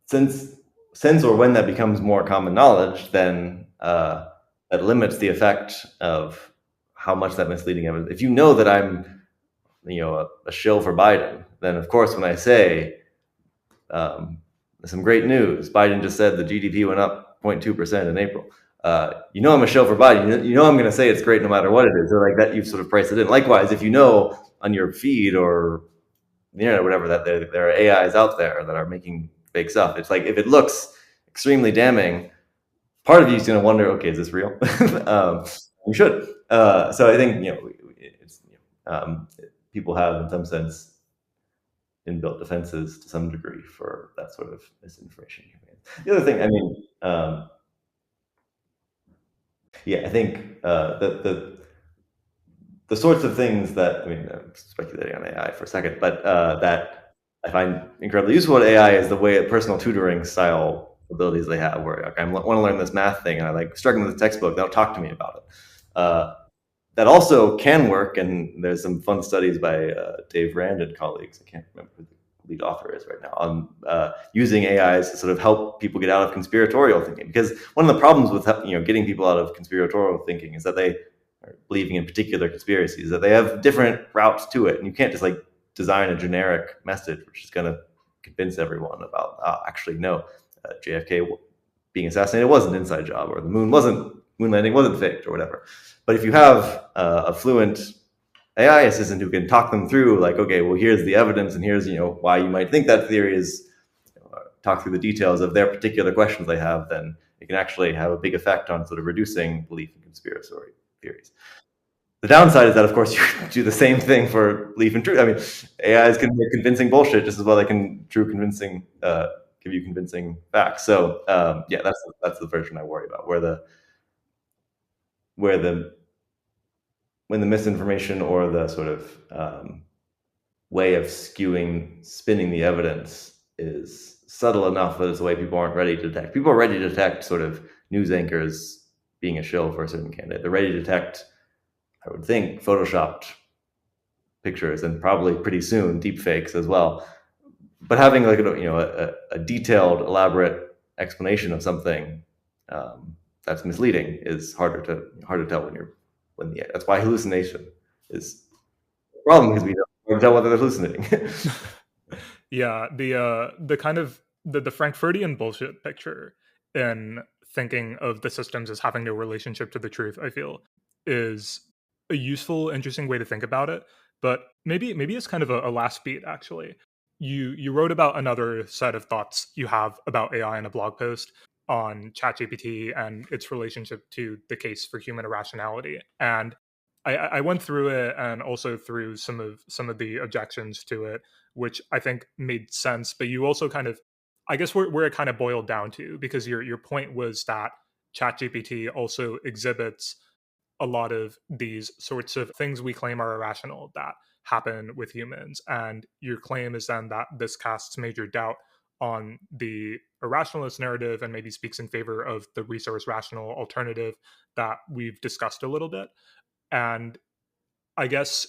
[SPEAKER 2] since or when that becomes more common knowledge, then that limits the effect of how much that misleading evidence. If you know that I'm, a shill for Biden, then of course when I say some great news, Biden just said the GDP went up 0.2% in April. I'm a shill for Biden. I'm going to say it's great no matter what it is. Or like that, you've sort of priced it in. Likewise, if you know on your feed or whatever that there are AIs out there that are making fake stuff, it's like if it looks extremely damning, part of you is going to wonder, okay, is this real? You should. So I think people have, in some sense, inbuilt defenses to some degree for that sort of misinformation. The other thing, I mean, Yeah, I think the sorts of things that, I mean, I'm speculating on AI for a second, but that I find incredibly useful at AI is the way personal tutoring style abilities they have, where okay, I want to learn this math thing, and I like struggling with the textbook. They'll talk to me about it. That also can work, and there's some fun studies by Dave Rand and colleagues. I can't remember who the lead author is right now, on using AIs to sort of help people get out of conspiratorial thinking. Because one of the problems with getting people out of conspiratorial thinking is that they are believing in particular conspiracies, that they have different routes to it, and you can't just like design a generic message which is going to convince everyone about actually no, JFK being assassinated was an inside job, or the moon landing wasn't faked, or whatever. But if you have a fluent AI assistant who can talk them through, like, okay, well, here's the evidence, and here's why you might think that theory is, talk through the details of their particular questions they have, then it can actually have a big effect on sort of reducing belief in conspiracy theories. The downside is that, of course, you do the same thing for belief in truth. I mean, AIs can make convincing bullshit just as well they can give you convincing facts. So yeah, that's the version I worry about, where when the misinformation or the sort of way of spinning the evidence is subtle enough that it's a way people aren't ready to detect. People are ready to detect sort of news anchors being a shill for a certain candidate. They're ready to detect, I would think, photoshopped pictures, and probably pretty soon deep fakes as well. But having like a detailed, elaborate explanation of something that's misleading is harder to tell that's why hallucination is a problem, because we don't tell whether they're hallucinating.
[SPEAKER 1] Yeah, the kind of the Frankfurtian bullshit picture in thinking of the systems as having no relationship to the truth, I feel, is a useful, interesting way to think about it. But maybe it's kind of a last beat, actually. You wrote about another set of thoughts you have about AI in a blog post on ChatGPT and its relationship to the case for human irrationality. And I went through it, and also through some of the objections to it, which I think made sense. But you also kind of, I guess, where it kind of boiled down to, because your point was that ChatGPT also exhibits a lot of these sorts of things we claim are irrational that happen with humans. And your claim is then that this casts major doubt on the irrationalist narrative, and maybe speaks in favor of the resource rational alternative that we've discussed a little bit. And I guess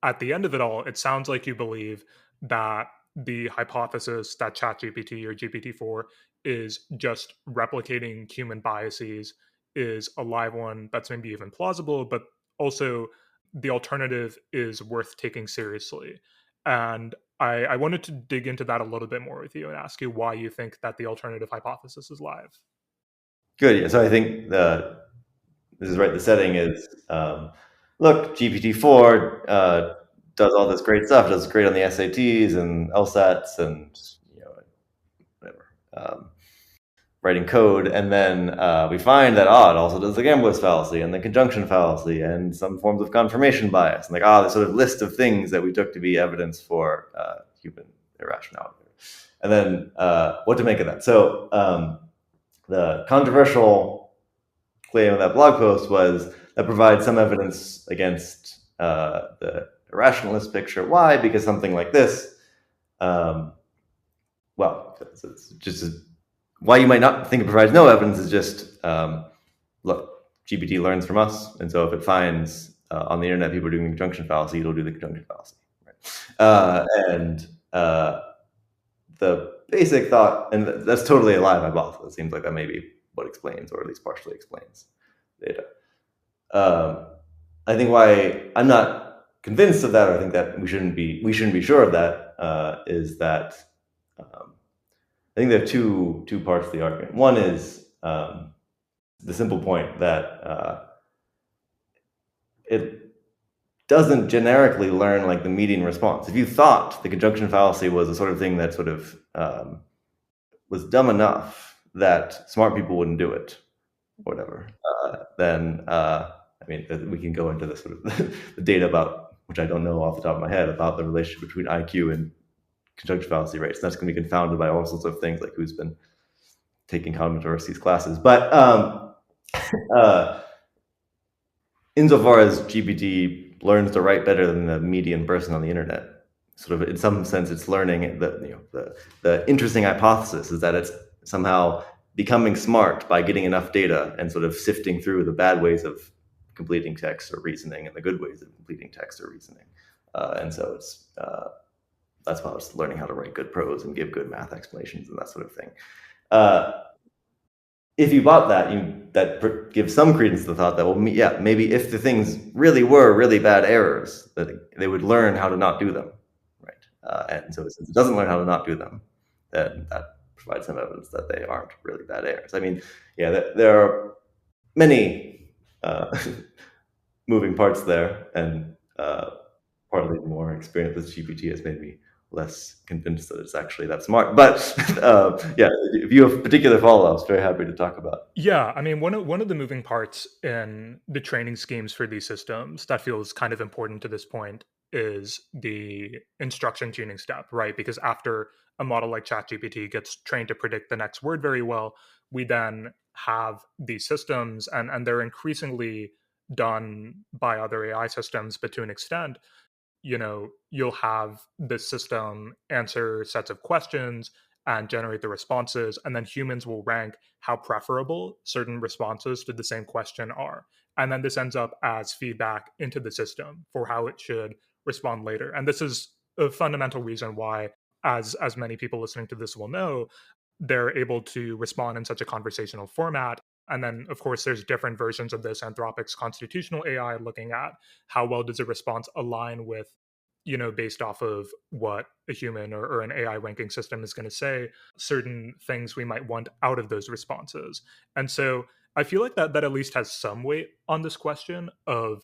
[SPEAKER 1] at the end of it all, it sounds like you believe that the hypothesis that ChatGPT or GPT-4 is just replicating human biases is a live one that's maybe even plausible, but also the alternative is worth taking seriously. And I wanted to dig into that a little bit more with you and ask you why you think that the alternative hypothesis is live.
[SPEAKER 2] Good. Yeah. So I think this is right. The setting is, look, GPT-4 does all this great stuff. Does great on the SATs and LSATs and whatever, writing code, and then we find that it also does the Ambiguous fallacy and the conjunction fallacy and some forms of confirmation bias, and like the sort of list of things that we took to be evidence for human irrationality. And then what to make of that? So the controversial claim of that blog post was that provides some evidence against the irrationalist picture. Why? Because something like this, it's just why you might not think it provides no evidence is just, look, GPT learns from us, and so if it finds on the internet people doing the conjunction fallacy, it'll do the conjunction fallacy. Right? And the basic thought, and that's totally a live hypothesis. It seems like that may be what explains, or at least partially explains, data. I think why I'm not convinced of that, or I think that we shouldn't be sure of that, is that I think there are two parts of the argument. One is the simple point that it doesn't generically learn like the median response. If you thought the conjunction fallacy was the sort of thing that sort of was dumb enough that smart people wouldn't do it, or whatever, then I mean, we can go into the sort of the data about, which I don't know off the top of my head, about the relationship between IQ and conjunction fallacy rates. That's going to be confounded by all sorts of things, like who's been taking cognitive university's classes. But insofar as GPT learns to write better than the median person on the internet, sort of in some sense, it's learning the interesting hypothesis is that it's somehow becoming smart by getting enough data and sort of sifting through the bad ways of completing text or reasoning and the good ways of completing text or reasoning. And so it's that's why it's learning how to write good prose and give good math explanations and that sort of thing. If you bought that, that gives some credence to the thought that, well, yeah, maybe if the things really were really bad errors, that they would learn how to not do them, right? And so since it doesn't learn how to not do them, then that provides some evidence that they aren't really bad errors. I mean, yeah, there are many moving parts there, and partly more experience with GPT has made me less convinced that it's actually that smart. But yeah, if you have particular follow-ups, very happy to talk about.
[SPEAKER 1] Yeah, I mean, one of the moving parts in the training schemes for these systems that feels kind of important to this point is the instruction tuning step, right? Because after a model like ChatGPT gets trained to predict the next word very well, we then have these systems, and they're increasingly done by other AI systems, but to an extent, you'll have this system answer sets of questions and generate the responses, and then humans will rank how preferable certain responses to the same question are, and then this ends up as feedback into the system for how it should respond later. And this is a fundamental reason why, as many people listening to this will know, they're able to respond in such a conversational format. And then, of course, there's different versions of this. Anthropic's constitutional AI looking at how well does a response align with, based off of what a human or an AI ranking system is going to say, certain things we might want out of those responses. And so I feel like that at least has some weight on this question of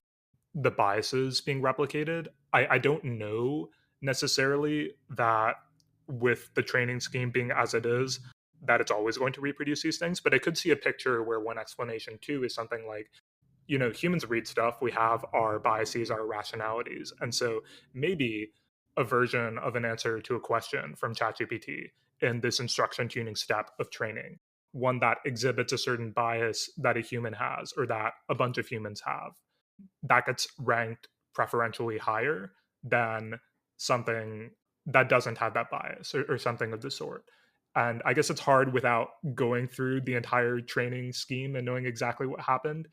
[SPEAKER 1] the biases being replicated. I don't know necessarily that with the training scheme being as it is, that it's always going to reproduce these things, but I could see a picture where one explanation too is something like, humans read stuff, we have our biases, our rationalities. And so maybe a version of an answer to a question from ChatGPT in this instruction tuning step of training, one that exhibits a certain bias that a human has or that a bunch of humans have, that gets ranked preferentially higher than something that doesn't have that bias or something of the sort. And I guess it's hard without going through the entire training scheme and knowing exactly what happened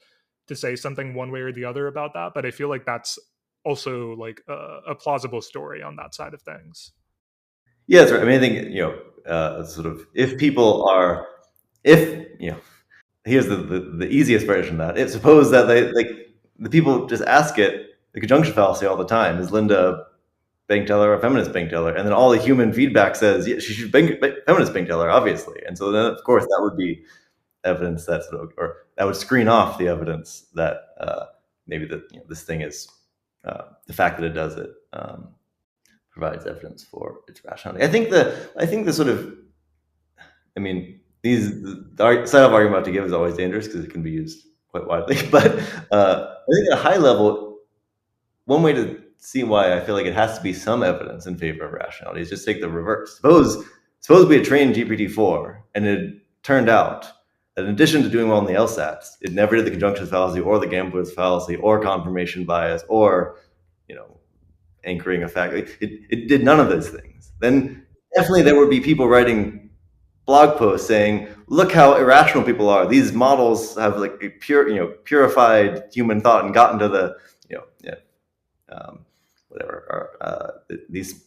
[SPEAKER 1] to say something one way or the other about that. But I feel like that's also like a plausible story on that side of things.
[SPEAKER 2] Yeah, that's right. I mean, I think sort of if here's the easiest version of that. If suppose that the people just ask it the conjunction fallacy all the time. Is Linda bank teller or feminist bank teller? And then all the human feedback says, yeah, she should feminist bank teller, obviously. And so then, of course, that would be evidence that or that would screen off the evidence that maybe that this thing is the fact that it does it provides evidence for its rationality. I think the sort of, I mean, the set of argument to give is always dangerous because it can be used quite widely. But I think at a high level, one way to see why I feel like it has to be some evidence in favor of rationality is just take the reverse. Suppose we had trained GPT-4 and it turned out that in addition to doing well in the LSATs, it never did the conjunction fallacy or the gambler's fallacy or confirmation bias or anchoring effect. It did none of those things. Then definitely there would be people writing blog posts saying, "Look how irrational people are. These models have like a purified human thought and gotten to the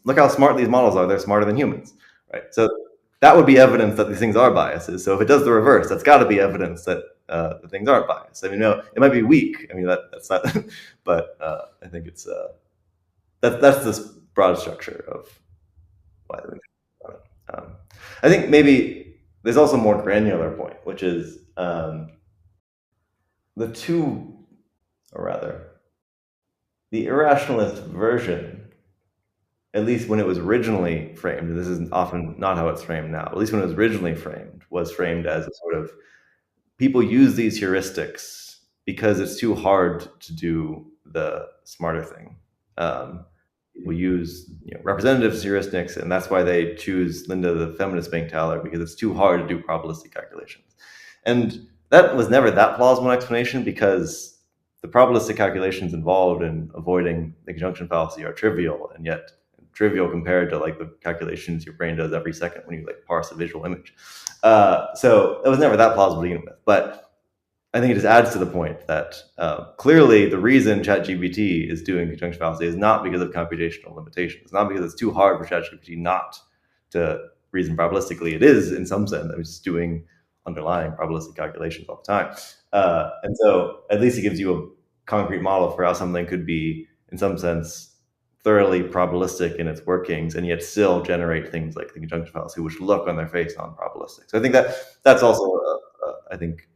[SPEAKER 2] look how smart these models are. They're smarter than humans, right?" So that would be evidence that these things are biases. So if it does the reverse, that's got to be evidence that the things aren't biased. I mean, it might be weak. I mean, that's not, but I think it's that's this broad structure of why we think about it. I think maybe there's also a more granular point, which is the irrationalist version, at least when it was originally framed, and this is often not how it's framed now, at least when it was originally framed, was framed as a sort of, people use these heuristics because it's too hard to do the smarter thing. We use representative heuristics, and that's why they choose Linda the feminist bank teller, because it's too hard to do probabilistic calculations. And that was never that plausible explanation, because the probabilistic calculations involved in avoiding the conjunction fallacy are trivial, and yet trivial compared to like the calculations your brain does every second when you like parse a visual image. So it was never that plausible to begin with. But I think it just adds to the point that clearly the reason ChatGPT is doing conjunction fallacy is not because of computational limitations. It's not because it's too hard for ChatGPT not to reason probabilistically. It is in some sense. I mean, it's doing underlying probabilistic calculations all the time. And so at least it gives you a concrete model for how something could be, in some sense, thoroughly probabilistic in its workings, and yet still generate things like the conjunction fallacy, which look on their face non-probabilistic. So I think that's also, I think,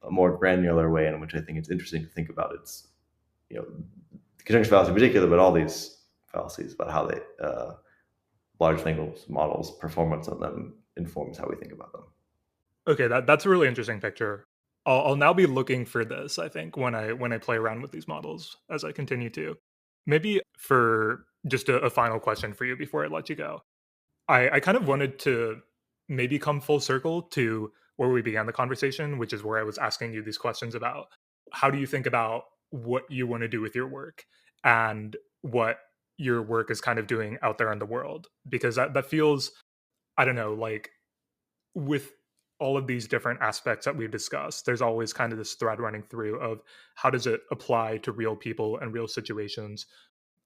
[SPEAKER 2] a more granular way in which I think it's interesting to think about its, the conjunction fallacy in particular, but all these fallacies about how they large language models, performance of them informs how we think about them.
[SPEAKER 1] Okay, that's a really interesting picture. I'll now be looking for this, I think, when I play around with these models as I continue to. Maybe for just a final question for you before I let you go. I kind of wanted to maybe come full circle to where we began the conversation, which is where I was asking you these questions about how do you think about what you want to do with your work and what your work is kind of doing out there in the world. Because that feels, I don't know, like with all of these different aspects that we've discussed, there's always kind of this thread running through of how does it apply to real people and real situations.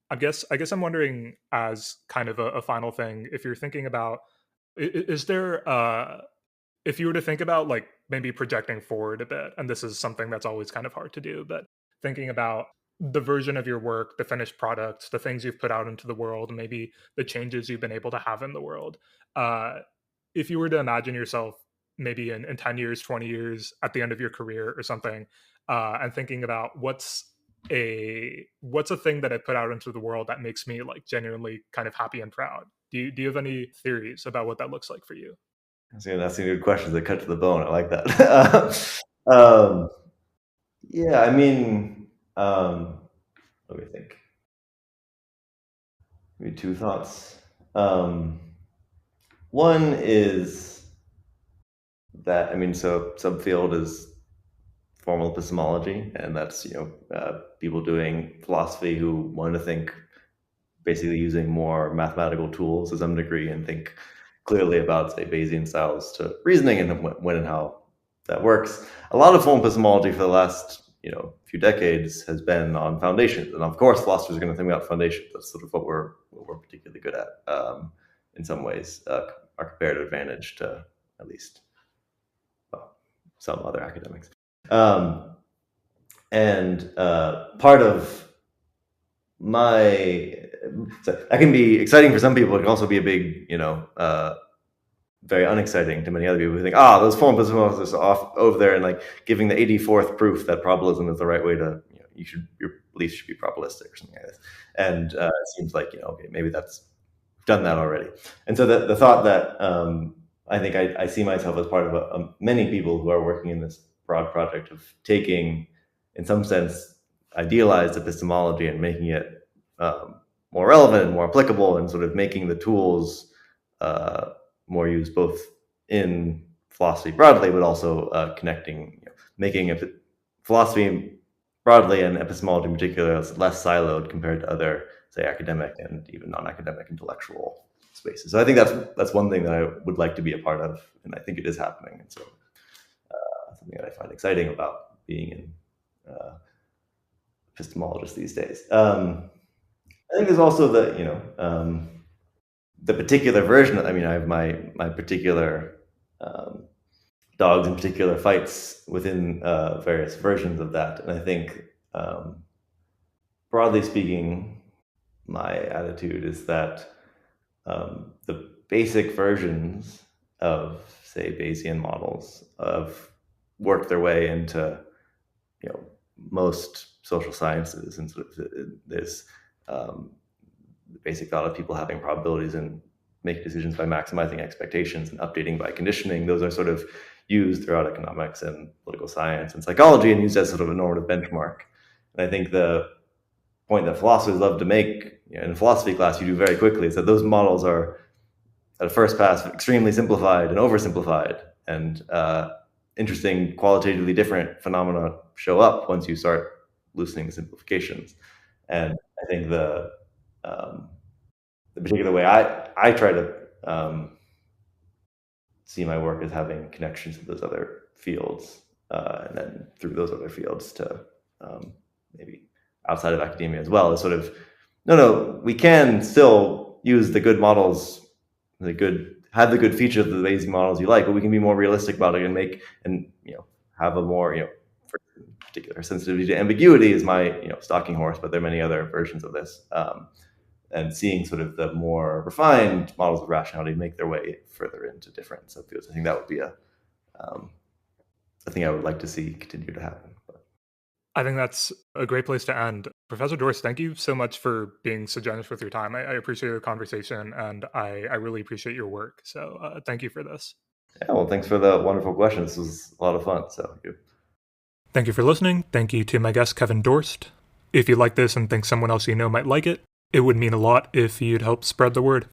[SPEAKER 1] I guess I'm wondering, as kind of a final thing, if you're thinking about, is there if you were to think about like maybe projecting forward a bit, and this is something that's always kind of hard to do, but thinking about the version of your work, the finished product, the things you've put out into the world, maybe the changes you've been able to have in the world. Uh, if you were to imagine yourself maybe in 10 years, 20 years at the end of your career or something, and thinking about what's a thing that I put out into the world that makes me like genuinely kind of happy and proud. Do you have any theories about what that looks like for you?
[SPEAKER 2] That's a good question that cut to the bone. I like that. Yeah, I mean, let me think. Maybe two thoughts. One is that, I mean, so subfield is formal epistemology, and that's people doing philosophy who want to think basically using more mathematical tools to some degree and think clearly about, say, Bayesian styles to reasoning and when and how that works. A lot of formal epistemology for the last few decades has been on foundations, and of course philosophers are going to think about foundations. That's sort of what we're particularly good at in some ways, our comparative advantage to at least some other academics. And part of so that can be exciting for some people. It can also be a big, very unexciting to many other people who think, those formal epistemologists are off over there and like giving the 84th proof that probabilism is the right way to, your beliefs should be probabilistic or something like this. And it seems like, okay, maybe we've done that already. And so the thought that I think I see myself as part of many people who are working in this broad project of taking, in some sense, idealized epistemology and making it more relevant and more applicable, and sort of making the tools more used both in philosophy broadly, but also connecting, making philosophy broadly and epistemology in particular less siloed compared to other, say, academic and even non-academic intellectual spaces. So I think that's one thing that I would like to be a part of, and I think it is happening. And so something that I find exciting about being in epistemologist these days. I think there's also the particular version. I mean, I have my particular dogs in particular fights within various versions of that, and I think broadly speaking, my attitude is that the basic versions of, say, Bayesian models have worked their way into most social sciences, and sort of there's the basic thought of people having probabilities and make decisions by maximizing expectations and updating by conditioning. Those are sort of used throughout economics and political science and psychology, and used as sort of a normative benchmark. And I think the point that philosophers love to make in a philosophy class, you do very quickly, is that those models are, at a first pass, extremely simplified and oversimplified, and interesting, qualitatively different phenomena show up once you start loosening simplifications. And I think the particular way I try to see my work as having connections to those other fields, and then through those other fields to maybe outside of academia as well, is sort of, no, we can still use the good models, have the good features of the Bayesian models you like, but we can be more realistic about it and have a more, for particular sensitivity to ambiguity is my stalking horse, but there are many other versions of this. And seeing sort of the more refined models of rationality make their way further into different subfields. I think that would be a thing I would like to see continue to happen.
[SPEAKER 1] I think that's a great place to end. Professor Dorst, thank you so much for being so generous with your time. I appreciate the conversation, and I really appreciate your work. So thank you for this.
[SPEAKER 2] Yeah, well, thanks for the wonderful questions. This was a lot of fun. So
[SPEAKER 1] thank you for listening. Thank you to my guest, Kevin Dorst. If you like this and think someone else you know might like it, it would mean a lot if you'd help spread the word.